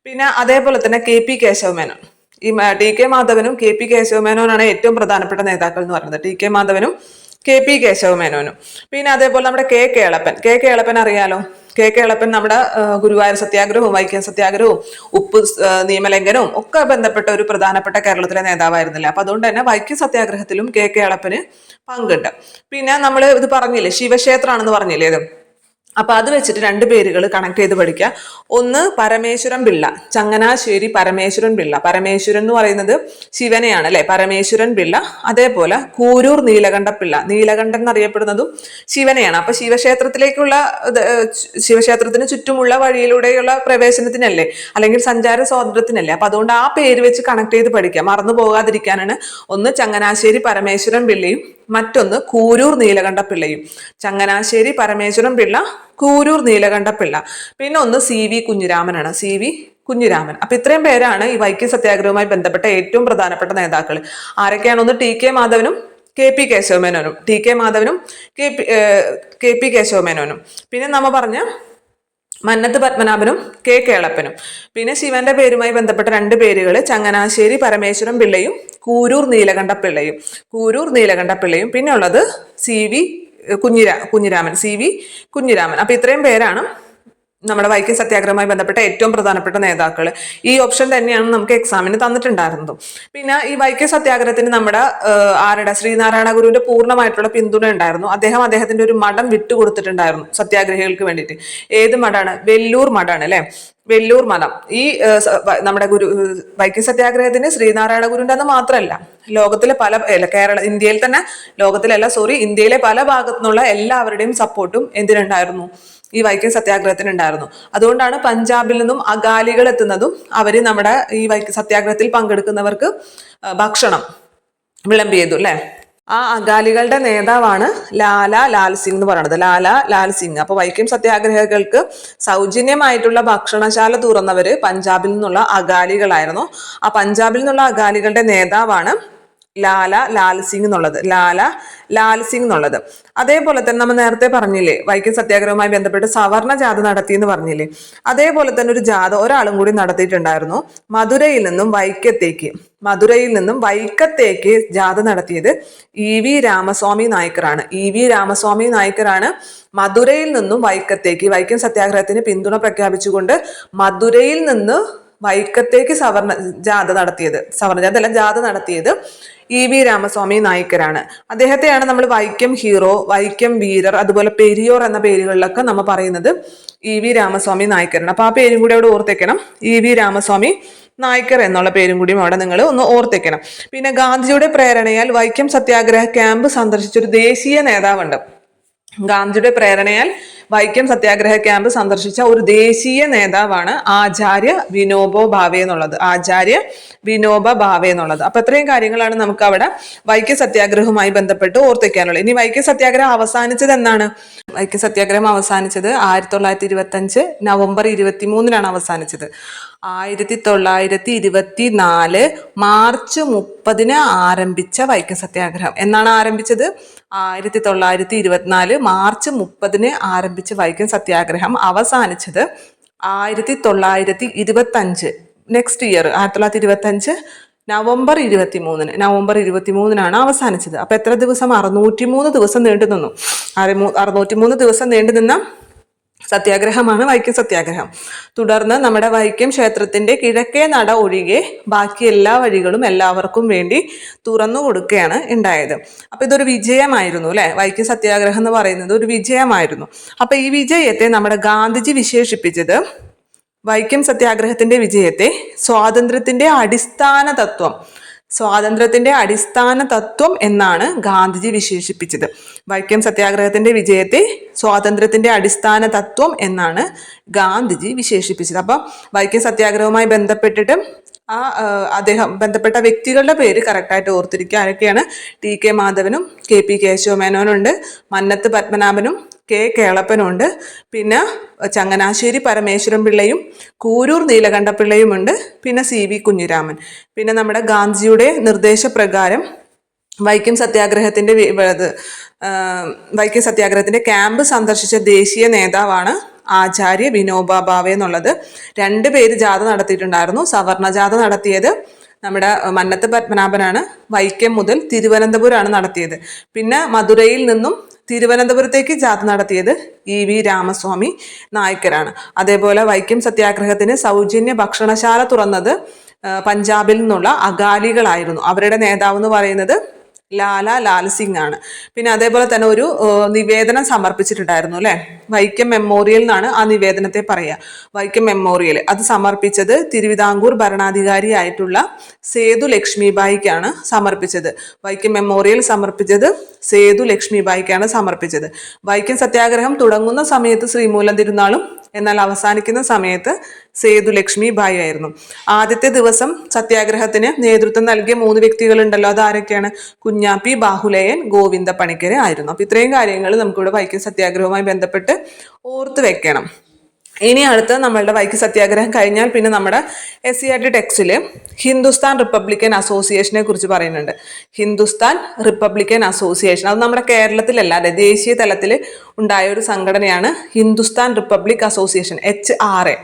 Speaker 1: പിന്നെ അതേപോലെ തന്നെ KP കേശവമേനോൻ. ഈ TK മാധവനും KP കേശവമേനോനാണ് ഏറ്റവും പ്രധാനപ്പെട്ട നേതാക്കൾ എന്ന് പറയുന്നത്. TK മാധവനും KP കേശവമേനോനും. പിന്നെ അതേപോലെ നമ്മുടെ K കേളപ്പൻ അറിയാലോ. കേളപ്പൻ നമ്മുടെ ഗുരുവായൂർ സത്യാഗ്രഹവും വൈക്കം സത്യാഗ്രഹവും ഉപ്പ് നിയമലംഘനവും ഒക്കെ ബന്ധപ്പെട്ട ഒരു പ്രധാനപ്പെട്ട കേരളത്തിലെ നേതാവായിരുന്നില്ല. അപ്പൊ അതുകൊണ്ട് തന്നെ വൈക്കം സത്യാഗ്രഹത്തിലും കേളപ്പന് പങ്കുണ്ട്. പിന്നെ നമ്മൾ ഇത് പറഞ്ഞില്ലേ, ശിവക്ഷേത്രമാണെന്ന് പറഞ്ഞില്ലേ ഇത്. അപ്പൊ അത് വെച്ചിട്ട് 2 പേരുകൾ കണക്ട് ചെയ്ത് പഠിക്കുക. ഒന്ന് പരമേശ്വരൻ പിള്ള, ചങ്ങനാശ്ശേരി പരമേശ്വരൻ പിള്ള. പരമേശ്വരൻ എന്ന് പറയുന്നത് ശിവനെയാണ് അല്ലെ, പരമേശ്വരൻ പിള്ള. അതേപോലെ കൂരൂർ നീലകണ്ഠ പിള്ള, നീലകണ്ഠൻ എന്നറിയപ്പെടുന്നതും ശിവനെയാണ്. അപ്പൊ ശിവക്ഷേത്രത്തിന് ചുറ്റുമുള്ള വഴിയിലൂടെയുള്ള പ്രവേശനത്തിനല്ലേ, അല്ലെങ്കിൽ സഞ്ചാര സ്വാതന്ത്ര്യത്തിനല്ലേ. അപ്പൊ അതുകൊണ്ട് ആ പേര് വെച്ച് കണക്ട് ചെയ്ത് പഠിക്കുക, മറന്നു പോകാതിരിക്കാനാണ്. ഒന്ന് ചങ്ങനാശ്ശേരി പരമേശ്വരൻ പിള്ളയും മറ്റൊന്ന് കൂരൂർ നീലകണ്ഠ പിള്ളയും. ചങ്ങനാശ്ശേരി പരമേശ്വരൻ പിള്ള, കൂരൂർ നീലകണ്ഠ പിള്ള. പിന്നെ ഒന്ന് CV കുഞ്ഞിരാമനാണ്, CV കുഞ്ഞിരാമൻ. അപ്പൊ ഇത്രയും പേരാണ് ഈ വൈക്കം സത്യാഗ്രഹവുമായി ബന്ധപ്പെട്ട ഏറ്റവും പ്രധാനപ്പെട്ട നേതാക്കൾ. ആരൊക്കെയാണ്? ഒന്ന് TK മാധവനും KP കേശവമേനോനും. TK മാധവനും KP കേശവമേനോനും. പിന്നെ നമ്മ പറഞ്ഞ മന്നത്ത് പത്മനാഭനും കെ കേളപ്പനും. പിന്നെ ശിവന്റെ പേരുമായി ബന്ധപ്പെട്ട രണ്ട് പേരുകൾ ചങ്ങനാശ്ശേരി പരമേശ്വരൻ പിള്ളയും കൂരൂർ നീലകണ്ഠ പിള്ളയും. കൂരൂർ നീലകണ്ഠ പിള്ളയും. പിന്നെ ഉള്ളത് CV കുഞ്ഞിരാമൻ. CV കുഞ്ഞിരാമൻ. അപ്പൊ ഇത്രയും പേരാണ് നമ്മുടെ വൈക്കം സത്യാഗ്രഹവുമായി ബന്ധപ്പെട്ട ഏറ്റവും പ്രധാനപ്പെട്ട നേതാക്കൾ. ഈ ഓപ്ഷൻ തന്നെയാണ് നമുക്ക് എക്സാമിന് തന്നിട്ടുണ്ടായിരുന്നതും. പിന്നെ ഈ വൈക്കം സത്യാഗ്രഹത്തിന് നമ്മുടെ ആരുടെ ശ്രീനാരായണ ഗുരുവിന്റെ പൂർണ്ണമായിട്ടുള്ള പിന്തുണ ഉണ്ടായിരുന്നു. അദ്ദേഹത്തിന്റെ ഒരു മഠം വിട്ടുകൊടുത്തിട്ടുണ്ടായിരുന്നു സത്യാഗ്രഹികൾക്ക് വേണ്ടിയിട്ട്. ഏത് മഠാണ്? വെല്ലൂർ മഠാണ് അല്ലെ. വെല്ലൂർ മഠം. ഈ നമ്മുടെ വൈക്കം സത്യാഗ്രഹത്തിന് ശ്രീനാരായണ ഗുരുവിന്റെ അന്ന് മാത്രമല്ല, ലോകത്തിലെ ഇന്ത്യയിലെ പല ഭാഗത്തു നിന്നുള്ള എല്ലാവരുടെയും സപ്പോർട്ടും എന്തിനുണ്ടായിരുന്നു? ഈ വൈക്കം സത്യാഗ്രഹത്തിന് ഉണ്ടായിരുന്നു. അതുകൊണ്ടാണ് പഞ്ചാബിൽ നിന്നും അകാലികൾ എത്തുന്നതും അവര് നമ്മുടെ ഈ വൈക്കം സത്യാഗ്രഹത്തിൽ പങ്കെടുക്കുന്നവർക്ക് ഭക്ഷണം വിളമ്പിയതു അല്ലെ. ആ അകാലികളുടെ നേതാവാണ് ലാൽ സിംഗ് എന്ന് പറയുന്നത്. ലാൽ സിംഗ്. അപ്പൊ വൈക്കം സത്യാഗ്രഹികൾക്ക് സൗജന്യമായിട്ടുള്ള ഭക്ഷണശാല തുറന്നവര് പഞ്ചാബിൽ നിന്നുള്ള അകാലികളായിരുന്നു. ആ പഞ്ചാബിൽ നിന്നുള്ള അകാലികളുടെ നേതാവാണ് ലാൽ സിംഗ് എന്നുള്ളത്. അതേപോലെ തന്നെ നമ്മൾ നേരത്തെ പറഞ്ഞില്ലേ വൈക്കം സത്യാഗ്രഹവുമായി ബന്ധപ്പെട്ട് സവർണ ജാഥ നടത്തി എന്ന് പറഞ്ഞില്ലേ. അതേപോലെ തന്നെ ഒരു ജാഥ ഒരാളും കൂടി നടത്തിയിട്ടുണ്ടായിരുന്നു. മധുരയിൽ നിന്നും വൈക്കത്തേക്ക് ജാഥ നടത്തിയത് EV രാമസ്വാമി നായ്ക്കറാണ്. മധുരയിൽ നിന്നും വൈക്കത്തേക്ക് വൈക്കം സത്യാഗ്രഹത്തിന് പിന്തുണ പ്രഖ്യാപിച്ചുകൊണ്ട് മധുരയിൽ നിന്ന് വൈക്കത്തേക്ക് ജാഥ നടത്തിയത് EV രാമസ്വാമി നായ്ക്കരാണ്. അദ്ദേഹത്തെയാണ് നമ്മൾ വൈക്കം ഹീറോ, വൈക്കം വീരർ, അതുപോലെ പെരിയോർ എന്ന പേരുകളിലൊക്കെ നമ്മൾ പറയുന്നത് EV രാമസ്വാമി നായ്ക്കരാണ്. അപ്പൊ ആ പേരും കൂടി അവിടെ ഓർത്തേക്കണം. EV രാമസ്വാമി നായ്ക്കർ എന്നുള്ള പേരും കൂടിയും അവിടെ നിങ്ങൾ ഒന്ന് ഓർത്തേക്കണം. പിന്നെ ഗാന്ധിജിയുടെ പ്രേരണയാൽ വൈക്കം സത്യാഗ്രഹ ക്യാമ്പ് സന്ദർശിച്ചൊരു ദേശീയ നേതാവുണ്ട്. ഗാന്ധിജിയുടെ പ്രേരണയാൽ വൈക്കം സത്യാഗ്രഹ ക്യാമ്പ് സന്ദർശിച്ച ഒരു ദേശീയ നേതാവാണ് ആചാര്യ വിനോബ ഭാവെ എന്നുള്ളത്. അപ്പൊ ഇത്രയും കാര്യങ്ങളാണ് നമുക്ക് അവിടെ വൈക്കം സത്യാഗ്രഹവുമായി ബന്ധപ്പെട്ട് ഓർത്തിക്കാനുള്ളത്. ഇനി വൈക്കം സത്യാഗ്രഹം അവസാനിച്ചത് എന്നാണ്? വൈക്കം സത്യാഗ്രഹം അവസാനിച്ചത് 1925 നവംബർ 23 അവസാനിച്ചത്. 1924 മാർച്ച് 30 ആരംഭിച്ച വൈക്കം സത്യാഗ്രഹം. എന്നാണ് ആരംഭിച്ചത്? 1924 മാർച്ച് 30 ആരംഭിച്ച വൈക്കം സത്യാഗ്രഹം അവസാനിച്ചത് 1925 നെക്സ്റ്റ് ഇയർ 1925 നവംബർ 23 അവസാനിച്ചത്. അപ്പൊ എത്ര ദിവസം? 603 ദിവസം നീണ്ടു നിന്നു. 603 ദിവസം നീണ്ടുനിന്ന സത്യാഗ്രഹമാണ് വൈക്കം സത്യാഗ്രഹം. തുടർന്ന് നമ്മുടെ വൈക്കം ക്ഷേത്രത്തിന്റെ കിഴക്കേ നട ഒഴികെ ബാക്കി എല്ലാ വഴികളും എല്ലാവർക്കും വേണ്ടി തുറന്നു കൊടുക്കുകയാണ് ഉണ്ടായത്. അപ്പൊ ഇതൊരു വിജയമായിരുന്നു അല്ലെ. വൈക്കം സത്യാഗ്രഹം എന്ന് പറയുന്നത് ഒരു വിജയമായിരുന്നു. അപ്പൊ ഈ വിജയത്തെ നമ്മുടെ ഗാന്ധിജി വിശേഷിപ്പിച്ചത്, വൈക്കം സത്യാഗ്രഹത്തിന്റെ വിജയത്തെ സ്വാതന്ത്ര്യത്തിന്റെ അടിസ്ഥാന തത്വം എന്നാണ് ഗാന്ധിജി വിശേഷിപ്പിച്ചത്. വൈക്കം സത്യാഗ്രഹത്തിന്റെ വിജയത്തെ സ്വാതന്ത്ര്യത്തിന്റെ അടിസ്ഥാന തത്വം എന്നാണ് ഗാന്ധിജി വിശേഷിപ്പിച്ചത്. അപ്പം വൈക്കം സത്യാഗ്രഹവുമായി ബന്ധപ്പെട്ടിട്ട് ബന്ധപ്പെട്ട വ്യക്തികളുടെ പേര് കറക്റ്റായിട്ട് ഓർത്തിരിക്കുക. ആരൊക്കെയാണ്? TK മാധവനും KP കേശവമേനോനുണ്ട്, മന്നത്ത് പത്മനാഭനും കെ കേളപ്പനുണ്ട്, പിന്നെ ചങ്ങനാശ്ശേരി പരമേശ്വരൻ പിള്ളയും കൂരൂർ നീലകണ്ഠ പിള്ളയുമുണ്ട്, പിന്നെ CV കുഞ്ഞിരാമൻ. പിന്നെ നമ്മുടെ ഗാന്ധിജിയുടെ നിർദ്ദേശപ്രകാരം വൈക്കം സത്യാഗ്രഹത്തിന്റെ ക്യാമ്പ് സന്ദർശിച്ച ദേശീയ നേതാവാണ് ആചാര്യ വിനോബ ഭാവെ എന്നുള്ളത്. 2 പേര് ജാഥ നടത്തിയിട്ടുണ്ടായിരുന്നു. സവർണ ജാഥ നടത്തിയത് നമ്മുടെ മന്നത്ത് പത്മനാഭനാണ്. വൈക്കം മുതൽ തിരുവനന്തപുരമാണ് നടത്തിയത്. പിന്നെ മധുരയിൽ നിന്നും തിരുവനന്തപുരത്തേക്ക് ജാഥ നടത്തിയത് EV രാമസ്വാമി നായ്ക്കരാണ്. അതേപോലെ വൈക്കം സത്യാഗ്രഹത്തിന് സൗജന്യ ഭക്ഷണശാല തുറന്നത് പഞ്ചാബിൽ നിന്നുള്ള അകാലികളായിരുന്നു. അവരുടെ നേതാവ് എന്ന് പറയുന്നത് ലാൽ സിംഗ് ആണ്. പിന്നെ അതേപോലെ തന്നെ ഒരു നിവേദനം സമർപ്പിച്ചിട്ടുണ്ടായിരുന്നു അല്ലെ. വൈക്കം മെമ്മോറിയൽ എന്നാണ് ആ നിവേദനത്തെ പറയുക. വൈക്കം മെമ്മോറിയൽ അത് സമർപ്പിച്ചത് തിരുവിതാംകൂർ ഭരണാധികാരിയായിട്ടുള്ള സേതു ലക്ഷ്മിബായിക്കാണ് സമർപ്പിച്ചത്. വൈക്കം മെമ്മോറിയൽ സമർപ്പിച്ചത് സേതു ലക്ഷ്മിബായിക്കാണ് സമർപ്പിച്ചത്. വൈക്കം സത്യാഗ്രഹം തുടങ്ങുന്ന സമയത്ത് ശ്രീമൂലം തിരുനാളും എന്നാൽ അവസാനിക്കുന്ന സമയത്ത് സേതു ലക്ഷ്മിബായി ആയിരുന്നു. ആദ്യത്തെ ദിവസം സത്യാഗ്രഹത്തിന് നേതൃത്വം നൽകിയ 3 വ്യക്തികളുണ്ടല്ലോ, അതാരൊക്കെയാണ്? കുഞ്ഞാപ്പി, ബാഹുലേയൻ, ഗോവിന്ദ പണിക്കര് ആയിരുന്നു. അപ്പൊ ഇത്രയും കാര്യങ്ങൾ നമുക്കിവിടെ വൈക്കം സത്യാഗ്രഹവുമായി ബന്ധപ്പെട്ട് ഓർത്ത് വെക്കണം. ഇനി അടുത്ത് നമ്മളുടെ വൈക്കം സത്യാഗ്രഹം കഴിഞ്ഞാൽ പിന്നെ നമ്മുടെ SCERT ടെക്സ്റ്റിൽ ഹിന്ദുസ്ഥാൻ റിപ്പബ്ലിക്കൻ അസോസിയേഷനെ കുറിച്ച് പറയുന്നുണ്ട്. ഹിന്ദുസ്ഥാൻ റിപ്പബ്ലിക്കൻ അസോസിയേഷൻ, അത് നമ്മുടെ കേരളത്തിലല്ല അല്ലെ, ദേശീയ തലത്തിൽ ഉണ്ടായ ഒരു സംഘടനയാണ് Hindustan republic association, HRA.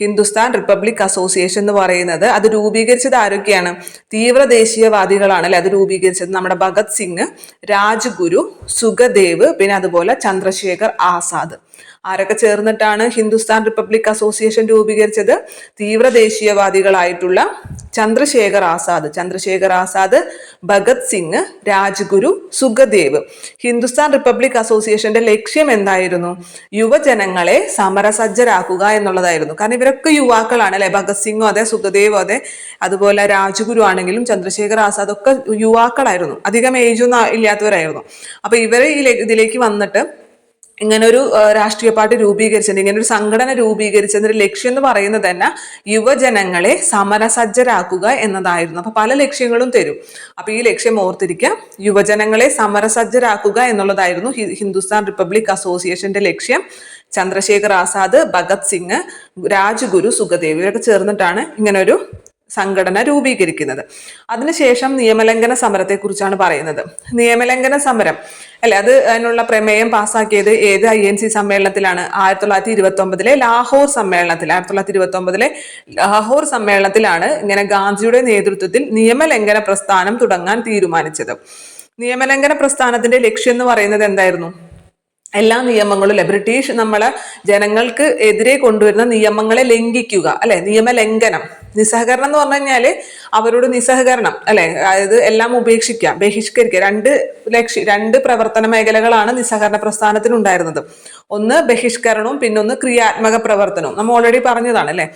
Speaker 1: Hindustan republic association എന്ന് പറയുന്നത് അത് രൂപീകരിച്ചത് ആരൊക്കെയാണ്? തീവ്ര ദേശീയവാദികളാണ് അല്ലെ അത് രൂപീകരിച്ചത്. നമ്മുടെ ഭഗത് സിംഗ്, രാജ്ഗുരു, സുഖദേവ്, പിന്നെ അതുപോലെ ചന്ദ്രശേഖർ ആസാദ്. ആരൊക്കെ ചേർന്നിട്ടാണ് ഹിന്ദുസ്ഥാൻ റിപ്പബ്ലിക് അസോസിയേഷൻ രൂപീകരിച്ചത്? തീവ്ര ദേശീയവാദികളായിട്ടുള്ള ചന്ദ്രശേഖർ ആസാദ്, ഭഗത് സിംഗ്, രാജ്ഗുരു, സുഖദേവ്. ഹിന്ദുസ്ഥാൻ റിപ്പബ്ലിക് അസോസിയേഷന്റെ ലക്ഷ്യം എന്തായിരുന്നു? യുവജനങ്ങളെ സമരസജ്ജരാക്കുക എന്നുള്ളതായിരുന്നു. കാരണം ഇവരൊക്കെ യുവാക്കളാണ് അല്ലെ, ഭഗത് സിംഗും അതെ, സുഖദേവും അതെ, അതുപോലെ രാജ്ഗുരു ആണെങ്കിലും ചന്ദ്രശേഖർ ആസാദ് ഒക്കെ യുവാക്കളായിരുന്നു, അധികം ഏജൊന്നും ഇല്ലാത്തവരായിരുന്നു. അപ്പൊ ഇവര് ഇതിലേക്ക് വന്നിട്ട് ഇങ്ങനൊരു രാഷ്ട്രീയ പാർട്ടി രൂപീകരിച്ചത്, ഇങ്ങനൊരു സംഘടന രൂപീകരിച്ചതിന്റെ ലക്ഷ്യം എന്ന് പറയുന്നത് തന്നെ യുവജനങ്ങളെ സമരസജ്ജരാക്കുക എന്നതായിരുന്നു. അപ്പൊ പല ലക്ഷ്യങ്ങളും തരും. അപ്പൊ ഈ ലക്ഷ്യം ഓർത്തിരിക്കുക, യുവജനങ്ങളെ സമരസജ്ജരാക്കുക എന്നുള്ളതായിരുന്നു ഹിന്ദുസ്ഥാൻ റിപ്പബ്ലിക് അസോസിയേഷന്റെ ലക്ഷ്യം. ചന്ദ്രശേഖർ ആസാദ്, ഭഗത് സിംഗ്, രാജ്ഗുരു, സുഖദേവ് ഇവരൊക്കെ ചേർന്നിട്ടാണ് ഇങ്ങനൊരു സംഘടന രൂപീകരിക്കുന്നത്. അതിനുശേഷം നിയമലംഘന സമരത്തെ കുറിച്ചാണ് പറയുന്നത്. നിയമലംഘന സമരം അല്ലെ, അത് അതിനുള്ള പ്രമേയം പാസ്സാക്കിയത് ഏത് INC സമ്മേളനത്തിലാണ്? 1929 ലാഹോർ സമ്മേളനത്തിൽ. 1929 ലാഹോർ സമ്മേളനത്തിലാണ് ഇങ്ങനെ ഗാന്ധിയുടെ നേതൃത്വത്തിൽ നിയമലംഘന പ്രസ്ഥാനം തുടങ്ങാൻ തീരുമാനിച്ചത്. നിയമലംഘന പ്രസ്ഥാനത്തിന്റെ ലക്ഷ്യം എന്ന് പറയുന്നത് എന്തായിരുന്നു? എല്ലാ നിയമങ്ങളും അല്ലെ, ബ്രിട്ടീഷ് നമ്മളെ ജനങ്ങൾക്ക് എതിരെ കൊണ്ടുവരുന്ന നിയമങ്ങളെ ലംഘിക്കുക അല്ലെ, നിയമലംഘനം. നിസ്സഹകരണം എന്ന് പറഞ്ഞു കഴിഞ്ഞാല് അവരോട് നിസ്സഹകരണം അല്ലെ, അതായത് എല്ലാം ഉപേക്ഷിക്കുക, ബഹിഷ്കരിക്കുക. രണ്ട് പ്രവർത്തന മേഖലകളാണ് നിസ്സഹകരണ പ്രസ്ഥാനത്തിന് ഉണ്ടായിരുന്നത്. ഒന്ന് ബഹിഷ്കരണവും പിന്നൊന്ന് ക്രിയാത്മക പ്രവർത്തനവും. നമ്മൾ ഓൾറെഡി പറഞ്ഞതാണ് അല്ലെ.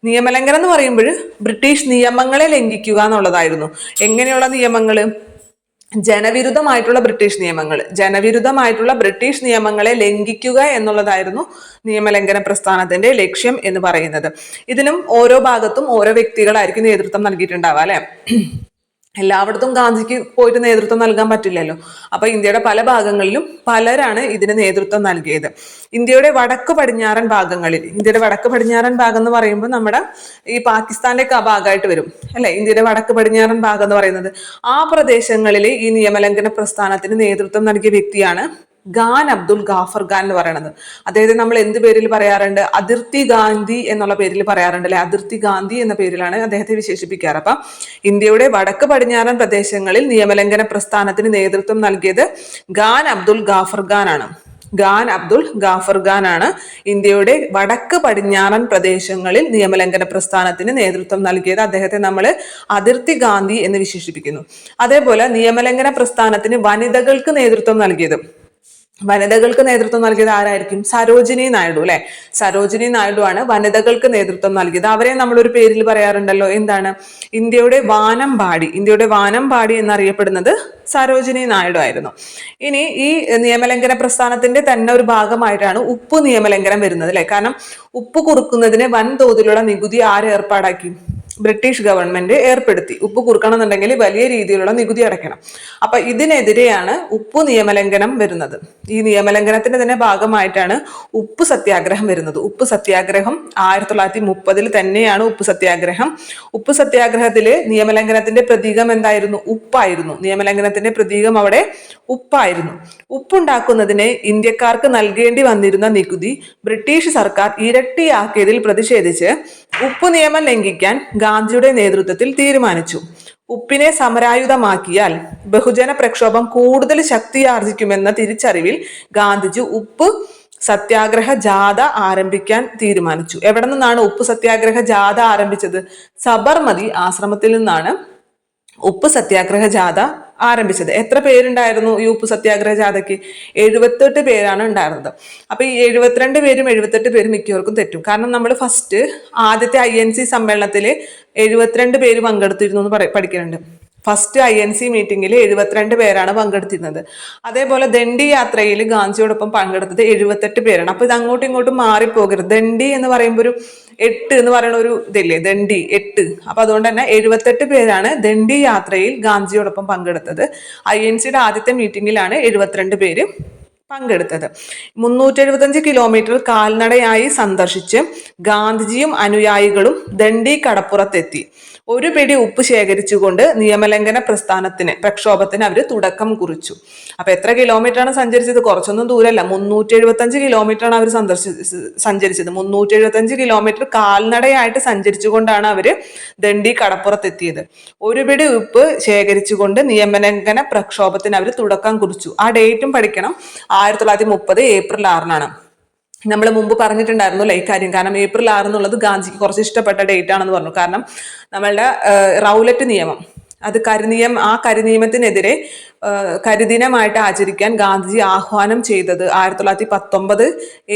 Speaker 1: നിയമലംഘനം എന്ന് പറയുമ്പോൾ ബ്രിട്ടീഷ് നിയമങ്ങളെ ലംഘിക്കുക എന്നുള്ളതായിരുന്നു. എങ്ങനെയുള്ള നിയമങ്ങള്? ജനവിരുദ്ധമായിട്ടുള്ള ബ്രിട്ടീഷ് നിയമങ്ങളെ ലംഘിക്കുക എന്നുള്ളതായിരുന്നു നിയമലംഘന പ്രസ്ഥാനത്തിന്റെ ലക്ഷ്യം എന്ന് പറയുന്നത്. ഇതിനും ഓരോ ഭാഗത്തും ഓരോ വ്യക്തികളായിരിക്കും നേതൃത്വം നൽകിയിട്ടുണ്ടാവുക അല്ലെ. എല്ലായിടത്തും ഗാന്ധിക്ക് പോയിട്ട് നേതൃത്വം നൽകാൻ പറ്റില്ലല്ലോ. അപ്പൊ ഇന്ത്യയുടെ പല ഭാഗങ്ങളിലും പലരാണ് ഇതിന് നേതൃത്വം നൽകിയത്. ഇന്ത്യയുടെ വടക്ക് പടിഞ്ഞാറൻ ഭാഗം എന്ന് പറയുമ്പോൾ നമ്മുടെ ഈ പാകിസ്ഥാന്റെ ഭാഗമായിട്ട് വരും അല്ലെ. ഇന്ത്യയുടെ വടക്ക് പടിഞ്ഞാറൻ ഭാഗം എന്ന് പറയുന്നത് ആ പ്രദേശങ്ങളിൽ ഈ നിയമലംഘന പ്രസ്ഥാനത്തിന് നേതൃത്വം നൽകിയ വ്യക്തിയാണ് ഖാൻ അബ്ദുൽ ഗാഫർ ഖാൻ എന്ന് പറയുന്നത്. അദ്ദേഹത്തെ നമ്മൾ എന്ത് പേരിൽ പറയാറുണ്ട്? അതിർത്തി ഗാന്ധി എന്നുള്ള പേരിൽ പറയാറുണ്ട് അല്ലെ. അതിർത്തി ഗാന്ധി എന്ന പേരിലാണ് അദ്ദേഹത്തെ വിശേഷിപ്പിക്കാറ്. അപ്പം ഇന്ത്യയുടെ വടക്ക് പടിഞ്ഞാറൻ പ്രദേശങ്ങളിൽ നിയമലംഘന പ്രസ്ഥാനത്തിന് നേതൃത്വം നൽകിയത് ഖാൻ അബ്ദുൽ ഗാഫർ ഖാൻ ആണ്. ഇന്ത്യയുടെ വടക്ക് പടിഞ്ഞാറൻ പ്രദേശങ്ങളിൽ നിയമലംഘന പ്രസ്ഥാനത്തിന് നേതൃത്വം നൽകിയത്. അദ്ദേഹത്തെ നമ്മൾ അതിർത്തി ഗാന്ധി എന്ന് വിശേഷിപ്പിക്കുന്നു. അതേപോലെ നിയമലംഘന പ്രസ്ഥാനത്തിന് വനിതകൾക്ക് നേതൃത്വം നൽകിയത് ആരായിരിക്കും? സരോജിനി നായിഡു അല്ലെ. സരോജിനി നായിഡു ആണ് വനിതകൾക്ക് നേതൃത്വം നൽകിയത്. അവരെ നമ്മളൊരു പേരിൽ പറയാറുണ്ടല്ലോ, എന്താണ്? ഇന്ത്യയുടെ വാനമ്പാടി എന്നറിയപ്പെടുന്നത് സരോജിനി നായിഡു ആയിരുന്നു. ഇനി ഈ നിയമലംഘന പ്രസ്ഥാനത്തിന്റെ തന്നെ ഒരു ഭാഗമായിട്ടാണ് ഉപ്പ് നിയമലംഘനം വരുന്നത് അല്ലെ. കാരണം ഉപ്പ് കുറുക്കുന്നതിന് വൻതോതിലുള്ള നികുതി ആര് ഏർപ്പാടാക്കി? ബ്രിട്ടീഷ് ഗവൺമെന്റ് ഏർപ്പെടുത്തി. ഉപ്പ് കുറുക്കണം എന്നുണ്ടെങ്കിൽ വലിയ രീതിയിലുള്ള നികുതി അടയ്ക്കണം. അപ്പൊ ഇതിനെതിരെയാണ് ഉപ്പ് നിയമലംഘനം വരുന്നത്. ഈ നിയമലംഘനത്തിന്റെ തന്നെ ഭാഗമായിട്ടാണ് ഉപ്പ് സത്യാഗ്രഹം വരുന്നത്. ഉപ്പ് സത്യാഗ്രഹം 1930 തന്നെയാണ് ഉപ്പ് സത്യാഗ്രഹം. ഉപ്പ് സത്യാഗ്രഹത്തില് നിയമലംഘനത്തിന്റെ പ്രതീകം എന്തായിരുന്നു? ഉപ്പായിരുന്നു. നിയമലംഘനത്തിന്റെ പ്രതീകം അവിടെ ഉപ്പായിരുന്നു. ഉപ്പുണ്ടാക്കുന്നതിന് ഇന്ത്യക്കാർക്ക് നൽകേണ്ടി വന്നിരുന്ന നികുതി ബ്രിട്ടീഷ് സർക്കാർ ഇരട്ടിയാക്കിയതിൽ പ്രതിഷേധിച്ച് ഉപ്പ് നിയമം ലംഘിക്കാൻ ഗാന്ധിയുടെ നേതൃത്വത്തിൽ തീരുമാനിച്ചു. ഉപ്പിനെ സമരായുധമാക്കിയാൽ ബഹുജന പ്രക്ഷോഭം കൂടുതൽ ശക്തിയാർജിക്കുമെന്ന തിരിച്ചറിവിൽ ഗാന്ധിജി ഉപ്പ് സത്യാഗ്രഹ ജാഥ ആരംഭിക്കാൻ തീരുമാനിച്ചു. എവിടെ നിന്നാണ് ഉപ്പ് സത്യാഗ്രഹ ജാഥ ആരംഭിച്ചത്? സബർമതി ആശ്രമത്തിൽ നിന്നാണ് ഉപ്പ് സത്യാഗ്രഹ ജാഥ ആരംഭിച്ചത്. എത്ര പേരുണ്ടായിരുന്നു ഈ ഉപ്പ് സത്യാഗ്രഹ ജാഥയ്ക്ക്? 78 പേരാണ് ഉണ്ടായിരുന്നത്. അപ്പൊ ഈ 72 പേരും 78 പേരും മിക്കവർക്കും തെറ്റും. കാരണം നമ്മൾ ആദ്യത്തെ INC സമ്മേളനത്തിൽ 72 പേര് പങ്കെടുത്തിരുന്നു എന്ന് പഠിക്കുന്നുണ്ട്. ഫസ്റ്റ് INC മീറ്റിംഗിൽ 72 പേരാണ് പങ്കെടുത്തിരുന്നത്. അതേപോലെ ദണ്ഡി യാത്രയിൽ ഗാന്ധിയോടൊപ്പം പങ്കെടുത്തത് 78 പേരാണ്. അപ്പൊ ഇത് അങ്ങോട്ടും ഇങ്ങോട്ടും മാറിപ്പോകരുത്. ദണ്ഡി എന്ന് പറയുമ്പോൾ ഒരു 8 എന്ന് പറയുന്ന ഒരു ഇതില്ലേ, ദണ്ഡി 8. അപ്പൊ അതുകൊണ്ട് തന്നെ 78 പേരാണ് ദണ്ഡി യാത്രയിൽ ഗാന്ധിയോടൊപ്പം പങ്കെടുത്തത്. INCയുടെ ആദ്യത്തെ മീറ്റിംഗിലാണ് 72 പേര് പങ്കെടുത്തത്. 375 കിലോമീറ്റർ കാൽനടയായി സന്ദർശിച്ച് ഗാന്ധിജിയും അനുയായികളും ദണ്ഡി കടപ്പുറത്തെത്തി. ഒരു പിടി ഉപ്പ് ശേഖരിച്ചുകൊണ്ട് നിയമലംഘന പ്രക്ഷോഭത്തിന് അവർ തുടക്കം കുറിച്ചു. അപ്പൊ എത്ര കിലോമീറ്റർ ആണ് സഞ്ചരിച്ചത്? കുറച്ചൊന്നും ദൂരമല്ല, 375 കിലോമീറ്റർ ആണ് അവർ സഞ്ചരിച്ചത്. 375 കിലോമീറ്റർ കാൽനടയായിട്ട് സഞ്ചരിച്ചുകൊണ്ടാണ് അവര് ദണ്ഡി കടപ്പുറത്തെത്തിയത്. ഒരു പിടി ഉപ്പ് ശേഖരിച്ചുകൊണ്ട് നിയമലംഘന പ്രക്ഷോഭത്തിന് അവർ തുടക്കം കുറിച്ചു. ആ ഡേറ്റും പഠിക്കണം. 1930 ഏപ്രിൽ 6 നമ്മൾ മുമ്പ് പറഞ്ഞിട്ടുണ്ടായിരുന്നു അല്ലെ ഇക്കാര്യം. കാരണം ഏപ്രിൽ 6 എന്നുള്ളത് ഗാന്ധിജിക്ക് കുറച്ച് ഇഷ്ടപ്പെട്ട ഡേറ്റ് ആണെന്ന് പറഞ്ഞു. കാരണം നമ്മളുടെ റൗലറ്റ് നിയമം, അത് ആ കരിനിയമത്തിനെതിരെ കരിദിനമായിട്ട് ആചരിക്കാൻ ഗാന്ധിജി ആഹ്വാനം ചെയ്തത് 1919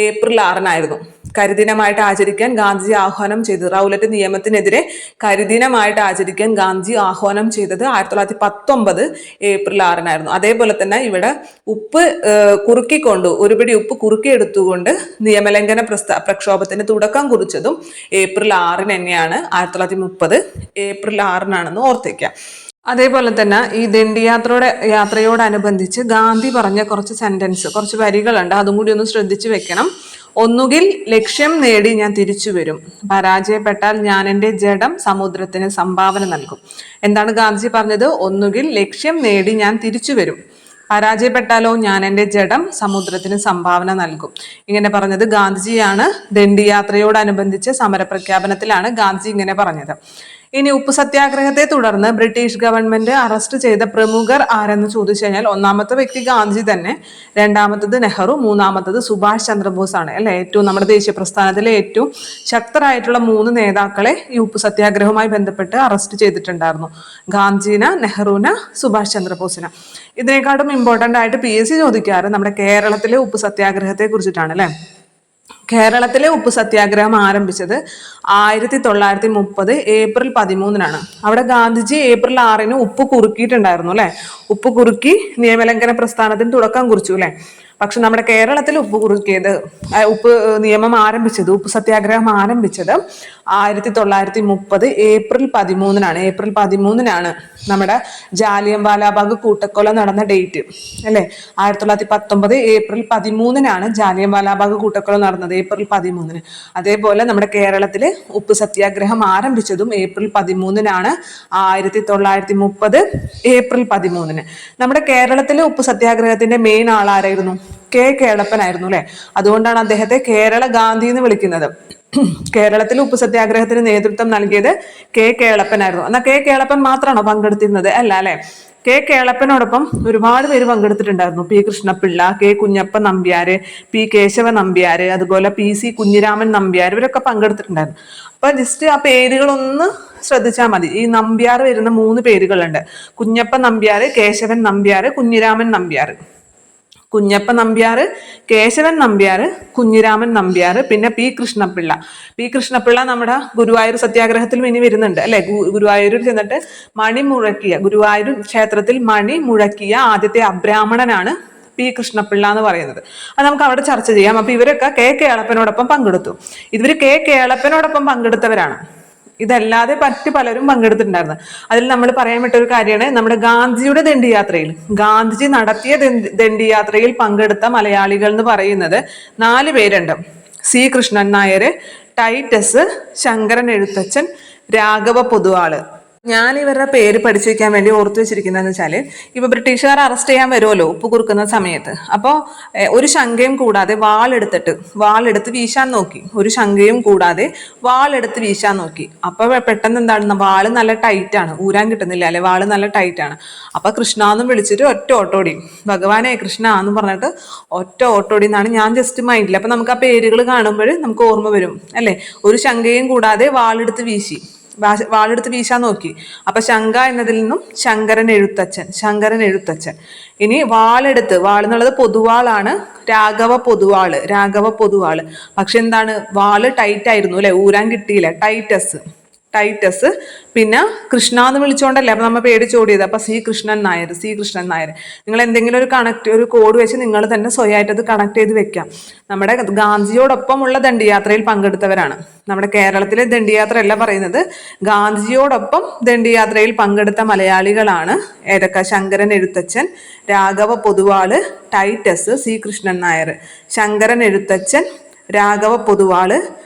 Speaker 1: ഏപ്രിൽ 6 കരിദിനമായിട്ട് ആചരിക്കാൻ ഗാന്ധിജി ആഹ്വാനം ചെയ്തത്, റൗലറ്റ് നിയമത്തിനെതിരെ കരിദിനമായിട്ട് ആചരിക്കാൻ ഗാന്ധിജി ആഹ്വാനം ചെയ്തത് 1919 ഏപ്രിൽ 6 അതേപോലെ തന്നെ ഇവിടെ ഉപ്പ് കുറുക്കിക്കൊണ്ട്, ഒരു പിടി ഉപ്പ് കുറുക്കിയെടുത്തുകൊണ്ട് നിയമലംഘന പ്രക്ഷോഭത്തിന് തുടക്കം കുറിച്ചതും ഏപ്രിൽ 6 തന്നെയാണ്. 1930 ഏപ്രിൽ 6 ഓർത്തേക്കാം. അതേപോലെ തന്നെ ഈ ദണ്ഡി യാത്രയോടനുബന്ധിച്ച് ഗാന്ധി പറഞ്ഞ കുറച്ച് കുറച്ച് വരികളുണ്ട്. അതും കൂടി ഒന്ന് ശ്രദ്ധിച്ചു വെക്കണം. ഒന്നുകിൽ ലക്ഷ്യം നേടി ഞാൻ തിരിച്ചു വരും, പരാജയപ്പെട്ടാൽ ഞാൻ എൻ്റെ ജഡം സമുദ്രത്തിന് സംഭാവന നൽകും. എന്താണ് ഗാന്ധിജി പറഞ്ഞത്? ഒന്നുകിൽ ലക്ഷ്യം നേടി ഞാൻ തിരിച്ചു വരും, പരാജയപ്പെട്ടാലോ ഞാൻ എൻ്റെ ജഡം സമുദ്രത്തിന് സംഭാവന നൽകും. ഇങ്ങനെ പറഞ്ഞത് ഗാന്ധിജിയാണ്. ദണ്ഡി യാത്രയോടനുബന്ധിച്ച് സമരപ്രഖ്യാപനത്തിലാണ് ഗാന്ധിജി ഇങ്ങനെ പറഞ്ഞത്. ഇനി ഉപ്പ് സത്യാഗ്രഹത്തെ തുടർന്ന് ബ്രിട്ടീഷ് ഗവൺമെന്റ് അറസ്റ്റ് ചെയ്ത പ്രമുഖർ ആരെന്ന് ചോദിച്ചു കഴിഞ്ഞാൽ ഒന്നാമത്തെ വ്യക്തി ഗാന്ധിജി തന്നെ, രണ്ടാമത്തത് നെഹ്റു, മൂന്നാമത്തത് സുഭാഷ് ചന്ദ്രബോസ് ആണ് അല്ലെ. നമ്മുടെ ദേശീയ പ്രസ്ഥാനത്തിലെ ഏറ്റവും ശക്തരായിട്ടുള്ള 3 നേതാക്കളെ ഈ ഉപ്പ് സത്യാഗ്രഹവുമായി ബന്ധപ്പെട്ട് അറസ്റ്റ് ചെയ്തിട്ടുണ്ടായിരുന്നു. ഗാന്ധിജിനെ, നെഹ്റുവിനെ, സുഭാഷ് ചന്ദ്രബോസിനെ. ഇതിനെക്കാട്ടും ഇമ്പോർട്ടൻ്റ് ആയിട്ട് PSC ചോദിക്കാറ് നമ്മുടെ കേരളത്തിലെ ഉപ്പ് സത്യാഗ്രഹത്തെ കുറിച്ചിട്ടാണ് അല്ലെ. കേരളത്തിലെ ഉപ്പ് സത്യാഗ്രഹം ആരംഭിച്ചത് 1930 ഏപ്രിൽ 13 അവിടെ ഗാന്ധിജി ഏപ്രിൽ 6 ഉപ്പ് കുറുക്കിയിട്ടുണ്ടായിരുന്നു അല്ലെ. ഉപ്പ് കുറുക്കി നിയമലംഘന പ്രസ്ഥാനത്തിന് തുടക്കം കുറിച്ചു അല്ലെ. പക്ഷെ നമ്മുടെ കേരളത്തിൽ ഉപ്പ് നിയമം ആരംഭിച്ചത്, ഉപ്പ് സത്യാഗ്രഹം ആരംഭിച്ചത് 1930 ഏപ്രിൽ 13 ഏപ്രിൽ 13 നമ്മുടെ ജാലിയൻവാലാബാഗ് കൂട്ടക്കൊല നടന്ന ഡേറ്റ് അല്ലെ. 1919 ഏപ്രിൽ 13 ജാലിയൻവാലാബാഗ് കൂട്ടക്കൊല നടന്നത്, ഏപ്രിൽ 13. അതേപോലെ നമ്മുടെ കേരളത്തില് ഉപ്പ് സത്യാഗ്രഹം ആരംഭിച്ചതും ഏപ്രിൽ 13 1930 ഏപ്രിൽ 13. നമ്മുടെ കേരളത്തിലെ ഉപ്പ് സത്യാഗ്രഹത്തിന്റെ മെയിൻ ആളാരായിരുന്നു? കേളപ്പനായിരുന്നു അല്ലെ. അതുകൊണ്ടാണ് അദ്ദേഹത്തെ കേരള ഗാന്ധി എന്ന് വിളിക്കുന്നത്. കേരളത്തിൽ ഉപ്പ് സത്യാഗ്രഹത്തിന് നേതൃത്വം നൽകിയത് കേളപ്പനായിരുന്നു. എന്നാൽ കേളപ്പൻ മാത്രമാണോ പങ്കെടുത്തിരുന്നത്? അല്ല അല്ലെ. കേളപ്പനോടൊപ്പം ഒരുപാട് പേര് പങ്കെടുത്തിട്ടുണ്ടായിരുന്നു. P. Krishnapillai, K. Kunjappa Nambiar, P. Keshava Nambiar, അതുപോലെ PC കുഞ്ഞിരാമൻ നമ്പ്യാർ, ഇവരൊക്കെ പങ്കെടുത്തിട്ടുണ്ടായിരുന്നു. അപ്പൊ ജസ്റ്റ് ആ പേരുകളൊന്ന് ശ്രദ്ധിച്ചാൽ മതി. ഈ നമ്പ്യാർ വരുന്ന 3 പേരുകളുണ്ട്. കുഞ്ഞപ്പ നമ്പ്യാര്, കേശവൻ നമ്പ്യാര്, കുഞ്ഞിരാമൻ നമ്പ്യാര്. കുഞ്ഞപ്പ നമ്പ്യാർ, കേശവൻ നമ്പ്യാർ, കുഞ്ഞിരാമൻ നമ്പ്യാർ, പിന്നെ P. കൃഷ്ണപിള്ള നമ്മുടെ ഗുരുവായൂർ സത്യാഗ്രഹത്തിലും ഇനി വരുന്നുണ്ട് അല്ലെ. ഗുരുവായൂരിൽ ചെന്നിട്ട് ഗുരുവായൂർ ക്ഷേത്രത്തിൽ മണി മുഴക്കിയ ആദ്യത്തെ അബ്രാഹ്മണനാണ് P. കൃഷ്ണപിള്ള എന്ന് പറയുന്നത്. അത് നമുക്ക് അവിടെ ചർച്ച ചെയ്യാം. അപ്പൊ ഇവരൊക്കെ കേളപ്പനോടൊപ്പം പങ്കെടുത്തു. ഇവര് കേളപ്പനോടൊപ്പം പങ്കെടുത്തവരാണ്. ഇതല്ലാതെ മറ്റ് പലരും പങ്കെടുത്തിട്ടുണ്ടായിരുന്നു. അതിൽ നമ്മൾ പറയാൻ വിട്ട ഒരു കാര്യമാണ് നമ്മുടെ ഗാന്ധിജിയുടെ ദണ്ഡിയാത്രയിൽ, ഗാന്ധിജി നടത്തിയ ദണ്ഡിയാത്രയിൽ പങ്കെടുത്ത മലയാളികൾ എന്ന് പറയുന്നത് 4 പേരുണ്ട്. C. കൃഷ്ണൻ നായർ, ടൈറ്റസ്, ശങ്കരൻ എഴുത്തച്ഛൻ, രാഘവ പൊതുവാള്. ഞാൻ ഇവരുടെ പേര് പഠിച്ചു വെക്കാൻ വേണ്ടി ഓർത്തു വെച്ചിരിക്കുന്നതെന്ന് വെച്ചാല്, ഇപ്പൊ ബ്രിട്ടീഷുകാർ അറസ്റ്റ് ചെയ്യാൻ വരുമല്ലോ ഉപ്പ് കുറുക്കുന്ന സമയത്ത്. അപ്പോൾ ഒരു ശങ്കയും കൂടാതെ വാളെടുത്ത് വീശാൻ നോക്കി. ഒരു ശങ്കയും കൂടാതെ വാളെടുത്ത് വീശാൻ നോക്കി. അപ്പൊ പെട്ടെന്ന് എന്താണ്, വാള് നല്ല ടൈറ്റ് ആണ്, ഊരാൻ കിട്ടുന്നില്ല അല്ലെ. വാള് നല്ല ടൈറ്റ് ആണ്. അപ്പൊ കൃഷ്ണാന്നും വിളിച്ചിട്ട് ഒറ്റ ഓട്ടോടി, ഭഗവാനെ കൃഷ്ണ എന്ന് പറഞ്ഞിട്ട് ഒറ്റ ഓട്ടോടി എന്നാണ്. ഞാൻ ജസ്റ്റ് മൈൻഡിൽ, അപ്പൊ നമുക്ക് ആ പേരുകൾ കാണുമ്പോൾ നമുക്ക് ഓർമ്മ വരും അല്ലെ. ഒരു ശങ്കയും കൂടാതെ വാളെടുത്ത് വീശാൻ നോക്കി. അപ്പൊ ശങ്ക എന്നതിൽ നിന്നും ശങ്കരൻ എഴുത്തച്ഛൻ. ഇനി വാള് എന്നുള്ളത് പൊതുവാളാണ്, രാഘവ പൊതുവാള്. പക്ഷെ എന്താണ്, വാള് ടൈറ്റ് ആയിരുന്നു അല്ലെ, ഊരാൻ കിട്ടിയില്ല. ടൈറ്റസ്, പിന്നെ കൃഷ്ണ എന്ന് വിളിച്ചുകൊണ്ടല്ലേ അപ്പൊ നമ്മൾ പേടിച്ചോടിയത്. അപ്പൊ സി കൃഷ്ണൻ നായർ, സി കൃഷ്ണൻ നായർ. നിങ്ങൾ എന്തെങ്കിലും ഒരു കോഡ് വെച്ച് നിങ്ങൾ തന്നെ സ്വയമായിട്ട് അത് കണക്ട് ചെയ്ത് വെക്കാം. നമ്മുടെ ഗാന്ധിജിയോടൊപ്പമുള്ള ദണ്ഡിയാത്രയിൽ പങ്കെടുത്തവരാണ്. നമ്മുടെ കേരളത്തിലെ ദണ്ഡിയാത്ര അല്ല പറയുന്നത്, ഗാന്ധിജിയോടൊപ്പം ദണ്ഡിയാത്രയിൽ പങ്കെടുത്ത മലയാളികളാണ് ഏതൊക്കെ? ശങ്കരൻ എഴുത്തച്ഛൻ, രാഘവ പൊതുവാള്, ടൈറ്റസ്, സി കൃഷ്ണൻ നായർ. ശങ്കരൻ എഴുത്തച്ഛൻ, രാഘവ പൊതുവാള്,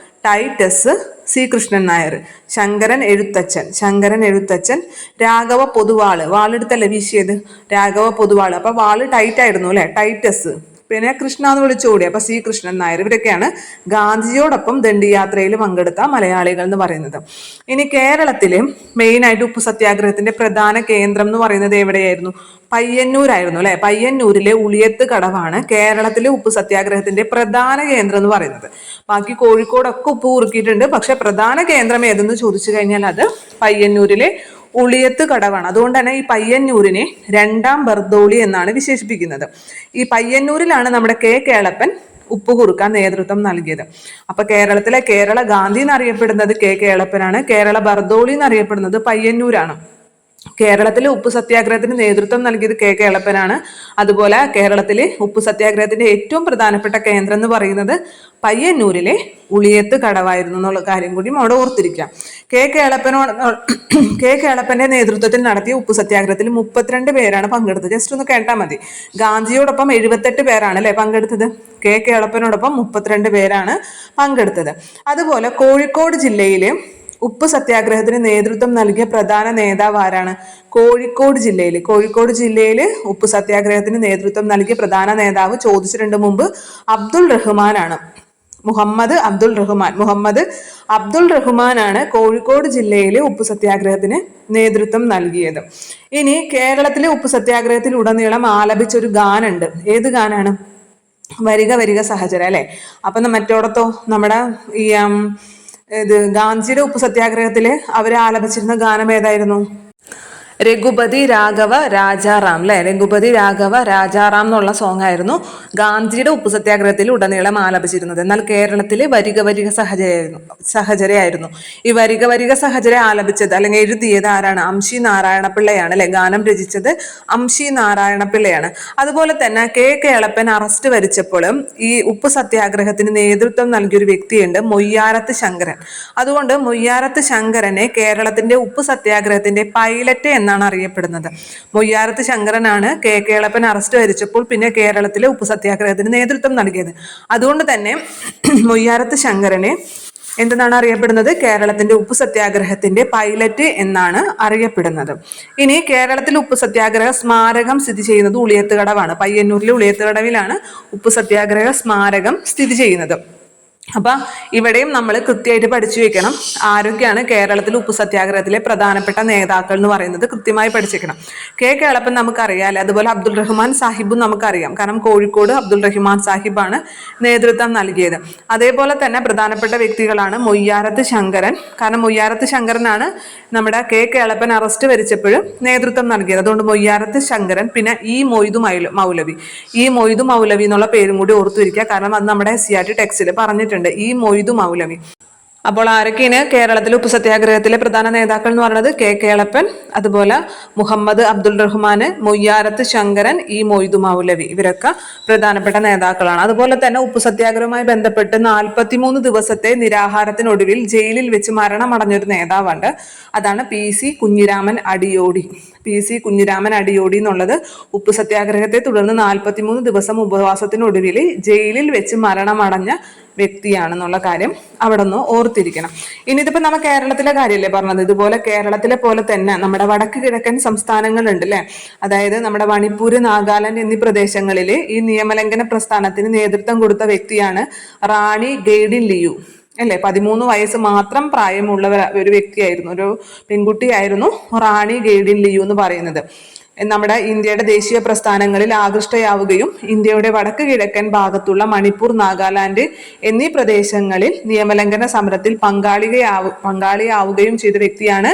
Speaker 1: ടൈറ്റസ്, സി കൃഷ്ണൻ നായർ. ശങ്കരൻ എഴുത്തച്ഛൻ, രാഘവ പൊതുവാള്, വാളെടുത്തല്ലേ വീശിയത്, രാഘവ പൊതുവാള്. അപ്പൊ വാള് ടൈറ്റ് ആയിരുന്നു അല്ലെ, ടൈറ്റസ്. പിന്നെ കൃഷ്ണ എന്ന് വിളിച്ചുകൂടി, അപ്പൊ സി കൃഷ്ണൻ നായർ. ഇവരൊക്കെയാണ് ഗാന്ധിജിയോടൊപ്പം ദണ്ഡിയാത്രയിൽ പങ്കെടുത്ത മലയാളികൾ എന്ന് പറയുന്നത്. ഇനി കേരളത്തിലെ മെയിനായിട്ട് ഉപ്പു സത്യാഗ്രഹത്തിന്റെ പ്രധാന കേന്ദ്രം എന്ന് പറയുന്നത് എവിടെയായിരുന്നു? പയ്യന്നൂരായിരുന്നു അല്ലെ. പയ്യന്നൂരിലെ ഉളിയത്ത് കടവാണ് കേരളത്തിലെ ഉപ്പു സത്യാഗ്രഹത്തിന്റെ പ്രധാന കേന്ദ്രം എന്ന് പറയുന്നത്. ബാക്കി കോഴിക്കോടൊക്കെ ഉപ്പ് കുറുക്കിയിട്ടുണ്ട്, പക്ഷെ പ്രധാന കേന്ദ്രം ഏതെന്ന് ചോദിച്ചു കഴിഞ്ഞാൽ അത് പയ്യന്നൂരിലെ ഉളിയത്ത് കടവാണ്. അതുകൊണ്ട് തന്നെ ഈ പയ്യന്നൂരിനെ രണ്ടാം ബർദോളി എന്നാണ് വിശേഷിപ്പിക്കുന്നത്. ഈ പയ്യന്നൂരിലാണ് നമ്മുടെ കെ കേളപ്പൻ ഉപ്പ് കുറുക്കാൻ നേതൃത്വം നൽകിയത്. അപ്പൊ കേരളത്തിലെ കേരള ഗാന്ധി എന്നറിയപ്പെടുന്നത് കെ കേളപ്പനാണ്, കേരള ബർദോളി എന്നറിയപ്പെടുന്നത് പയ്യന്നൂരാണ്. കേരളത്തിലെ ഉപ്പു സത്യാഗ്രഹത്തിന് നേതൃത്വം നൽകിയത് കെ കേളപ്പനാണ്. അതുപോലെ കേരളത്തിലെ ഉപ്പു സത്യാഗ്രഹത്തിന്റെ ഏറ്റവും പ്രധാനപ്പെട്ട കേന്ദ്രം എന്ന് പറയുന്നത് പയ്യന്നൂരിലെ ഉളിയത്ത് കടവായിരുന്നു എന്നുള്ള കാര്യം കൂടി അവിടെ ഓർത്തിരിക്കാം. കെ കേളപ്പന്റെ നേതൃത്വത്തിൽ നടത്തിയ ഉപ്പു സത്യാഗ്രഹത്തിൽ 32 പേരാണ് പങ്കെടുത്തത്. ജസ്റ്റ് ഒന്ന് കേട്ടാൽ മതി. ഗാന്ധിയോടൊപ്പം 78 പേരാണ് അല്ലെ പങ്കെടുത്തത്. കെ കേളപ്പനോടൊപ്പം 32 പേരാണ് പങ്കെടുത്തത്. അതുപോലെ കോഴിക്കോട് ജില്ലയിലെ ഉപ്പ് സത്യാഗ്രഹത്തിന് നേതൃത്വം നൽകിയ പ്രധാന നേതാവ് ആരാണ്? കോഴിക്കോട് ജില്ലയിൽ ഉപ്പ് സത്യാഗ്രഹത്തിന് നേതൃത്വം നൽകിയ പ്രധാന നേതാവ് ചോദിച്ചിട്ടുണ്ട് മുമ്പ്, അബ്ദുൾ റഹ്മാനാണ്. മുഹമ്മദ് അബ്ദുൾ റഹ്മാനാണ് കോഴിക്കോട് ജില്ലയിലെ ഉപ്പ് സത്യാഗ്രഹത്തിന് നേതൃത്വം നൽകിയത്. ഇനി കേരളത്തിലെ ഉപ്പ് സത്യാഗ്രഹത്തിൽ ഉടനീളം ആലപിച്ച ഒരു ഗാനുണ്ട്. ഏത് ഗാനാണ്? വരിക വരിക സഹചര അല്ലെ. അപ്പൊ മറ്റോടത്തോ നമ്മുടെ ഈ ഗാന്ധിജിയുടെ ഉപ്പ് സത്യാഗ്രഹത്തില് അവർ ആലപിച്ചിരുന്ന ഗാനം ഏതായിരുന്നു? രഘുപതി രാഘവ രാജാറാം അല്ലെ. രഘുപതി രാഘവ രാജാറാം എന്നുള്ള സോങ് ആയിരുന്നു ഗാന്ധിജിയുടെ ഉപ്പു സത്യാഗ്രഹത്തിൽ ഉടനീളം ആലപിച്ചിരുന്നത്. എന്നാൽ കേരളത്തിലെ വരിക വരിക സഹചരയായിരുന്നു. ഈ വരിക വരിക സഹചര ആലപിച്ചത് അല്ലെങ്കിൽ എഴുതിയത് ആരാണ്? അംശി നാരായണപിള്ളയാണ് അല്ലെ. ഗാനം രചിച്ചത് അംശി നാരായണപിള്ളയാണ്. അതുപോലെ തന്നെ കെ കേളപ്പൻ അറസ്റ്റ് വരിച്ചപ്പോൾ ഈ ഉപ്പു സത്യാഗ്രഹത്തിന് നേതൃത്വം നൽകിയൊരു വ്യക്തിയുണ്ട്, മൊയ്യാരത്ത് ശങ്കരൻ. അതുകൊണ്ട് മൊയ്യാരത്ത് ശങ്കരനെ കേരളത്തിന്റെ ഉപ്പു സത്യാഗ്രഹത്തിന്റെ പൈലറ്റ് എന്നാണ് അറിയപ്പെടുന്നത്. മൊയ്യാരത്ത് ശങ്കരനാണ് കെ കേളപ്പൻ അറസ്റ്റ് വരിച്ചപ്പോൾ പിന്നെ കേരളത്തിലെ ഉപ്പു സത്യാഗ്രഹത്തിന് നേതൃത്വം നൽകിയത്. അതുകൊണ്ട് തന്നെ മൊയ്യാരത്ത് ശങ്കരനെ എന്തെന്നാണ് അറിയപ്പെടുന്നത്? കേരളത്തിന്റെ ഉപ്പു സത്യാഗ്രഹത്തിന്റെ പൈലറ്റ് എന്നാണ് അറിയപ്പെടുന്നത്. ഇനി കേരളത്തിലെ ഉപ്പു സത്യാഗ്രഹ സ്മാരകം സ്ഥിതി ചെയ്യുന്നത് ഉളിയത്ത് കടവാണ്. പയ്യന്നൂരിലെ ഉളിയത്ത് കടവിലാണ് ഉപ്പു സത്യാഗ്രഹ സ്മാരകം സ്ഥിതി ചെയ്യുന്നത്. അപ്പൊ ഇവിടെയും നമ്മൾ കൃത്യമായിട്ട് പഠിച്ചു വെക്കണം ആരൊക്കെയാണ് കേരളത്തിൽ ഉപ്പു സത്യാഗ്രഹത്തിലെ പ്രധാനപ്പെട്ട നേതാക്കൾ എന്ന് പറയുന്നത് കൃത്യമായി പഠിച്ചേക്കണം. കെ കേളപ്പൻ നമുക്കറിയാം, അതുപോലെ അബ്ദുൾ റഹ്മാൻ സാഹിബും നമുക്കറിയാം. കാരണം കോഴിക്കോട് അബ്ദുൾ റഹ്മാൻ സാഹിബാണ് നേതൃത്വം നൽകിയത്. അതേപോലെ തന്നെ പ്രധാനപ്പെട്ട വ്യക്തികളാണ് മൊയ്യാരത്ത് ശങ്കരൻ. കാരണം മൊയ്യാരത്ത് ശങ്കരനാണ് നമ്മുടെ കെ കേളപ്പൻ അറസ്റ്റ് വരിച്ചപ്പോഴും നേതൃത്വം നൽകിയത്. അതുകൊണ്ട് മൊയ്യാരത്ത് ശങ്കരൻ. പിന്നെ ഈ മൊയ്തു മൗലവി എന്നുള്ള പേരും കൂടി ഓർത്തുവരിക്കുക. കാരണം അത് നമ്മുടെ SCERT ടെക്സ്റ്റിൽ പറഞ്ഞിട്ടുണ്ട്, ഈ മൊയ്തു മൗലവി. അപ്പോൾ ആരൊക്കെയാണ് കേരളത്തിലെ ഉപ്പു സത്യാഗ്രഹത്തിലെ പ്രധാന നേതാക്കൾ എന്ന് പറയുന്നത്? കെ കേളപ്പൻ, അതുപോലെ മുഹമ്മദ് അബ്ദുൾ റഹ്മാൻ, മൊയ്യാരത്ത് ശങ്കരൻ, ഈ മൊയ്തു മൗലവി. ഇവരൊക്കെ പ്രധാനപ്പെട്ട നേതാക്കളാണ്. അതുപോലെ തന്നെ ഉപ്പു സത്യാഗ്രഹവുമായി ബന്ധപ്പെട്ട് 43 ദിവസത്തെ നിരാഹാരത്തിനൊടുവിൽ ജയിലിൽ വെച്ച് മരണമടഞ്ഞൊരു നേതാവുണ്ട്. അതാണ് PC കുഞ്ഞിരാമൻ അടിയോടി. PC കുഞ്ഞിരാമൻ അടിയോടി എന്നുള്ളത് ഉപ്പു സത്യാഗ്രഹത്തെ തുടർന്ന് 43 ദിവസം ഉപവാസത്തിനൊടുവിൽ ജയിലിൽ വെച്ച് മരണമടഞ്ഞ വ്യക്തിയാണെന്നുള്ള കാര്യം അവിടെ ഒന്ന് ഓർത്തിരിക്കണം. ഇനി ഇതിപ്പോ നമ്മ കേരളത്തിലെ കാര്യമല്ലേ പറഞ്ഞത്. ഇതുപോലെ കേരളത്തിലെ പോലെ തന്നെ നമ്മുടെ വടക്ക് കിഴക്കൻ സംസ്ഥാനങ്ങളുണ്ട് അല്ലെ. അതായത് നമ്മുടെ മണിപ്പൂർ, നാഗാലാൻഡ് എന്നീ പ്രദേശങ്ങളിൽ ഈ നിയമലംഘന പ്രസ്ഥാനത്തിന് നേതൃത്വം കൊടുത്ത വ്യക്തിയാണ് റാണി ഗെയ്ഡിൻ ലിയു അല്ലെ. 13 വയസ്സ് മാത്രം പ്രായമുള്ള ഒരു വ്യക്തിയായിരുന്നു, ഒരു പെൺകുട്ടിയായിരുന്നു റാണി ഗെയ്ഡിൻ ലിയു എന്ന് പറയുന്നത്. നമ്മുടെ ഇന്ത്യയുടെ ദേശീയ പ്രസ്ഥാനങ്ങളിൽ ആകൃഷ്ടയാവുകയും ഇന്ത്യയുടെ വടക്ക് കിഴക്കൻ ഭാഗത്തുള്ള മണിപ്പൂർ, നാഗാലാൻഡ് എന്നീ പ്രദേശങ്ങളിൽ നിയമലംഘന സമരത്തിൽ പങ്കാളിയാവുകയും ചെയ്ത വ്യക്തിയാണ്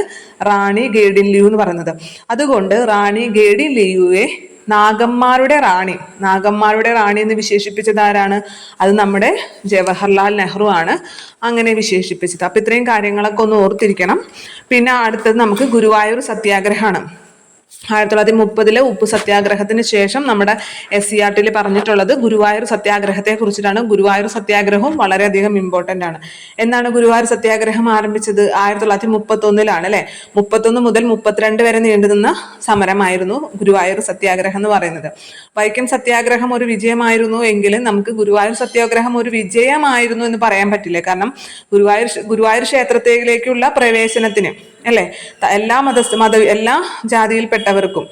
Speaker 1: റാണി ഗെയ്ഡിൻ ലിയു എന്ന് പറയുന്നത്. അതുകൊണ്ട് റാണി ഗെയ്ഡിൻ ലിയുവെ നാഗന്മാരുടെ റാണി എന്ന് വിശേഷിപ്പിച്ചത് ആരാണ്? അത് നമ്മുടെ ജവഹർലാൽ നെഹ്റു ആണ് അങ്ങനെ വിശേഷിപ്പിച്ചത്. അപ്പൊ ഇത്രയും കാര്യങ്ങളൊക്കെ ഒന്ന് ഓർത്തിരിക്കണം. പിന്നെ അടുത്തത് നമുക്ക് ഗുരുവായൂർ സത്യാഗ്രഹമാണ്. 1930 ഉപ്പ് സത്യാഗ്രഹത്തിന് ശേഷം നമ്മുടെ SCERT പറഞ്ഞിട്ടുള്ളത് ഗുരുവായൂർ സത്യാഗ്രഹത്തെ കുറിച്ചിട്ടാണ്. ഗുരുവായൂർ സത്യാഗ്രഹവും വളരെയധികം ഇമ്പോർട്ടൻ്റ് ആണ്. എന്നാണ് ഗുരുവായൂർ സത്യാഗ്രഹം ആരംഭിച്ചത്? 1931 അല്ലെ. 31 മുതൽ 32 വരെ നീണ്ടുനിന്ന സമരമായിരുന്നു ഗുരുവായൂർ സത്യാഗ്രഹം എന്ന് പറയുന്നത്. വൈക്കം സത്യാഗ്രഹം ഒരു വിജയമായിരുന്നു എങ്കിലും നമുക്ക് ഗുരുവായൂർ സത്യാഗ്രഹം ഒരു വിജയമായിരുന്നു എന്ന് പറയാൻ പറ്റില്ല. കാരണം ഗുരുവായൂർ ക്ഷേത്രത്തിലേക്കുള്ള പ്രവേശനത്തിന് അല്ലെ എല്ലാ ജാതിയിൽപ്പെട്ടവർക്കും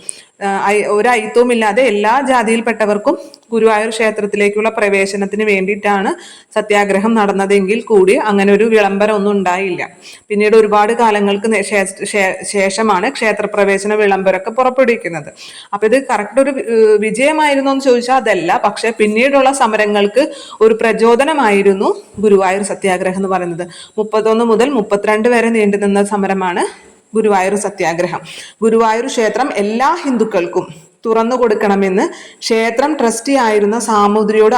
Speaker 1: ഒരു അയിത്തവുമില്ലാതെ എല്ലാ ജാതിയിൽപ്പെട്ടവർക്കും ഗുരുവായൂർ ക്ഷേത്രത്തിലേക്കുള്ള പ്രവേശനത്തിന് വേണ്ടിയിട്ടാണ് സത്യാഗ്രഹം നടന്നതെങ്കിൽ കൂടി അങ്ങനെ ഒരു വിളംബരം ഒന്നും ഉണ്ടായില്ല. പിന്നീട് ഒരുപാട് കാലങ്ങൾക്ക് ശേഷമാണ് ക്ഷേത്രപ്രവേശന വിളംബരമൊക്കെ പുറപ്പെടുവിക്കുന്നത്. അപ്പൊ ഇത് കറക്റ്റ് ഒരു വിജയമായിരുന്നു എന്ന് ചോദിച്ചാൽ അതല്ല. പക്ഷെ പിന്നീടുള്ള സമരങ്ങൾക്ക് ഒരു പ്രചോദനമായിരുന്നു ഗുരുവായൂർ സത്യാഗ്രഹം എന്ന് പറയുന്നത്. 31 മുതൽ 32 വരെ നീണ്ടുനിന്ന സമരമാണ് ഗുരുവായൂർ സത്യാഗ്രഹം. ഗുരുവായൂർ ക്ഷേത്രം എല്ലാ ഹിന്ദുക്കൾക്കും തുറന്നു കൊടുക്കണമെന്ന് ക്ഷേത്രം ട്രസ്റ്റി ആയിരുന്ന സാമൂതിരിയോട്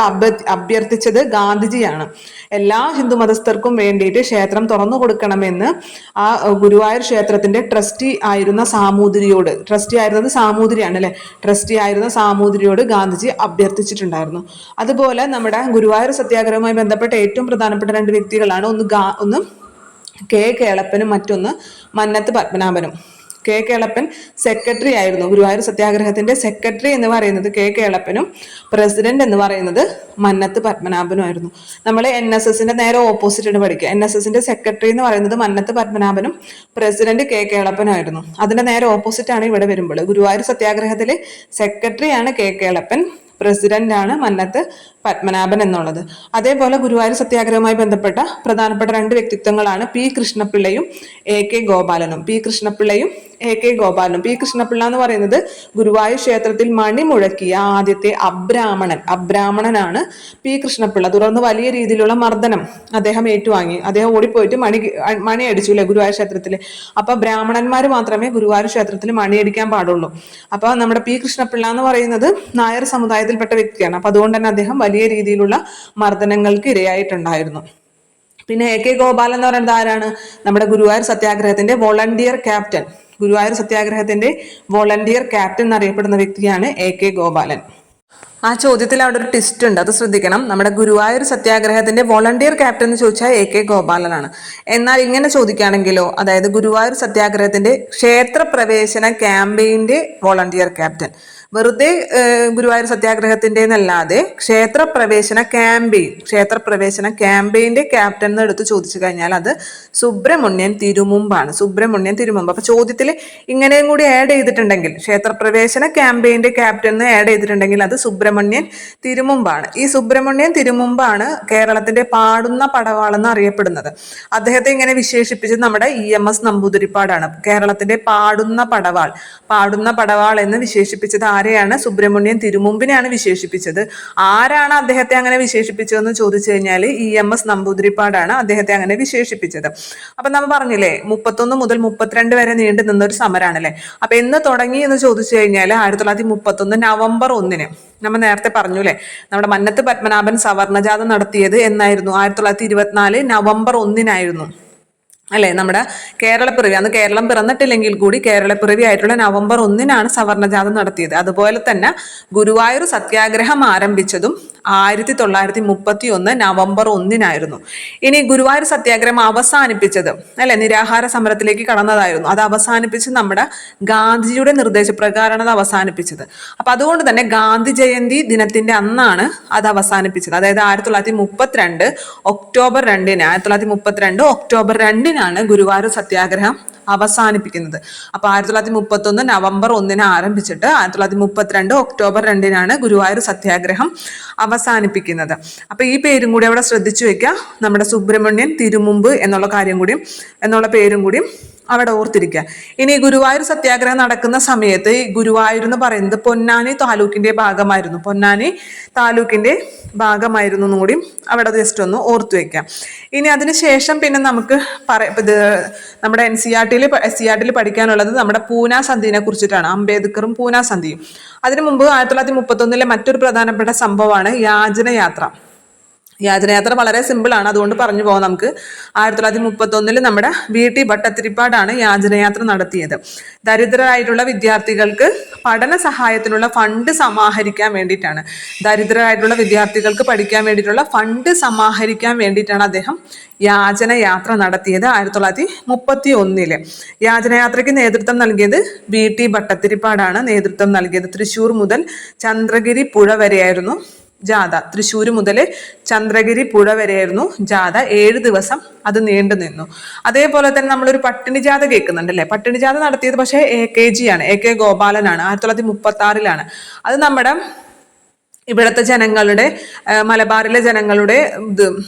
Speaker 1: അഭ്യർത്ഥിച്ചത് ഗാന്ധിജിയാണ്. എല്ലാ ഹിന്ദു മതസ്ഥർക്കും വേണ്ടിയിട്ട് ക്ഷേത്രം തുറന്നു കൊടുക്കണമെന്ന് ആ ഗുരുവായൂർ ക്ഷേത്രത്തിന്റെ ട്രസ്റ്റി ആയിരുന്ന സാമൂതിരിയാണ് അല്ലെ. ട്രസ്റ്റി ആയിരുന്ന സാമൂതിരിയോട് ഗാന്ധിജി അഭ്യർത്ഥിച്ചിട്ടുണ്ടായിരുന്നു. അതുപോലെ നമ്മുടെ ഗുരുവായൂർ സത്യാഗ്രഹവുമായി ബന്ധപ്പെട്ട ഏറ്റവും പ്രധാനപ്പെട്ട 2 വ്യക്തികളാണ്. ഒന്ന് കെ കേളപ്പനും മറ്റൊന്ന് മന്നത്ത് പത്മനാഭനും. കെ കേളപ്പൻ സെക്രട്ടറി ആയിരുന്നു. ഗുരുവായൂർ സത്യാഗ്രഹത്തിന്റെ സെക്രട്ടറി എന്ന് പറയുന്നത് കെ കേളപ്പനും പ്രസിഡന്റ് എന്ന് പറയുന്നത് മന്നത്ത് പത്മനാഭനും ആയിരുന്നു. നമ്മൾ NSSന്റെ നേരെ ഓപ്പോസിറ്റ് പഠിക്കുക. NSSന്റെ സെക്രട്ടറി എന്ന് പറയുന്നത് മന്നത്ത് പത്മനാഭനും പ്രസിഡന്റ് കെ കേളപ്പനും ആയിരുന്നു. അതിന്റെ നേരെ ഓപ്പോസിറ്റ് ആണ് ഇവിടെ വരുമ്പോൾ. ഗുരുവായൂർ സത്യാഗ്രഹത്തിലെ സെക്രട്ടറിയാണ് കെ കേളപ്പൻ, പ്രസിഡന്റ് ആണ് മന്നത്ത് പത്മനാഭൻ എന്നുള്ളത്. അതേപോലെ ഗുരുവായൂർ സത്യാഗ്രഹവുമായി ബന്ധപ്പെട്ട പ്രധാനപ്പെട്ട 2 വ്യക്തിത്വങ്ങളാണ് പി കൃഷ്ണപിള്ളയും AK ഗോപാലനും. പി കൃഷ്ണപിള്ള എന്ന് പറയുന്നത് ഗുരുവായൂർ ക്ഷേത്രത്തിൽ മണി മുഴക്കിയ ആദ്യത്തെ അബ്രാഹ്മണനാണ് പി കൃഷ്ണപിള്ള. തുടർന്ന് വലിയ രീതിയിലുള്ള മർദ്ദനം അദ്ദേഹം ഏറ്റുവാങ്ങി. അദ്ദേഹം ഓടിപ്പോയിട്ട് മണി അടിച്ചു അല്ലെ ഗുരുവായൂർ ക്ഷേത്രത്തിൽ. അപ്പൊ ബ്രാഹ്മണന്മാർ മാത്രമേ ഗുരുവായൂർ ക്ഷേത്രത്തിൽ മണിയടിക്കാൻ പാടുള്ളൂ. അപ്പൊ നമ്മുടെ പി കൃഷ്ണപിള്ള എന്ന് പറയുന്നത് നായർ സമുദായത്തിൽപ്പെട്ട വ്യക്തിയാണ്. അപ്പൊ അതുകൊണ്ട് തന്നെ അദ്ദേഹം വലിയ രീതിയിലുള്ള മർദ്ദനങ്ങൾക്ക് ഇരയായിട്ടുണ്ടായിരുന്നു. പിന്നെ AK ഗോപാലൻ എന്ന് പറയുന്നത് ആരാണ്? നമ്മുടെ ഗുരുവായൂർ സത്യാഗ്രഹത്തിന്റെ വോളണ്ടിയർ ക്യാപ്റ്റൻ. ഗുരുവായൂർ സത്യാഗ്രഹത്തിന്റെ വോളണ്ടിയർ ക്യാപ്റ്റൻ എന്നറിയപ്പെടുന്ന വ്യക്തിയാണ് AK ഗോപാലൻ. ആ ചോദ്യത്തിൽ അവിടെ ഒരു ട്വിസ്റ്റ് ഉണ്ട്, അത് ശ്രദ്ധിക്കണം. നമ്മുടെ ഗുരുവായൂർ സത്യാഗ്രഹത്തിന്റെ വോളണ്ടിയർ ക്യാപ്റ്റൻ എന്ന് ചോദിച്ചാൽ AK ഗോപാലനാണ്. എന്നാൽ ഇങ്ങനെ ചോദിക്കുകയാണെങ്കിലോ, അതായത് ഗുരുവായൂർ സത്യാഗ്രഹത്തിന്റെ ക്ഷേത്രപ്രവേശന ക്യാമ്പയിന്റെ വോളണ്ടിയർ ക്യാപ്റ്റൻ, വെറുതെ ഗുരുവായൂർ സത്യാഗ്രഹത്തിന്റെ എന്നല്ലാതെ ക്ഷേത്രപ്രവേശന ക്യാമ്പയിന്റെ ക്യാപ്റ്റൻ എന്ന് എടുത്ത് ചോദിച്ചു കഴിഞ്ഞാൽ അത് സുബ്രഹ്മണ്യൻ തിരുമുമ്പാണ്. അപ്പൊ ചോദ്യത്തിൽ ഇങ്ങനെയും കൂടി ആഡ് ചെയ്തിട്ടുണ്ടെങ്കിൽ, ക്ഷേത്രപ്രവേശന ക്യാമ്പയിന്റെ ക്യാപ്റ്റൻ എന്ന് ആഡ് ചെയ്തിട്ടുണ്ടെങ്കിൽ അത് സുബ്രഹ്മണ്യൻ തിരുമുമ്പാണ്. ഈ സുബ്രഹ്മണ്യൻ തിരുമുമ്പാണ് കേരളത്തിന്റെ പാടുന്ന പടവാളെന്ന് അറിയപ്പെടുന്നത്. അദ്ദേഹത്തെ ഇങ്ങനെ വിശേഷിപ്പിച്ചത് നമ്മുടെ EMS നമ്പൂതിരിപ്പാടാണ്. കേരളത്തിന്റെ പാടുന്ന പടവാൾ എന്ന് വിശേഷിപ്പിച്ചത് ആരെയാണ്? സുബ്രഹ്മണ്യൻ തിരുമുമ്പിനെയാണ് വിശേഷിപ്പിച്ചത്. ആരാണ് അദ്ദേഹത്തെ അങ്ങനെ വിശേഷിപ്പിച്ചതെന്ന് ചോദിച്ചു കഴിഞ്ഞാൽ EMS നമ്പൂതിരിപ്പാടാണ് അദ്ദേഹത്തെ അങ്ങനെ വിശേഷിപ്പിച്ചത്. അപ്പൊ നമ്മൾ പറഞ്ഞില്ലേ 31 മുതൽ 32 വരെ നീണ്ടു നിന്നൊരു സമരമാണ് അല്ലെ. അപ്പൊ എന്ന് തുടങ്ങി എന്ന് ചോദിച്ചു കഴിഞ്ഞാൽ 1931 നവംബർ 1 നമ്മൾ നേരത്തെ പറഞ്ഞു അല്ലെ, നമ്മുടെ മന്നത്ത് പത്മനാഭൻ സവർണജാഥ നടത്തിയത് എന്നായിരുന്നു? 1924 നവംബർ 1 അല്ലെ. നമ്മുടെ കേരളപ്പിറവി, അന്ന് കേരളം പിറന്നിട്ടില്ലെങ്കിൽ കൂടി കേരളപ്പിറവി ആയിട്ടുള്ള നവംബർ 1 സവർണജാഥ നടത്തിയത്. അതുപോലെ തന്നെ ഗുരുവായൂർ സത്യാഗ്രഹം ആരംഭിച്ചതും 1931 നവംബർ 1 ഇനി ഗുരുവായൂർ സത്യാഗ്രഹം അവസാനിപ്പിച്ചത് അല്ലെ, നിരാഹാര സമരത്തിലേക്ക് കടന്നതായിരുന്നു. അത് അവസാനിപ്പിച്ച് നമ്മുടെ ഗാന്ധിജിയുടെ നിർദ്ദേശപ്രകാരമാണ് അത് അവസാനിപ്പിച്ചത്. അപ്പൊ അതുകൊണ്ട് തന്നെ ഗാന്ധി ജയന്തി ദിനത്തിന്റെ അന്നാണ് അത് അവസാനിപ്പിച്ചത്. അതായത് 1932 ഒക്ടോബർ 2 ഗുരുവായൂർ സത്യാഗ്രഹം അവസാനിപ്പിക്കുന്നത്. അപ്പൊ 1931 നവംബർ 1 ആരംഭിച്ചിട്ട് 1932 ഒക്ടോബർ 2 ഗുരുവായൂർ സത്യാഗ്രഹം അവസാനിപ്പിക്കുന്നത്. അപ്പൊ ഈ പേരും കൂടി അവിടെ ശ്രദ്ധിച്ചു വെക്കുക. നമ്മുടെ സുബ്രഹ്മണ്യൻ തിരുമുമ്പ് എന്നുള്ള പേരും കൂടി അവിടെ ഓർത്തിരിക്കുക. ഇനി ഗുരുവായൂർ സത്യാഗ്രഹം നടക്കുന്ന സമയത്ത് ഈ ഗുരുവായൂർ എന്ന് പറയുന്നത് പൊന്നാനി താലൂക്കിന്റെ ഭാഗമായിരുന്നു. പൊന്നാനി താലൂക്കിന്റെ ഭാഗമായിരുന്നു എന്നും കൂടി അവിടെ ജസ്റ്റ് ഒന്ന് ഓർത്തു വെക്കാം. ഇനി അതിനുശേഷം പിന്നെ നമുക്ക് ഇത് നമ്മുടെ NCERT പഠിക്കാനുള്ളത് നമ്മുടെ പൂന സന്ധിനെ കുറിച്ചിട്ടാണ്. അംബേദ്കറും പൂന സന്ധിയും. അതിനു മുമ്പ് 1931 മറ്റൊരു പ്രധാനപ്പെട്ട സംഭവമാണ് യാചനയാത്ര. യാചനയാത്ര വളരെ സിമ്പിൾ ആണ്, അതുകൊണ്ട് പറഞ്ഞു പോകാം നമുക്ക്. 1931 നമ്മുടെ VT ഭട്ടതിരിപ്പാടാണ് യാചനയാത്ര നടത്തിയത്. ദരിദ്രരായിട്ടുള്ള വിദ്യാർത്ഥികൾക്ക് പഠന സഹായത്തിനുള്ള ഫണ്ട് സമാഹരിക്കാൻ വേണ്ടിയിട്ടാണ്. ദരിദ്രരായിട്ടുള്ള വിദ്യാർത്ഥികൾക്ക് പഠിക്കാൻ വേണ്ടിയിട്ടുള്ള ഫണ്ട് സമാഹരിക്കാൻ വേണ്ടിയിട്ടാണ് അദ്ദേഹം യാചനയാത്ര നടത്തിയത് 1931. യാചനയാത്രയ്ക്ക് നേതൃത്വം നൽകിയത് VT ഭട്ടതിരിപ്പാടാണ് നേതൃത്വം നൽകിയത്. തൃശ്ശൂർ മുതൽ ചന്ദ്രഗിരി പുഴ വരെയായിരുന്നു ജാഥ. തൃശ്ശൂർ മുതൽ ചന്ദ്രഗിരി പുഴ വരെയായിരുന്നു ജാഥ. 7 ദിവസം അത് നീണ്ടു നിന്നു. അതേപോലെ തന്നെ നമ്മളൊരു പട്ടിണി ജാഥ കേൾക്കുന്നുണ്ടല്ലേ. പട്ടിണി ജാഥ നടത്തിയത് പക്ഷേ AKG ആണ്, AK ഗോപാലനാണ്. 1936 അത് നമ്മുടെ ഇവിടുത്തെ ജനങ്ങളുടെ, മലബാറിലെ ജനങ്ങളുടെ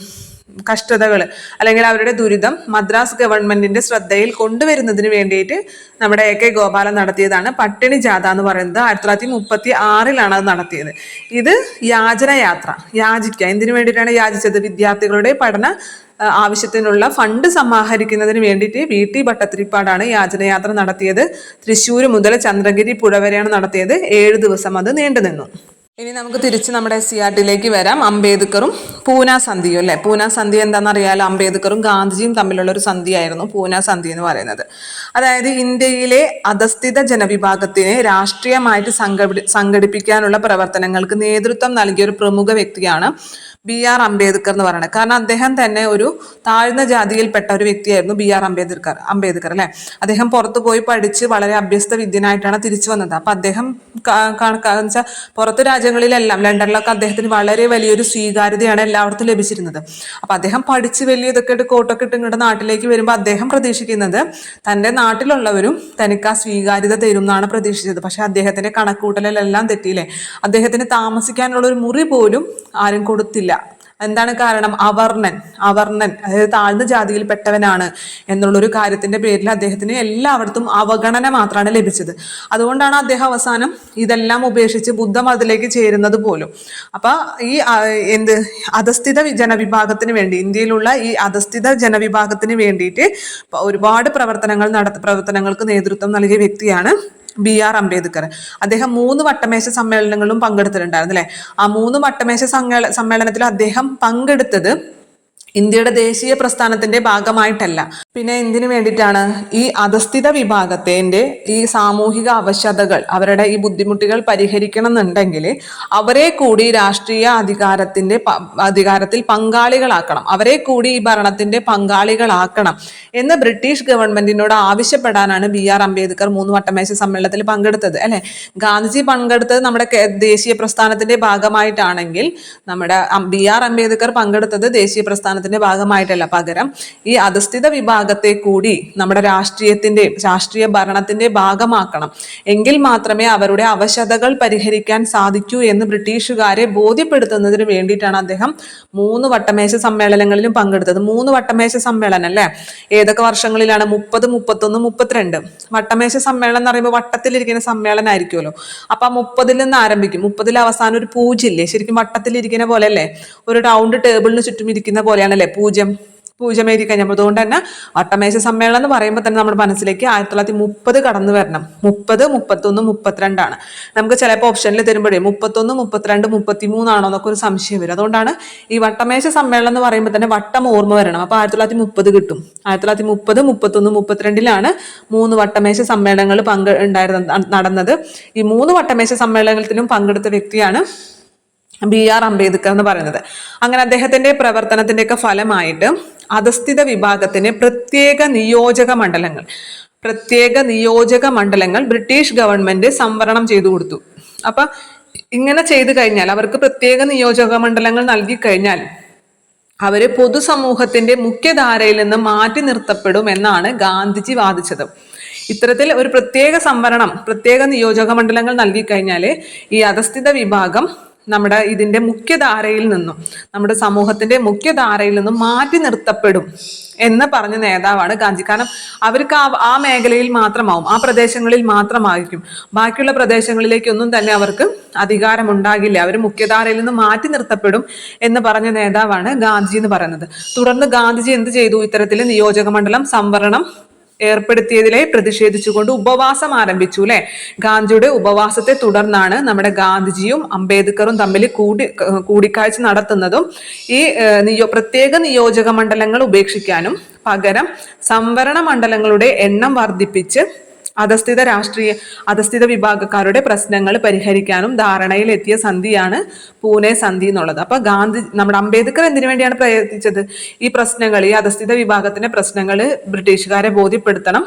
Speaker 1: കഷ്ടതകൾ അല്ലെങ്കിൽ അവരുടെ ദുരിതം മദ്രാസ് ഗവൺമെന്റിന്റെ ശ്രദ്ധയിൽ കൊണ്ടുവരുന്നതിന് വേണ്ടിയിട്ട് നമ്മുടെ AK ഗോപാലൻ നടത്തിയതാണ് പട്ടിണി ജാഥ എന്ന് പറയുന്നത്. 1936 അത് നടത്തിയത്. ഇത് യാചനയാത്ര, യാചിക്കുക. എന്തിനു വേണ്ടിയിട്ടാണ് യാചിച്ചത്? വിദ്യാർത്ഥികളുടെ പഠന ആവശ്യത്തിനുള്ള ഫണ്ട് സമാഹരിക്കുന്നതിന് വേണ്ടിയിട്ട് VT ഭട്ടതിരിപ്പാടാണ് യാചനയാത്ര നടത്തിയത്. തൃശ്ശൂർ മുതൽ ചന്ദ്രഗിരി പുഴ വരെയാണ് നടത്തിയത്. 7 ദിവസം അത് നീണ്ടു നിന്നു. ഇനി നമുക്ക് തിരിച്ച് നമ്മുടെ NCERT വരാം. അംബേദ്കറും പൂന സന്ധിയും അല്ലെ. പൂന സന്ധി എന്താണെന്നറിയാലോ. അംബേദ്കറും ഗാന്ധിജിയും തമ്മിലുള്ള ഒരു സന്ധിയായിരുന്നു പൂന സന്ധി എന്ന് പറയുന്നത്. അതായത് ഇന്ത്യയിലെ അധസ്ഥിത ജനവിഭാഗത്തിനെ രാഷ്ട്രീയമായിട്ട് സംഘടിപ്പിക്കാനുള്ള പ്രവർത്തനങ്ങൾക്ക് നേതൃത്വം നൽകിയ ഒരു പ്രമുഖ വ്യക്തിയാണ് BR അംബേദ്കർ എന്ന് പറയുന്നത്. കാരണം അദ്ദേഹം തന്നെ ഒരു താഴ്ന്ന ജാതിയിൽപ്പെട്ട ഒരു വ്യക്തിയായിരുന്നു BR അംബേദ്കർ അല്ലെ. അദ്ദേഹം പുറത്തു പോയി പഠിച്ച് വളരെ അഭ്യസ്ത വിദ്യനായിട്ടാണ് തിരിച്ചു വന്നത്. അപ്പൊ അദ്ദേഹം വെച്ചാൽ പുറത്ത് രാജ്യങ്ങളിലെല്ലാം, ലണ്ടനിലൊക്കെ അദ്ദേഹത്തിന് വളരെ വലിയൊരു സ്വീകാര്യതയാണ് എല്ലായിടത്തും ലഭിച്ചിരുന്നത്. അപ്പൊ അദ്ദേഹം പഠിച്ച് വലിയ ഇതൊക്കെ ഇട്ട് കോട്ടൊക്കെ ഇട്ട് ഇങ്ങോട്ട് നാട്ടിലേക്ക് വരുമ്പോൾ അദ്ദേഹം പ്രതീക്ഷിക്കുന്നത് തൻ്റെ നാട്ടിലുള്ളവരും തനിക്ക് ആ സ്വീകാര്യത തരും എന്നാണ് പ്രതീക്ഷിച്ചത്. പക്ഷെ അദ്ദേഹത്തിന്റെ കണക്കൂട്ടലെല്ലാം തെറ്റിയില്ലേ. അദ്ദേഹത്തിന് താമസിക്കാനുള്ള ഒരു മുറി പോലും ആരും കൊടുത്തില്ല. എന്താണ് കാരണം? അവർണൻ, അതായത് താഴ്ന്ന ജാതിയിൽപ്പെട്ടവനാണ് എന്നുള്ളൊരു കാര്യത്തിന്റെ പേരിൽ അദ്ദേഹത്തിന് എല്ലായിടത്തും അവഗണന മാത്രമാണ് ലഭിച്ചത്. അതുകൊണ്ടാണ് അദ്ദേഹം അവസാനം ഇതെല്ലാം ഉപേക്ഷിച്ച് ബുദ്ധമതത്തിലേക്ക് ചേരുന്നത് പോലും. അപ്പൊ ഈ അധസ്ഥിത ജനവിഭാഗത്തിന് വേണ്ടി, ഇന്ത്യയിലുള്ള ഈ അധസ്ഥിത ജനവിഭാഗത്തിന് വേണ്ടിയിട്ട് ഒരുപാട് പ്രവർത്തനങ്ങൾക്ക് നേതൃത്വം നൽകിയ വ്യക്തിയാണ് BR അംബേദ്കർ. അദ്ദേഹം 3 വട്ടമേശ സമ്മേളനങ്ങളിലും പങ്കെടുത്തിട്ടുണ്ടായിരുന്നു അല്ലെ. ആ 3 വട്ടമേശ സമ്മേളനത്തിൽ അദ്ദേഹം പങ്കെടുത്തത് ഇന്ത്യയുടെ ദേശീയ പ്രസ്ഥാനത്തിന്റെ ഭാഗമായിട്ടല്ല. പിന്നെ എന്തിനു വേണ്ടിയിട്ടാണ്? ഈ അധസ്ഥിത വിഭാഗത്തിന്റെ ഈ സാമൂഹിക അവശതകൾ, അവരുടെ ഈ ബുദ്ധിമുട്ടുകൾ പരിഹരിക്കണം എന്നുണ്ടെങ്കിൽ അവരെ കൂടി രാഷ്ട്രീയ അധികാരത്തിൽ പങ്കാളികളാക്കണം, അവരെ കൂടി ഈ ഭരണത്തിന്റെ പങ്കാളികളാക്കണം എന്ന് ബ്രിട്ടീഷ് ഗവൺമെന്റിനോട് ആവശ്യപ്പെടാനാണ് BR അംബേദ്കർ 3 വട്ടമേശ സമ്മേളനത്തിൽ പങ്കെടുത്തത് അല്ലെ. ഗാന്ധിജി പങ്കെടുത്തത് നമ്മുടെ ദേശീയ പ്രസ്ഥാനത്തിന്റെ ഭാഗമായിട്ടാണെങ്കിൽ നമ്മുടെ BR അംബേദ്കർ പങ്കെടുത്തത് ദേശീയ പ്രസ്ഥാനത്തിന്റെ ഭാഗമായിട്ടല്ല. പകരം ഈ അധസ്ഥിത വിഭാഗത്തെ കൂടി നമ്മുടെ രാഷ്ട്രീയ ഭരണത്തിന്റെ ഭാഗമാക്കണം, എങ്കിൽ മാത്രമേ അവരുടെ അവശതകൾ പരിഹരിക്കാൻ സാധിക്കൂ എന്ന് ബ്രിട്ടീഷുകാരെ ബോധ്യപ്പെടുത്തുന്നതിന് വേണ്ടിയിട്ടാണ് അദ്ദേഹം 3 വട്ടമേശ സമ്മേളനങ്ങളിലും പങ്കെടുത്തത്. 3 വട്ടമേശ സമ്മേളനം അല്ലെ. ഏതൊക്കെ വർഷങ്ങളിലാണ്? 30, 31, 32. വട്ടമേശ സമ്മേളനം എന്ന് പറയുമ്പോൾ വട്ടത്തിലിരിക്കുന്ന സമ്മേളനം ആയിരിക്കുമല്ലോ. അപ്പൊ 30 നിന്ന് ആരംഭിക്കും. 30 അവസാനം ഒരു പൂജില്ലേ, ശരിക്കും വട്ടത്തിലിരിക്കുന്ന പോലെ അല്ലേ, ഒരു റൗണ്ട് ടേബിളിന് ചുറ്റും ഇരിക്കുന്ന പോലെയാണല്ലേ പൂജമേരി കഴിഞ്ഞപ്പോൾ. അതുകൊണ്ട് തന്നെ വട്ടമേശ സമ്മേളനം എന്ന് പറയുമ്പോൾ തന്നെ നമ്മുടെ മനസ്സിലേക്ക് 1930 കടന്നു വരണം. 30, 31, 32 നമുക്ക് ചിലപ്പോൾ ഓപ്ഷനിൽ തരുമ്പോഴേ 31, 32, 33 ആണോ എന്നൊക്കെ ഒരു സംശയം വരും. അതുകൊണ്ടാണ് ഈ വട്ടമേശ സമ്മേളനം എന്ന് പറയുമ്പോൾ തന്നെ വട്ടം ഓർമ്മ വരണം. അപ്പൊ 1930 കിട്ടും. 1930, 31, 32 3 വട്ടമേശ സമ്മേളനങ്ങൾ നടന്നത്. ഈ 3 വട്ടമേശ സമ്മേളനത്തിലും പങ്കെടുത്ത വ്യക്തിയാണ് BR അംബേദ്കർ എന്ന് പറയുന്നത്. അങ്ങനെ അദ്ദേഹത്തിന്റെ പ്രവർത്തനത്തിന്റെയൊക്കെ ഫലമായിട്ട് അധസ്ഥിത വിഭാഗത്തിന് പ്രത്യേക നിയോജക മണ്ഡലങ്ങൾ ബ്രിട്ടീഷ് ഗവൺമെന്റ് സംവരണം ചെയ്തു കൊടുത്തു. അപ്പൊ ഇങ്ങനെ ചെയ്തു കഴിഞ്ഞാൽ, അവർക്ക് പ്രത്യേക നിയോജക മണ്ഡലങ്ങൾ നൽകി കഴിഞ്ഞാൽ അവര് പൊതുസമൂഹത്തിന്റെ മുഖ്യധാരയിൽ നിന്ന് മാറ്റി നിർത്തപ്പെടും എന്നാണ് ഗാന്ധിജി വാദിച്ചത്. ഇത്തരത്തിൽ ഒരു പ്രത്യേക സംവരണം, പ്രത്യേക നിയോജക മണ്ഡലങ്ങൾ നൽകി കഴിഞ്ഞാൽ ഈ അധസ്ഥിത വിഭാഗം നമ്മുടെ ഇതിന്റെ മുഖ്യധാരയിൽ നിന്നും, നമ്മുടെ സമൂഹത്തിന്റെ മുഖ്യധാരയിൽ നിന്നും മാറ്റി നിർത്തപ്പെടും എന്ന് പറഞ്ഞ നേതാവാണ് ഗാന്ധി. കാരണം അവർക്ക് ആ മേഖലയിൽ മാത്രമാവും, ആ പ്രദേശങ്ങളിൽ മാത്രമായിരിക്കും, ബാക്കിയുള്ള പ്രദേശങ്ങളിലേക്കൊന്നും തന്നെ അവർക്ക് അധികാരം ഉണ്ടാകില്ല, അവർ മുഖ്യധാരയിൽ നിന്ന് മാറ്റി നിർത്തപ്പെടും എന്ന് പറഞ്ഞ നേതാവാണ് ഗാന്ധി എന്ന് പറയുന്നത്. തുടർന്ന് ഗാന്ധിജി എന്ത് ചെയ്തു? ഇത്തരത്തിൽ നിയോജക മണ്ഡലം സംവരണം ഏർപ്പെടുത്തിയതിലെ പ്രതിഷേധിച്ചുകൊണ്ട് ഉപവാസം ആരംഭിച്ചു അല്ലെ. ഗാന്ധിയുടെ ഉപവാസത്തെ തുടർന്നാണ് നമ്മുടെ ഗാന്ധിജിയും അംബേദ്കറും തമ്മിൽ കൂടിക്കാഴ്ച നടത്തുന്നതും ഈ പ്രത്യേക നിയോജക മണ്ഡലങ്ങൾ ഉപേക്ഷിക്കാനും പകരം സംവരണ മണ്ഡലങ്ങളുടെ എണ്ണം വർദ്ധിപ്പിച്ച് അധസ്ഥിത വിഭാഗക്കാരുടെ പ്രശ്നങ്ങൾ പരിഹരിക്കാനും ധാരണയിലെത്തിയ സന്ധിയാണ് പൂനെ സന്ധി എന്നുള്ളത്. അപ്പൊ നമ്മുടെ അംബേദ്കർ എന്തിനു വേണ്ടിയാണ് പ്രയത്നിച്ചത്? ഈ പ്രശ്നങ്ങൾ, ഈ അധസ്ഥിത വിഭാഗത്തിന്റെ പ്രശ്നങ്ങൾ ബ്രിട്ടീഷുകാരെ ബോധ്യപ്പെടുത്തണം,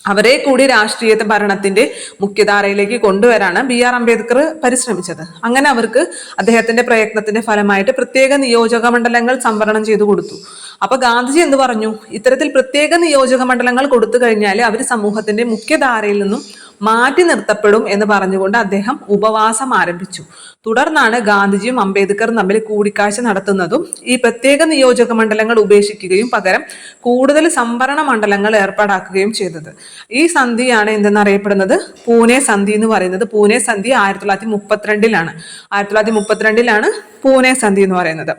Speaker 1: അവരെ കൂടി രാഷ്ട്രീയ ഭരണത്തിന്റെ മുഖ്യധാരയിലേക്ക് കൊണ്ടുവരാണ് BR അംബേദ്കർ പരിശ്രമിച്ചത്. അങ്ങനെ അവർക്ക് അദ്ദേഹത്തിന്റെ പ്രയത്നത്തിന്റെ ഫലമായിട്ട് പ്രത്യേക നിയോജക മണ്ഡലങ്ങൾ സംവരണം ചെയ്തു കൊടുത്തു. അപ്പൊ ഗാന്ധിജി എന്ത് പറഞ്ഞു? ഇത്തരത്തിൽ പ്രത്യേക നിയോജക മണ്ഡലങ്ങൾ കൊടുത്തു കഴിഞ്ഞാൽ അവർ സമൂഹത്തിന്റെ മുഖ്യധാരയിൽ നിന്നും മാറ്റി നിർത്തപ്പെടും എന്ന് പറഞ്ഞുകൊണ്ട് അദ്ദേഹം ഉപവാസം ആരംഭിച്ചു. തുടർന്നാണ് ഗാന്ധിജിയും അംബേദ്കറും തമ്മിൽ കൂടിക്കാഴ്ച നടത്തുന്നതും ഈ പ്രത്യേക നിയോജക മണ്ഡലങ്ങൾ ഉപേക്ഷിക്കുകയും പകരം കൂടുതൽ സംവരണ മണ്ഡലങ്ങൾ ഏർപ്പാടാക്കുകയും ചെയ്തത്. ഈ സന്ധിയാണ് എന്തെന്നറിയപ്പെടുന്നത്? പൂനെ സന്ധി എന്ന് പറയുന്നത്. പൂനെ സന്ധി 1932-ലാണ്. 1932-ലാണ് പൂനെ സന്ധി എന്ന് പറയുന്നത്.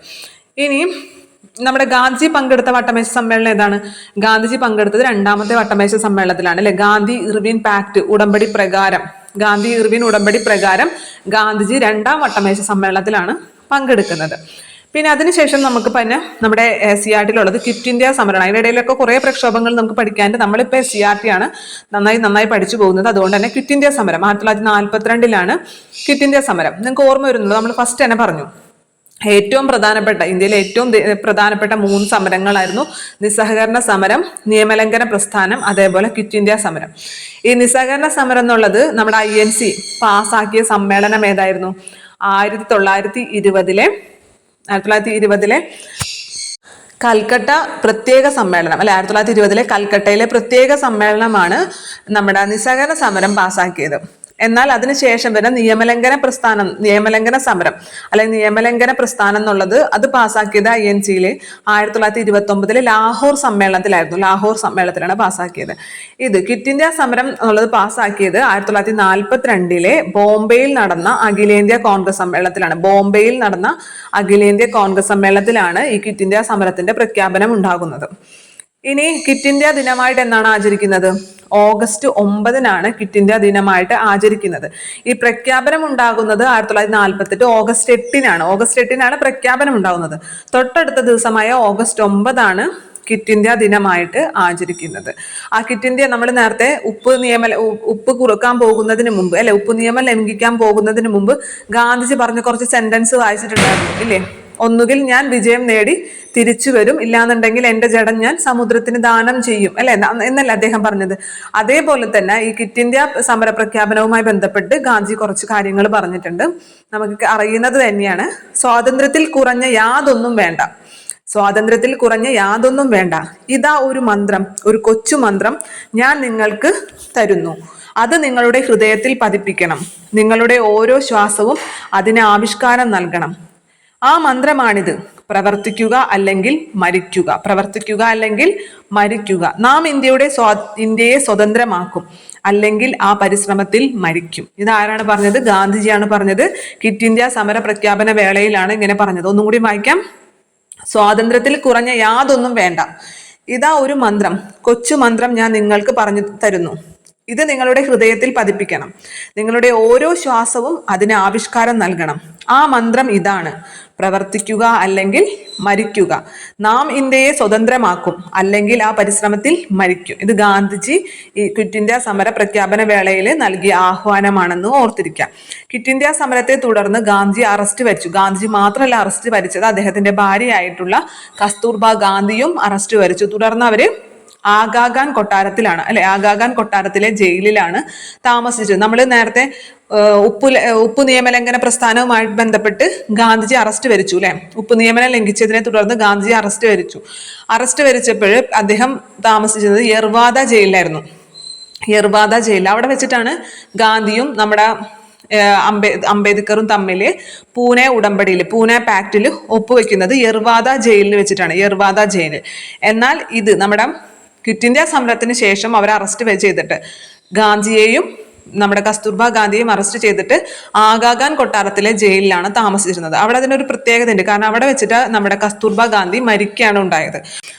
Speaker 1: ഇനി നമ്മുടെ ഗാന്ധിജി പങ്കെടുത്ത വട്ടമേശ സമ്മേളനം ഏതാണ്? ഗാന്ധിജി പങ്കെടുത്തത് 2ാമത്തെ വട്ടമേശ സമ്മേളനത്തിലാണ് അല്ലെ. ഗാന്ധി ഇർവിൻ പാക്ട് ഉടമ്പടി പ്രകാരം ഗാന്ധിജി 2ാം വട്ടമേശ സമ്മേളനത്തിലാണ് പങ്കെടുക്കുന്നത്. പിന്നെ അതിനുശേഷം നമുക്ക് പിന്നെ നമ്മുടെ SCERT-ലുള്ളത് ക്വിറ്റ് ഇന്ത്യ സമരമാണ്. അതിന്റെ ഇടയിലൊക്കെ കുറെ പ്രക്ഷോഭങ്ങൾ നമുക്ക് പഠിക്കാനുണ്ട്. നമ്മളിപ്പോൾ SCERT ആണ് നന്നായി പഠിച്ചു പോകുന്നത്. അതുകൊണ്ട് തന്നെ ക്വിറ്റ് ഇന്ത്യ സമരം 1942-ലാണ് ക്വിറ്റ് ഇന്ത്യ സമരം. നിങ്ങൾക്ക് ഓർമ്മ വരുന്നുള്ളൂ, നമ്മൾ ഫസ്റ്റ് തന്നെ പറഞ്ഞു ഇന്ത്യയിലെ ഏറ്റവും പ്രധാനപ്പെട്ട 3 സമരങ്ങളായിരുന്നു നിസ്സഹകരണ സമരം, നിയമലംഘന പ്രസ്ഥാനം, അതേപോലെ ക്വിറ്റ് ഇന്ത്യ സമരം. ഈ നിസ്സഹകരണ സമരം എന്നുള്ളത് നമ്മുടെ INC പാസ്സാക്കിയ സമ്മേളനം ഏതായിരുന്നു? 1920-ലെ കൽക്കട്ട പ്രത്യേക സമ്മേളനം അല്ലെ. 1920-ലെ കൽക്കട്ടയിലെ പ്രത്യേക സമ്മേളനമാണ് നമ്മുടെ നിസ്സഹകരണ സമരം പാസ്സാക്കിയത്. എന്നാൽ അതിനുശേഷം വരുന്ന നിയമലംഘന സമരം അല്ലെങ്കിൽ നിയമലംഘന പ്രസ്ഥാനം എന്നുള്ളത് അത് പാസ്സാക്കിയത് INC-യിലെ 1929-ലെ ലാഹോർ സമ്മേളനത്തിലാണ് പാസ്സാക്കിയത്. ഇത് ക്വിറ്റ് ഇന്ത്യ സമരം എന്നുള്ളത് പാസ്സാക്കിയത് 1942-ലെ ബോംബെയിൽ നടന്ന അഖിലേന്ത്യാ കോൺഗ്രസ് സമ്മേളനത്തിലാണ് ഈ ക്വിറ്റ് ഇന്ത്യ സമരത്തിന്റെ പ്രഖ്യാപനം ഉണ്ടാകുന്നത്. ഇനി ക്വിറ്റ് ഇന്ത്യ ദിനമായിട്ട് എന്നാണ് ആചരിക്കുന്നത്? ഓഗസ്റ്റ് 9-നാണ് ക്വിറ്റ് ഇന്ത്യ ദിനമായിട്ട് ആചരിക്കുന്നത്. ഈ പ്രഖ്യാപനം ഉണ്ടാകുന്നത് 1948 ഓഗസ്റ്റ് 8-നാണ്. ഓഗസ്റ്റ് 8-നാണ് പ്രഖ്യാപനം ഉണ്ടാകുന്നത്. തൊട്ടടുത്ത ദിവസമായ ഓഗസ്റ്റ് 9-ആണ് ക്വിറ്റ് ഇന്ത്യ ദിനമായിട്ട് ആചരിക്കുന്നത്. ആ ക്വിറ്റ് ഇന്ത്യ നമ്മൾ നേരത്തെ ഉപ്പ് കുറക്കാൻ പോകുന്നതിന് മുമ്പ് അല്ലെ, ഉപ്പ് നിയമം ലംഘിക്കാൻ പോകുന്നതിന് മുമ്പ് ഗാന്ധിജി പറഞ്ഞ കുറച്ച് സെന്റൻസ് വായിച്ചിട്ടുണ്ടായിരുന്നു ഇല്ലേ? ഒന്നുകിൽ ഞാൻ വിജയം നേടി തിരിച്ചു വരും, ഇല്ലാന്നുണ്ടെങ്കിൽ എന്റെ ജഡം ഞാൻ സമുദ്രത്തിന് ദാനം ചെയ്യും അല്ലെ എന്നല്ല അദ്ദേഹം പറഞ്ഞത്. അതേപോലെ തന്നെ ഈ ക്വിറ്റ് ഇന്ത്യ സമര പ്രഖ്യാപനവുമായി ബന്ധപ്പെട്ട് ഗാന്ധി കുറച്ച് കാര്യങ്ങൾ പറഞ്ഞിട്ടുണ്ട്. നമുക്ക് അറിയുന്നത് തന്നെയാണ്. സ്വാതന്ത്ര്യത്തിൽ കുറഞ്ഞ യാതൊന്നും വേണ്ട, ഇതാ ഒരു മന്ത്രം, ഒരു കൊച്ചു മന്ത്രം ഞാൻ നിങ്ങൾക്ക് തരുന്നു. അത് നിങ്ങളുടെ ഹൃദയത്തിൽ പതിപ്പിക്കണം. നിങ്ങളുടെ ഓരോ ശ്വാസവും അതിന് ആവിഷ്കാരം നൽകണം. ആ മന്ത്രമാണിത്: പ്രവർത്തിക്കുക അല്ലെങ്കിൽ മരിക്കുക. നാം ഇന്ത്യയെ സ്വതന്ത്രമാക്കും, അല്ലെങ്കിൽ ആ പരിശ്രമത്തിൽ മരിക്കും. ഇതാരാണ് പറഞ്ഞത്? ഗാന്ധിജിയാണ് പറഞ്ഞത്. ക്വിറ്റ് ഇന്ത്യ സമര പ്രഖ്യാപന വേളയിലാണ് ഇങ്ങനെ പറഞ്ഞത്. ഒന്നും കൂടി വായിക്കാം. സ്വാതന്ത്ര്യത്തിൽ കുറഞ്ഞ യാതൊന്നും വേണ്ട, ഇതാ ഒരു മന്ത്രം, കൊച്ചു മന്ത്രം ഞാൻ നിങ്ങൾക്ക് പറഞ്ഞു തരുന്നു. ഇത് നിങ്ങളുടെ ഹൃദയത്തിൽ പതിപ്പിക്കണം. നിങ്ങളുടെ ഓരോ ശ്വാസവും അതിന് ആവിഷ്കാരം നൽകണം. ആ മന്ത്രം ഇതാണ്: പ്രവർത്തിക്കുക അല്ലെങ്കിൽ മരിക്കുക. നാം ഇന്ത്യയെ സ്വതന്ത്രമാക്കും, അല്ലെങ്കിൽ ആ പരിശ്രമത്തിൽ മരിക്കും. ഇത് ഗാന്ധിജി ഈ ക്വിറ്റ് ഇന്ത്യ സമര പ്രഖ്യാപന വേളയിൽ നൽകിയ ആഹ്വാനമാണെന്ന് ഓർത്തിരിക്കാം. ക്വിറ്റ് ഇന്ത്യ സമരത്തെ തുടർന്ന് ഗാന്ധി അറസ്റ്റ് വരിച്ചു. ഗാന്ധിജി മാത്രമല്ല അറസ്റ്റ് വരിച്ചത്, അദ്ദേഹത്തിന്റെ ഭാര്യയായിട്ടുള്ള കസ്തൂർബ ഗാന്ധിയും അറസ്റ്റ് വരിച്ചു. തുടർന്ന് അവര് ആഗാഖാൻ കൊട്ടാരത്തിലെ ജയിലിലാണ് താമസിച്ചത്. നമ്മൾ നേരത്തെ ഉപ്പ് നിയമലംഘന പ്രസ്ഥാനവുമായിട്ട് ബന്ധപ്പെട്ട് ഗാന്ധിജി അറസ്റ്റ് വരിച്ചു അല്ലെ. ഉപ്പ് നിയമനം ലംഘിച്ചതിനെ തുടർന്ന് ഗാന്ധിജി അറസ്റ്റ് വരിച്ചപ്പോൾ അദ്ദേഹം താമസിച്ചത് യർവാദ ജയിലിലായിരുന്നു. അവിടെ വെച്ചിട്ടാണ് ഗാന്ധിയും നമ്മുടെ അംബേദ്കറും തമ്മിൽ പൂനെ ഉടമ്പടിയിൽ പൂനെ പാക്റ്റിൽ ഒപ്പുവെക്കുന്നത് യെർവാദ ജയിലിൽ വെച്ചിട്ടാണ്, യെർവാദ ജയിലിൽ. എന്നാൽ ഇത് നമ്മുടെ ക്വിറ്റ് ഇന്ത്യ സമരത്തിന് ശേഷം അവർ അറസ്റ്റ് ചെയ്തിട്ട് ഗാന്ധിയെയും നമ്മുടെ കസ്തൂർബ ഗാന്ധിയെയും അറസ്റ്റ് ചെയ്തിട്ട് ആഗാഖാൻ കൊട്ടാരത്തിലെ ജയിലിലാണ് താമസിച്ചിരുന്നത്. അവിടെ അതിനൊരു പ്രത്യേകത ഉണ്ട്. കാരണം അവിടെ വെച്ചിട്ട് നമ്മുടെ കസ്തൂർബ ഗാന്ധി മരിക്കുകയാണ് ഉണ്ടായത്.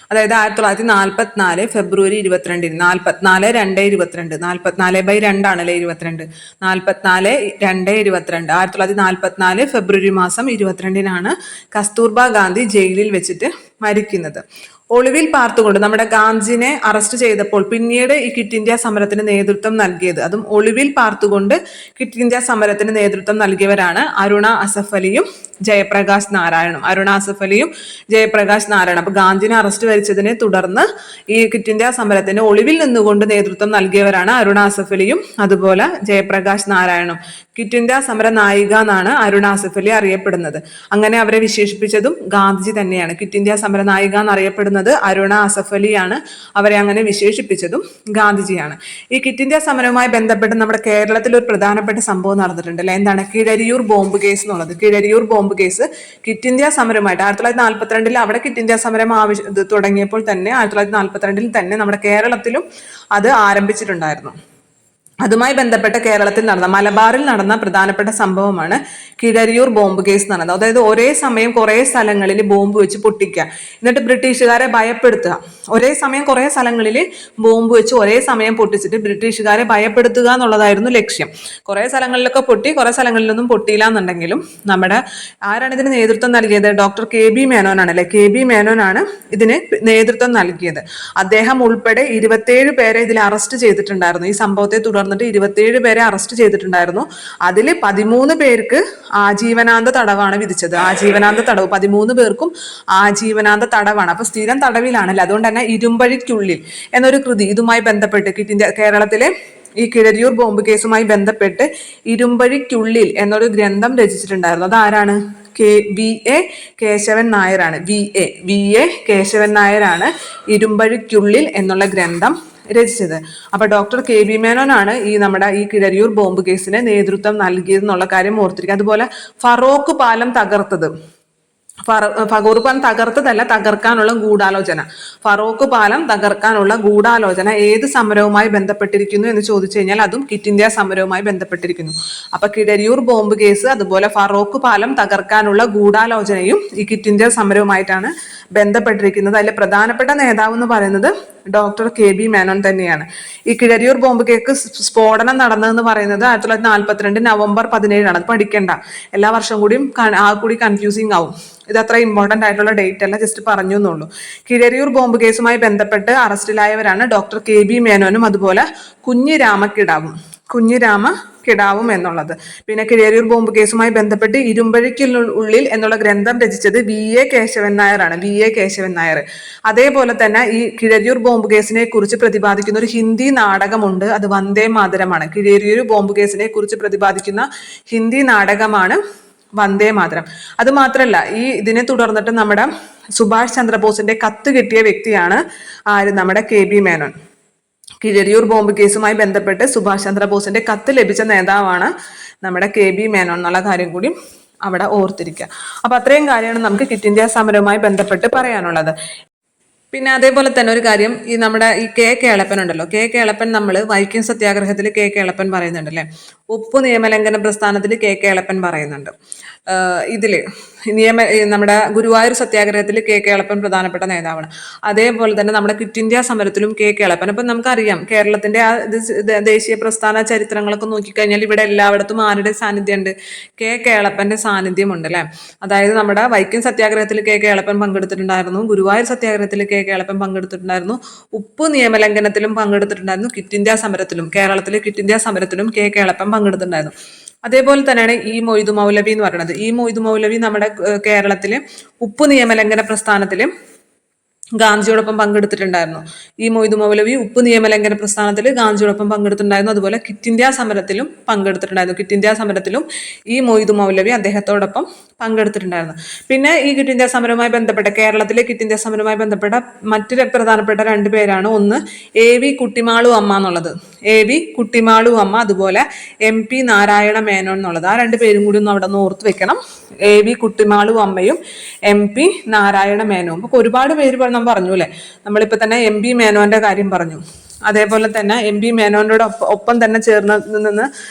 Speaker 1: അതായത് 1944 ഫെബ്രുവരി 22, 44/2/22, 44/2 22, 44/2/22, 1944 ഫെബ്രുവരി മാസം 22 കസ്തൂർബ ഗാന്ധി ജയിലിൽ വെച്ചിട്ട് മരിക്കുന്നത്. ഒളിവിൽ പാർത്തുകൊണ്ട് നമ്മുടെ ഗാന്ധിനെ അറസ്റ്റ് ചെയ്തപ്പോൾ പിന്നീട് ഈ ക്വിറ്റ് ഇന്ത്യ സമരത്തിന് നേതൃത്വം നൽകിയത്, അതും ഒളിവിൽ പാർത്തുകൊണ്ട് ക്വിറ്റ് ഇന്ത്യ സമരത്തിന് നേതൃത്വം നൽകിയവരാണ് അരുണ അസഫ് അലിയും ജയപ്രകാശ് നാരായണും. അരുണ അസഫ് അലിയും ജയപ്രകാശ് നാരായണും. അപ്പൊ ഗാന്ധിനെ അറസ്റ്റ് വരിച്ചതിനെ തുടർന്ന് ഈ ക്വിറ്റ് ഇന്ത്യ സമരത്തിന് ഒളിവിൽ നിന്നുകൊണ്ട് നേതൃത്വം നൽകിയവരാണ് അരുണ അസഫ് അലിയും അതുപോലെ ജയപ്രകാശ് നാരായണും. ക്വിറ്റ് ഇന്ത്യ സമര നായിക എന്നാണ് അരുണ അസഫ് അലി അറിയപ്പെടുന്നത്. അങ്ങനെ അവരെ വിശേഷിപ്പിച്ചതും ഗാന്ധിജി തന്നെയാണ്. ക്വിറ്റ് ഇന്ത്യ സമര നായിക എന്നറിയപ്പെടുന്നത് അരുണ അസഫ് അലിയാണ്. അവരെ അങ്ങനെ വിശേഷിപ്പിച്ചതും ഗാന്ധിജിയാണ്. ഈ ക്വിറ്റ് ഇന്ത്യ സമരവുമായി ബന്ധപ്പെട്ട് നമ്മുടെ കേരളത്തിൽ ഒരു പ്രധാനപ്പെട്ട സംഭവം നടന്നിട്ടുണ്ട് അല്ലെ. എന്താണ്? കീഴരിയൂർ ബോംബ് കേസ് എന്നുള്ളത്. Keezhariyur bomb case quit India സമരമായിട്ട് 1942 അവിടെ ക്വിറ്റ് ഇന്ത്യ സമരം തുടങ്ങിയപ്പോൾ തന്നെ 1942 തന്നെ നമ്മുടെ കേരളത്തിലും അത് ആരംഭിച്ചിട്ടുണ്ടായിരുന്നു. അതുമായി ബന്ധപ്പെട്ട കേരളത്തിൽ നടന്ന മലബാറിൽ നടന്ന പ്രധാനപ്പെട്ട സംഭവമാണ് കീഴരിയൂർ ബോംബ് കേസ് എന്ന് പറയുന്നത്. അതായത് ഒരേ സമയം കുറെ സ്ഥലങ്ങളിൽ ബോംബ് വെച്ച് പൊട്ടിക്കുക, എന്നിട്ട് ബ്രിട്ടീഷുകാരെ ഭയപ്പെടുത്തുക. ഒരേ സമയം കുറെ സ്ഥലങ്ങളിൽ ബോംബ് വെച്ച് ഒരേ സമയം പൊട്ടിച്ചിട്ട് ബ്രിട്ടീഷുകാരെ ഭയപ്പെടുത്തുക എന്നുള്ളതായിരുന്നു ലക്ഷ്യം. കുറെ സ്ഥലങ്ങളിലൊക്കെ പൊട്ടി, കുറെ സ്ഥലങ്ങളിലൊന്നും പൊട്ടിയില്ല എന്നുണ്ടെങ്കിലും നമ്മുടെ ആരാണ് ഇതിന് നേതൃത്വം നൽകിയത്? ഡോക്ടർ KB മേനോനാണ് അല്ലെ. KB മേനോനാണ് ഇതിന് നേതൃത്വം നൽകിയത്. അദ്ദേഹം ഉൾപ്പെടെ 27 പേരെ ഇതിൽ അറസ്റ്റ് ചെയ്തിട്ടുണ്ടായിരുന്നു. ഈ സംഭവത്തെ തുടർന്ന് 27 പേരെ അറസ്റ്റ് ചെയ്തിട്ടുണ്ടായിരുന്നു. അതിൽ 13 പേർക്ക് ആജീവനാന്ത തടവാണ് വിധിച്ചത്. ആജീവനാന്ത തടവ് 13 പേർക്കും ആജീവനാന്ത തടവാണ്. അപ്പൊ സ്ഥിരം തടവിലാണല്ലോ. അതുകൊണ്ട് തന്നെ ഇരുമ്പഴിക്കുള്ളിൽ എന്നൊരു കൃതി ഇതുമായി ബന്ധപ്പെട്ട് കേരളത്തിലെ ഈ കീഴരിയൂർ ബോംബ് കേസുമായി ബന്ധപ്പെട്ട് ഇരുമ്പഴിക്കുള്ളിൽ എന്നൊരു ഗ്രന്ഥം രചിച്ചിട്ടുണ്ടായിരുന്നു. അതാരാണ്? VA കേശവൻ നായരാണ്. VA കേശവൻ നായരാണ് ഇരുമ്പഴിക്കുള്ളിൽ എന്നുള്ള ഗ്രന്ഥം രചിച്ചത്. അപ്പൊ ഡോക്ടർ KB മേനോനാണ് ഈ കീഴരിയൂർ ബോംബ് കേസിന് നേതൃത്വം നൽകിയത് എന്നുള്ള കാര്യം ഓർത്തിരിക്കുക. അതുപോലെ ഫറോക്ക് പാലം തകർത്തത്, ഫറോക്ക് പാലം തകർത്തതല്ല, തകർക്കാനുള്ള ഗൂഢാലോചന. ഫറോക്ക് പാലം തകർക്കാനുള്ള ഗൂഢാലോചന ഏത് സമരവുമായി ബന്ധപ്പെട്ടിരിക്കുന്നു എന്ന് ചോദിച്ചു കഴിഞ്ഞാൽ അതും ക്വിറ്റ് ഇന്ത്യ സമരവുമായി ബന്ധപ്പെട്ടിരിക്കുന്നു. അപ്പൊ കീഴരിയൂർ ബോംബ് കേസ് അതുപോലെ ഫറോക്ക് പാലം തകർക്കാനുള്ള ഗൂഢാലോചനയും ഈ ക്വിറ്റ് ഇന്ത്യ സമരവുമായിട്ടാണ് ബന്ധപ്പെട്ടിരിക്കുന്നത്. അതിലെ പ്രധാനപ്പെട്ട നേതാവ് എന്ന് പറയുന്നത് ഡോക്ടർ KB മേനോൻ തന്നെയാണ്. ഈ കീഴരിയൂർ ബോംബ് കേക്ക് സ്ഫോടനം നടന്നതെന്ന് പറയുന്നത് 1942 നവംബർ 17. അത് പഠിക്കേണ്ട, എല്ലാ വർഷം കൂടി കൺഫ്യൂസിങ് ആവും. ഇത് അത്ര ഇമ്പോർട്ടന്റ് ആയിട്ടുള്ള ഡേറ്റ് അല്ല, ജസ്റ്റ് പറഞ്ഞു എന്നുള്ളൂ. കീഴരിയൂർ ബോംബ് കേസുമായി ബന്ധപ്പെട്ട് അറസ്റ്റിലായവരാണ് ഡോക്ടർ KB മേനോനും അതുപോലെ കുഞ്ഞിരാമക്കിടാവും എന്നുള്ളത്. പിന്നെ കീഴരിയൂർ ബോംബ് കേസുമായി ബന്ധപ്പെട്ട് ഇരുമ്പഴിക്കുള്ളിൽ എന്നുള്ള ഗ്രന്ഥം രചിച്ചത് VA കേശവൻ നായരാണ്. VA കേശവൻ നായർ. അതേപോലെ തന്നെ ഈ കീഴരിയൂർ ബോംബ് കേസിനെ കുറിച്ച് പ്രതിപാദിക്കുന്ന ഒരു ഹിന്ദി നാടകമുണ്ട്. അത് വന്ദേ മാതരമാണ്. കീഴരിയൂർ ബോംബ് കേസിനെ കുറിച്ച് പ്രതിപാദിക്കുന്ന ഹിന്ദി നാടകമാണ് വന്ദേ മാതരം. അത് മാത്രല്ല, ഇതിനെ തുടർന്നിട്ട് നമ്മുടെ സുഭാഷ് ചന്ദ്രബോസിന്റെ കത്ത് കിട്ടിയ വ്യക്തിയാണ് നമ്മുടെ KB മേനോൻ. കീഴരിയൂർ ബോംബ് കേസുമായി ബന്ധപ്പെട്ട് സുഭാഷ് ചന്ദ്രബോസിന്റെ കത്ത് ലഭിച്ച നേതാവാണ് നമ്മുടെ KB മേനോൻ എന്നുള്ള കാര്യം കൂടി അവിടെ ഓർത്തിരിക്കുക. അപ്പൊ അത്രയും കാര്യമാണ് നമുക്ക് ക്വിറ്റ് ഇന്ത്യ സമരവുമായി ബന്ധപ്പെട്ട് പറയാനുള്ളത്. പിന്നെ അതേപോലെ തന്നെ ഒരു കാര്യം, നമ്മുടെ K കേളപ്പൻ ഉണ്ടല്ലോ. K കേളപ്പൻ നമ്മൾ വൈക്കം സത്യാഗ്രഹത്തിൽ K കേളപ്പൻ പറയുന്നുണ്ട് അല്ലെ. ഉപ്പ് നിയമലംഘന പ്രസ്ഥാനത്തിൽ K കേളപ്പൻ പറയുന്നുണ്ട്. നമ്മുടെ ഗുരുവായൂർ സത്യാഗ്രഹത്തിൽ K കേളപ്പൻ പ്രധാനപ്പെട്ട നേതാവാണ്. അതേപോലെ തന്നെ നമ്മുടെ ക്വിറ്റ് ഇന്ത്യ സമരത്തിലും K കേളപ്പൻ. അപ്പം നമുക്കറിയാം കേരളത്തിന്റെ ദേശീയ പ്രസ്ഥാന ചരിത്രങ്ങളൊക്കെ നോക്കിക്കഴിഞ്ഞാൽ ഇവിടെ എല്ലായിടത്തും ആരുടെ സാന്നിധ്യം ഉണ്ട്? K കേളപ്പന്റെ സാന്നിധ്യമുണ്ട് അല്ലെ. അതായത് നമ്മുടെ വൈക്കം സത്യാഗ്രഹത്തിൽ K കേളപ്പൻ പങ്കെടുത്തിട്ടുണ്ടായിരുന്നു, ഗുരുവായൂർ സത്യാഗ്രഹത്തിൽ K കേളപ്പൻ പങ്കെടുത്തിട്ടുണ്ടായിരുന്നു, ഉപ്പ് നിയമലംഘനത്തിലും പങ്കെടുത്തിട്ടുണ്ടായിരുന്നു, ക്വിറ്റ് ഇന്ത്യ സമരത്തിലും കേരളത്തിലെ ക്വിറ്റ് ഇന്ത്യ സമരത്തിലും K കേളപ്പൻ പങ്കെടുത്തിട്ടുണ്ടായിരുന്നു. അതേപോലെ തന്നെയാണ് മൊയ്തു മൗലവി എന്ന് പറയുന്നത്. മൊയ്തു മൗലവി നമ്മുടെ കേരളത്തിലെ ഉപ്പ് നിയമലംഘന പ്രസ്ഥാനത്തിലും ഗാന്ധിയോടൊപ്പം പങ്കെടുത്തിട്ടുണ്ടായിരുന്നു. ഈ മൊയ്തു മൗലവി ഉപ്പ് നിയമലംഘന പ്രസ്ഥാനത്തിൽ ഗാന്ധിയോടൊപ്പം പങ്കെടുത്തിട്ടുണ്ടായിരുന്നു. അതുപോലെ ക്വിറ്റ് ഇന്ത്യ സമരത്തിലും പങ്കെടുത്തിട്ടുണ്ടായിരുന്നു. ക്വിറ്റ് ഇന്ത്യ സമരത്തിലും ഈ മൊയ്തു മൗലവി അദ്ദേഹത്തോടൊപ്പം പങ്കെടുത്തിട്ടുണ്ടായിരുന്നു. പിന്നെ ഈ ക്വിറ്റ് ഇന്ത്യ സമരവുമായി ബന്ധപ്പെട്ട കേരളത്തിലെ ക്വിറ്റ് ഇന്ത്യ സമരവുമായി ബന്ധപ്പെട്ട മറ്റൊരു പ്രധാനപ്പെട്ട രണ്ട് പേരാണ്. ഒന്ന് AV കുട്ടിമാളു അമ്മ എന്നുള്ളത്, AV കുട്ടിമാളു അമ്മ, അതുപോലെ MP നാരായണ മേനോൻ എന്നുള്ളത്. ആ രണ്ട് പേരും കൂടി ഒന്ന് അവിടെ നിന്ന് ഓർത്ത് വെക്കണം. AV കുട്ടിമാളു അമ്മയും MP നാരായണ മേനോനും. അപ്പൊ ഒരുപാട് പേര് നാം പറഞ്ഞു അല്ലെ. നമ്മളിപ്പോ തന്നെ MP മേനോന്റെ കാര്യം പറഞ്ഞു. അതേപോലെ തന്നെ MP മേനോനോട് ഒപ്പം തന്നെ ചേർന്ന് നിന്ന്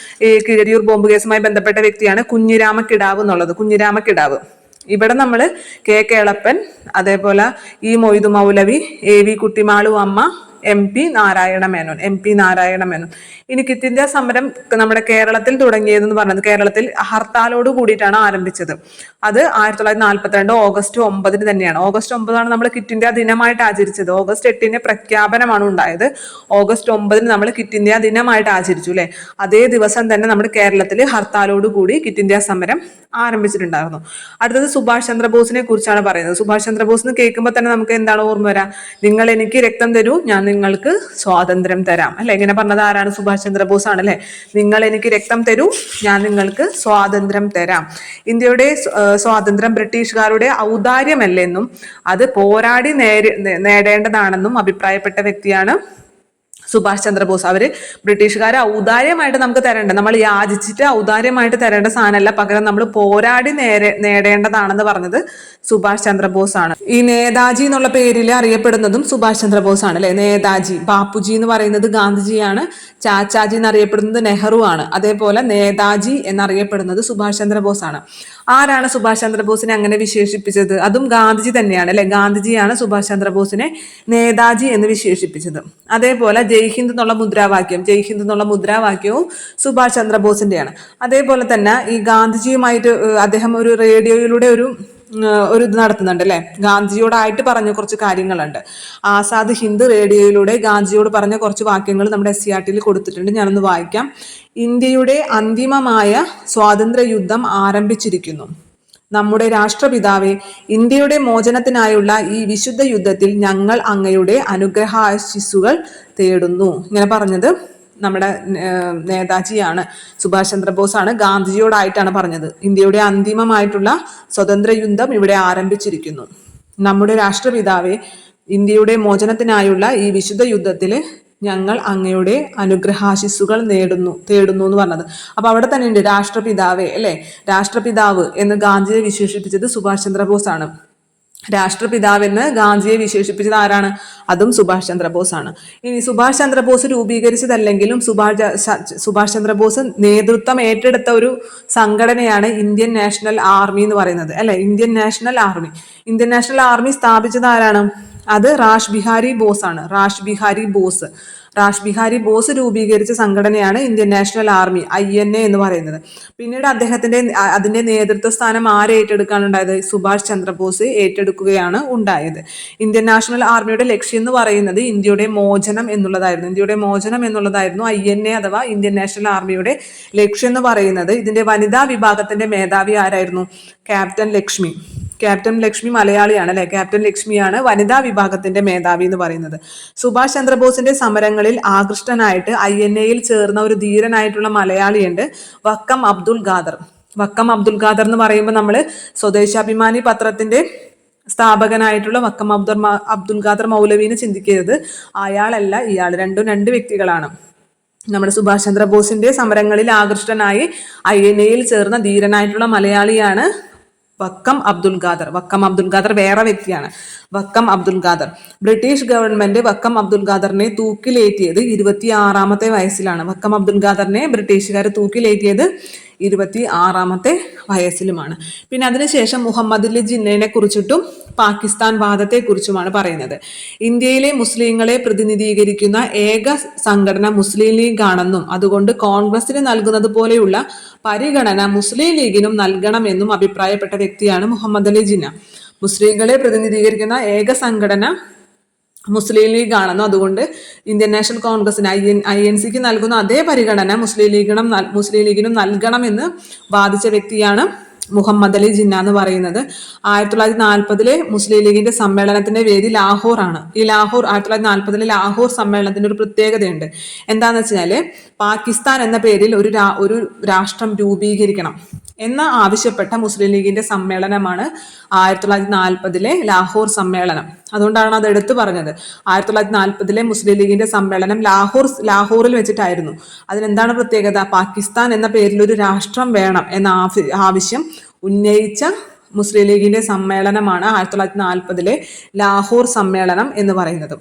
Speaker 1: ഈ കീഴരിയൂർ ബോംബ് കേസുമായി ബന്ധപ്പെട്ട വ്യക്തിയാണ് കുഞ്ഞിരാമ കിടാവ് എന്നുള്ളത്. കുഞ്ഞിരാമ കിടാവ്. ഇവിടെ നമ്മൾ കേളപ്പൻ, അതേപോലെ ഈ മൊയ്തു മൗലവി, AV കുട്ടിമാളു അമ്മ, MP നാരായണ മേനോൻ. ഇനി ക്വിറ്റ് ഇന്ത്യ സമരം നമ്മുടെ കേരളത്തിൽ തുടങ്ങിയതെന്ന് പറഞ്ഞത് കേരളത്തിൽ ഹർത്താലോട് കൂടിയിട്ടാണ് ആരംഭിച്ചത്. അത് 1942 ഓഗസ്റ്റ് 9 തന്നെയാണ്. ഓഗസ്റ്റ് 9 നമ്മൾ ക്വിറ്റ് ഇന്ത്യ ദിനമായിട്ട് ആചരിച്ചത്. ഓഗസ്റ്റ് 8 പ്രഖ്യാപനമാണ് ഉണ്ടായത്. ഓഗസ്റ്റ് 9 നമ്മൾ ക്വിറ്റ് ഇന്ത്യ ദിനമായിട്ട് ആചരിച്ചു അല്ലെ. അതേ ദിവസം തന്നെ നമ്മുടെ കേരളത്തിൽ ഹർത്താലോട് കൂടി ക്വിറ്റ് ഇന്ത്യ സമരം ആരംഭിച്ചിട്ടുണ്ടായിരുന്നു. അടുത്തത് സുഭാഷ് ചന്ദ്രബോസിനെ കുറിച്ചാണ് പറയുന്നത്. സുഭാഷ് ചന്ദ്രബോസ് എന്ന് കേൾക്കുമ്പോൾ തന്നെ നമുക്ക് എന്താണ് ഓർമ്മ വരാ? നിങ്ങൾ എനിക്ക് രക്തം തരൂ, ഞാൻ നിങ്ങൾക്ക് സ്വാതന്ത്ര്യം തരാം അല്ലെ. ഇങ്ങനെ പറഞ്ഞത് ആരാണ്? സുഭാഷ് ചന്ദ്രബോസ് ആണ് അല്ലെ. നിങ്ങൾ എനിക്ക് രക്തം തരൂ, ഞാൻ നിങ്ങൾക്ക് സ്വാതന്ത്ര്യം തരാം. ഇന്ത്യയുടെ സ്വാതന്ത്ര്യം ബ്രിട്ടീഷുകാരുടെ ഔദാര്യമല്ലെന്നും അത് പോരാടി നേടേണ്ടതാണെന്നും അഭിപ്രായപ്പെട്ട വ്യക്തിയാണ് സുഭാഷ് ചന്ദ്രബോസ്. അവര് ബ്രിട്ടീഷുകാരെ ഔദാര്യമായിട്ട് നമുക്ക് തരേണ്ട, നമ്മൾ യാചിച്ചിട്ട് ഔദാര്യമായിട്ട് തരേണ്ട സാധനമല്ല, പകരം നമ്മൾ പോരാടി നേടേണ്ടതാണെന്ന് പറഞ്ഞത് സുഭാഷ് ചന്ദ്രബോസ് ആണ്. ഈ നേതാജി എന്നുള്ള പേരിൽ അറിയപ്പെടുന്നതും സുഭാഷ് ചന്ദ്രബോസ് ആണ് അല്ലെ. നേതാജി, ബാപ്പുജി എന്ന് പറയുന്നത് ഗാന്ധിജിയാണ്. ചാച്ചാജി എന്നറിയപ്പെടുന്നത് നെഹ്റു ആണ്. അതേപോലെ നേതാജി എന്നറിയപ്പെടുന്നത് സുഭാഷ് ചന്ദ്രബോസ് ആണ്. ആരാണ് സുഭാഷ് ചന്ദ്രബോസിനെ അങ്ങനെ വിശേഷിപ്പിച്ചത്? അതും ഗാന്ധിജി തന്നെയാണ് അല്ലെ. ഗാന്ധിജിയാണ് സുഭാഷ് ചന്ദ്രബോസിനെ നേതാജി എന്ന് വിശേഷിപ്പിച്ചത്. അതേപോലെ ജയ് ഹിന്ദ് എന്നുള്ള മുദ്രാവാക്യവും സുഭാഷ് ചന്ദ്രബോസിന്റെയാണ്. അതേപോലെ തന്നെ ഈ ഗാന്ധിജിയുമായിട്ട് അദ്ദേഹം ഒരു റേഡിയോയിലൂടെ ഒരു ഇത് നടത്തുന്നുണ്ട് അല്ലെ. ഗാന്ധിജിയോടായിട്ട് പറഞ്ഞ കുറച്ച് കാര്യങ്ങളുണ്ട്. ആസാദ് ഹിന്ദ് റേഡിയോയിലൂടെ ഗാന്ധിജിയോട് പറഞ്ഞ കുറച്ച് വാക്യങ്ങൾ നമ്മുടെ SCERT കൊടുത്തിട്ടുണ്ട്. ഞാനൊന്ന് വായിക്കാം. ഇന്ത്യയുടെ അന്തിമമായ സ്വാതന്ത്ര്യ യുദ്ധം ആരംഭിച്ചിരിക്കുന്നു. നമ്മുടെ രാഷ്ട്രപിതാവേ, ഇന്ത്യയുടെ മോചനത്തിനായുള്ള ഈ വിശുദ്ധ യുദ്ധത്തിൽ ഞങ്ങൾ അങ്ങയുടെ അനുഗ്രഹാശിസ്സുകൾ തേടുന്നു. ഇങ്ങനെ പറഞ്ഞത് നമ്മുടെ നേതാജിയാണ്, സുഭാഷ് ചന്ദ്രബോസ് ആണ്. ഗാന്ധിജിയോടായിട്ടാണ് പറഞ്ഞത്. ഇന്ത്യയുടെ അന്തിമമായിട്ടുള്ള സ്വതന്ത്ര യുദ്ധം ഇവിടെ ആരംഭിച്ചിരിക്കുന്നു. നമ്മുടെ രാഷ്ട്രപിതാവേ, ഇന്ത്യയുടെ മോചനത്തിനായുള്ള ഈ വിശുദ്ധ യുദ്ധത്തിൽ ഞങ്ങൾ അങ്ങയുടെ അനുഗ്രഹാശിസ്സുകൾ തേടുന്നു എന്ന് പറഞ്ഞത്. അപ്പൊ അവിടെ തന്നെ ഉണ്ട് രാഷ്ട്രപിതാവേ അല്ലെ. രാഷ്ട്രപിതാവ് എന്ന് ഗാന്ധിയെ വിശേഷിപ്പിച്ചത് സുഭാഷ് ചന്ദ്രബോസ് ആണ്. രാഷ്ട്രപിതാവെന്ന് ഗാന്ധിയെ വിശേഷിപ്പിച്ചത് ആരാണ്? അതും സുഭാഷ് ചന്ദ്രബോസ് ആണ്. ഇനി സുഭാഷ് ചന്ദ്രബോസ് രൂപീകരിച്ചതല്ലെങ്കിലും സുഭാഷ് ചന്ദ്രബോസ് നേതൃത്വം ഏറ്റെടുത്ത ഒരു സംഘടനയാണ് ഇന്ത്യൻ നാഷണൽ ആർമി എന്ന് പറയുന്നത് അല്ലെ. ഇന്ത്യൻ നാഷണൽ ആർമി സ്ഥാപിച്ചത് ആരാണ്? അത് റാഷ് ബിഹാരി ബോസ് ആണ്. റാഷ് ബിഹാരി ബോസ് രൂപീകരിച്ച സംഘടനയാണ് ഇന്ത്യൻ നാഷണൽ ആർമി, INA എന്ന് പറയുന്നത്. പിന്നീട് അതിന്റെ നേതൃത്വ സ്ഥാനം ആര് ഏറ്റെടുക്കാനുണ്ടായത്? സുഭാഷ് ചന്ദ്രബോസ് ഏറ്റെടുക്കുകയാണ് ഉണ്ടായത്. ഇന്ത്യൻ നാഷണൽ ആർമിയുടെ ലക്ഷ്യം എന്ന് പറയുന്നത് ഇന്ത്യയുടെ മോചനം എന്നുള്ളതായിരുന്നു INA അഥവാ ഇന്ത്യൻ നാഷണൽ ആർമിയുടെ ലക്ഷ്യം എന്ന് പറയുന്നത്. ഇതിന്റെ വനിതാ വിഭാഗത്തിന്റെ മേധാവി ആരായിരുന്നു? ക്യാപ്റ്റൻ ലക്ഷ്മി മലയാളിയാണ് അല്ലെ. ക്യാപ്റ്റൻ ലക്ഷ്മിയാണ് വനിതാ വിഭാഗത്തിന്റെ മേധാവി എന്ന് പറയുന്നത്. സുഭാഷ് ചന്ദ്രബോസിന്റെ സമരങ്ങളിൽ ആകൃഷ്ടനായിട്ട് INA ചേർന്ന ഒരു ധീരനായിട്ടുള്ള മലയാളിയുണ്ട്, വക്കം അബ്ദുൽ ഖാദർ എന്ന് പറയുമ്പോൾ നമ്മൾ സ്വദേശാഭിമാനി പത്രത്തിന്റെ സ്ഥാപകനായിട്ടുള്ള വക്കം അബ്ദുൽ ഖാദർ മൗലവിനെ ചിന്തിക്കരുത്. അയാളല്ല ഇയാൾ, രണ്ട് വ്യക്തികളാണ്. നമ്മുടെ സുഭാഷ് ചന്ദ്രബോസിന്റെ സമരങ്ങളിൽ ആകൃഷ്ടനായി INA ചേർന്ന ധീരനായിട്ടുള്ള മലയാളിയാണ് വക്കം അബ്ദുൽ ഖാദർ വേറെ വ്യക്തിയാണ്. ബ്രിട്ടീഷ് ഗവൺമെന്റ് വക്കം അബ്ദുൽ ഖാദറിനെ തൂക്കിലേറ്റിയത് 26-ാമത്തെ വയസ്സിലാണ്. വക്കം അബ്ദുൽ ഖാദറിനെ ബ്രിട്ടീഷുകാർ തൂക്കിലേറ്റിയത് 26-ാമത്തെ വയസ്സിലുമാണ്. പിന്നെ അതിനുശേഷം മുഹമ്മദ് അലി ജിന്നയെ കുറിച്ചിട്ടും പാകിസ്ഥാൻ വാദത്തെ കുറിച്ചുമാണ് പറയുന്നത്. ഇന്ത്യയിലെ മുസ്ലിങ്ങളെ പ്രതിനിധീകരിക്കുന്ന ഏക സംഘടന മുസ്ലിം ലീഗ് ആണെന്നും അതുകൊണ്ട് കോൺഗ്രസിന് നൽകുന്നത് പോലെയുള്ള പരിഗണന മുസ്ലിം ലീഗിനും നൽകണമെന്നും അഭിപ്രായപ്പെട്ട വ്യക്തിയാണ് മുഹമ്മദ് അലി ജിന്ന. മുസ്ലിങ്ങളെ പ്രതിനിധീകരിക്കുന്ന ഏക സംഘടന മുസ്ലിം ലീഗ് ആണെന്നും അതുകൊണ്ട് ഇന്ത്യൻ നാഷണൽ കോൺഗ്രസിന് INCക്ക് നൽകുന്ന അതേ പരിഗണന മുസ്ലിം ലീഗിനും നൽകണമെന്ന് വാദിച്ച വ്യക്തിയാണ് മുഹമ്മദ് അലി ജിന്ന എന്ന് പറയുന്നത്. 1940 മുസ്ലിം ലീഗിന്റെ സമ്മേളനത്തിന്റെ വേദി ലാഹോർ ആണ്. ഈ ലാഹോർ 1940 ലാഹോർ സമ്മേളനത്തിന്റെ ഒരു പ്രത്യേകതയുണ്ട്. എന്താന്ന് വെച്ചാല് പാകിസ്ഥാൻ എന്ന പേരിൽ ഒരു രാഷ്ട്രം രൂപീകരിക്കണം എന്ന് ആവശ്യപ്പെട്ട മുസ്ലിം ലീഗിന്റെ സമ്മേളനമാണ് 1940 ലാഹോർ സമ്മേളനം. അതുകൊണ്ടാണ് അത് എടുത്തു പറഞ്ഞത്. 1940 മുസ്ലിം ലീഗിന്റെ സമ്മേളനം ലാഹോറിൽ വെച്ചിട്ടായിരുന്നു. അതിനെന്താണ് പ്രത്യേകത? പാകിസ്ഥാൻ എന്ന പേരിൽ ഒരു രാഷ്ട്രം വേണം എന്ന ആവശ്യം ഉന്നയിച്ച മുസ്ലിം ലീഗിന്റെ സമ്മേളനമാണ് 1940 ലാഹോർ സമ്മേളനം എന്ന് പറയുന്നത്.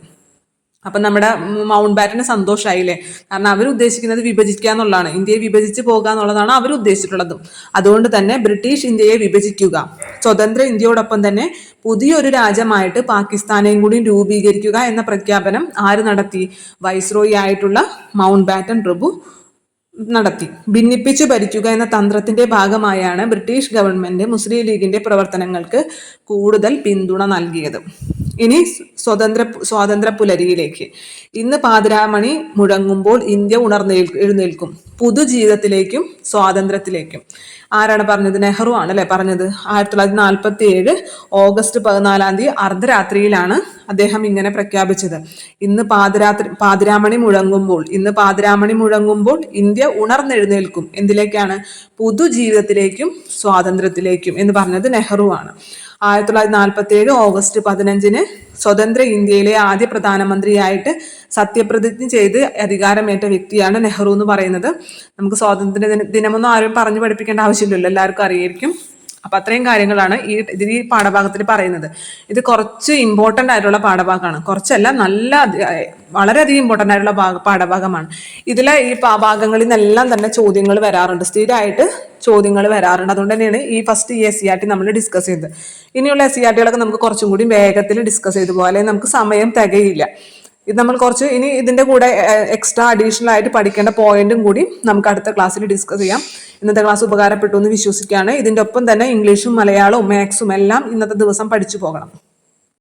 Speaker 1: അപ്പൊ നമ്മുടെ മൗണ്ട് ബാറ്റന് സന്തോഷമായില്ലേ? കാരണം അവർ ഉദ്ദേശിക്കുന്നത് വിഭജിക്കുക എന്നുള്ളതാണ്. ഇന്ത്യയെ വിഭജിച്ച് പോകുക എന്നുള്ളതാണ് അവർ ഉദ്ദേശിച്ചിട്ടുള്ളതും. അതുകൊണ്ട് തന്നെ ബ്രിട്ടീഷ് ഇന്ത്യയെ വിഭജിക്കുക, സ്വതന്ത്ര ഇന്ത്യയോടൊപ്പം തന്നെ പുതിയൊരു രാജ്യമായിട്ട് പാകിസ്ഥാനെയും കൂടി രൂപീകരിക്കുക എന്ന പ്രഖ്യാപനം ആര് നടത്തി? വൈസ്രോയി ആയിട്ടുള്ള മൗണ്ട് ബാറ്റൻ പ്രഭു നടത്തി. ഭിന്നിപ്പിച്ചു ഭരിക്കുക എന്ന തന്ത്രത്തിന്റെ ഭാഗമായാണ് ബ്രിട്ടീഷ് ഗവൺമെന്റ് മുസ്ലിം ലീഗിന്റെ പ്രവർത്തനങ്ങൾക്ക് കൂടുതൽ പിന്തുണ നൽകിയത്. ഇനി സ്വാതന്ത്ര്യ പുലരിയിലേക്ക്. ഇന്ന് പാതിരാമണി മുഴങ്ങുമ്പോൾ ഇന്ത്യ എഴുന്നേൽക്കും പുതുജീവിതത്തിലേക്കും സ്വാതന്ത്ര്യത്തിലേക്കും. ആരാണ് പറഞ്ഞത്? നെഹ്റു ആണ് അല്ലെ പറഞ്ഞത്. 1947 ഓഗസ്റ്റ് 14 അർദ്ധരാത്രിയിലാണ് അദ്ദേഹം ഇങ്ങനെ പ്രഖ്യാപിച്ചത്. ഇന്ന് പാതിരാമണി മുഴങ്ങുമ്പോൾ ഇന്ത്യ ഉണർന്നെഴുന്നേൽക്കും. എന്തിലേക്കാണ്? പുതുജീവിതത്തിലേക്കും സ്വാതന്ത്ര്യത്തിലേക്കും എന്ന് പറഞ്ഞത് നെഹ്റു ആണ്. 1947 ഓഗസ്റ്റ് 15 സ്വതന്ത്ര ഇന്ത്യയിലെ ആദ്യ പ്രധാനമന്ത്രിയായിട്ട് സത്യപ്രതിജ്ഞ ചെയ്ത് അധികാരമേറ്റ വ്യക്തിയാണ് നെഹ്റു എന്ന് പറയുന്നത്. നമുക്ക് സ്വാതന്ത്ര്യ ദിനമൊന്നും ആരും പറഞ്ഞു പഠിപ്പിക്കേണ്ട ആവശ്യമില്ലല്ലോ, എല്ലാവർക്കും അറിയായിരിക്കും. അപ്പൊ അത്രയും കാര്യങ്ങളാണ് ഈ പാഠഭാഗത്തിൽ പറയുന്നത്. ഇത് കുറച്ച് ഇമ്പോർട്ടൻ്റ് ആയിട്ടുള്ള പാഠഭാഗമാണ്. കുറച്ചല്ല, വളരെയധികം ഇമ്പോർട്ടൻ്റ് ആയിട്ടുള്ള പാഠഭാഗമാണ്. ഇതിലെ ഈ ഭാഗങ്ങളിൽ നിന്നെല്ലാം തന്നെ ചോദ്യങ്ങൾ വരാറുണ്ട്, സ്ഥിരമായിട്ട് ചോദ്യങ്ങൾ വരാറുണ്ട്. അതുകൊണ്ട് തന്നെയാണ് ഈ ഫസ്റ്റ് SCERT നമ്മൾ ഡിസ്കസ് ചെയ്തത്. ഇനിയുള്ള SCERTകളൊക്കെ നമുക്ക് കുറച്ചും കൂടി വേഗത്തിൽ ഡിസ്കസ് ചെയ്തു പോകാം, അല്ലെങ്കിൽ നമുക്ക് സമയം തികയില്ല. ഇത് നമ്മൾ ഇനി ഇതിന്റെ കൂടെ എക്സ്ട്രാ അഡീഷണൽ ആയിട്ട് പഠിക്കേണ്ട പോയിന്റും കൂടി നമുക്ക് അടുത്ത ക്ലാസ്സിൽ ഡിസ്കസ് ചെയ്യാം. ഇന്നത്തെ ക്ലാസ് ഉപകാരപ്പെട്ടു എന്ന് വിശ്വസിക്കുകയാണ്. ഇതിന്റെ ഒപ്പം തന്നെ ഇംഗ്ലീഷും മലയാളവും മാത്സും എല്ലാം ഇന്നത്തെ ദിവസം പഠിച്ചു പോകണം.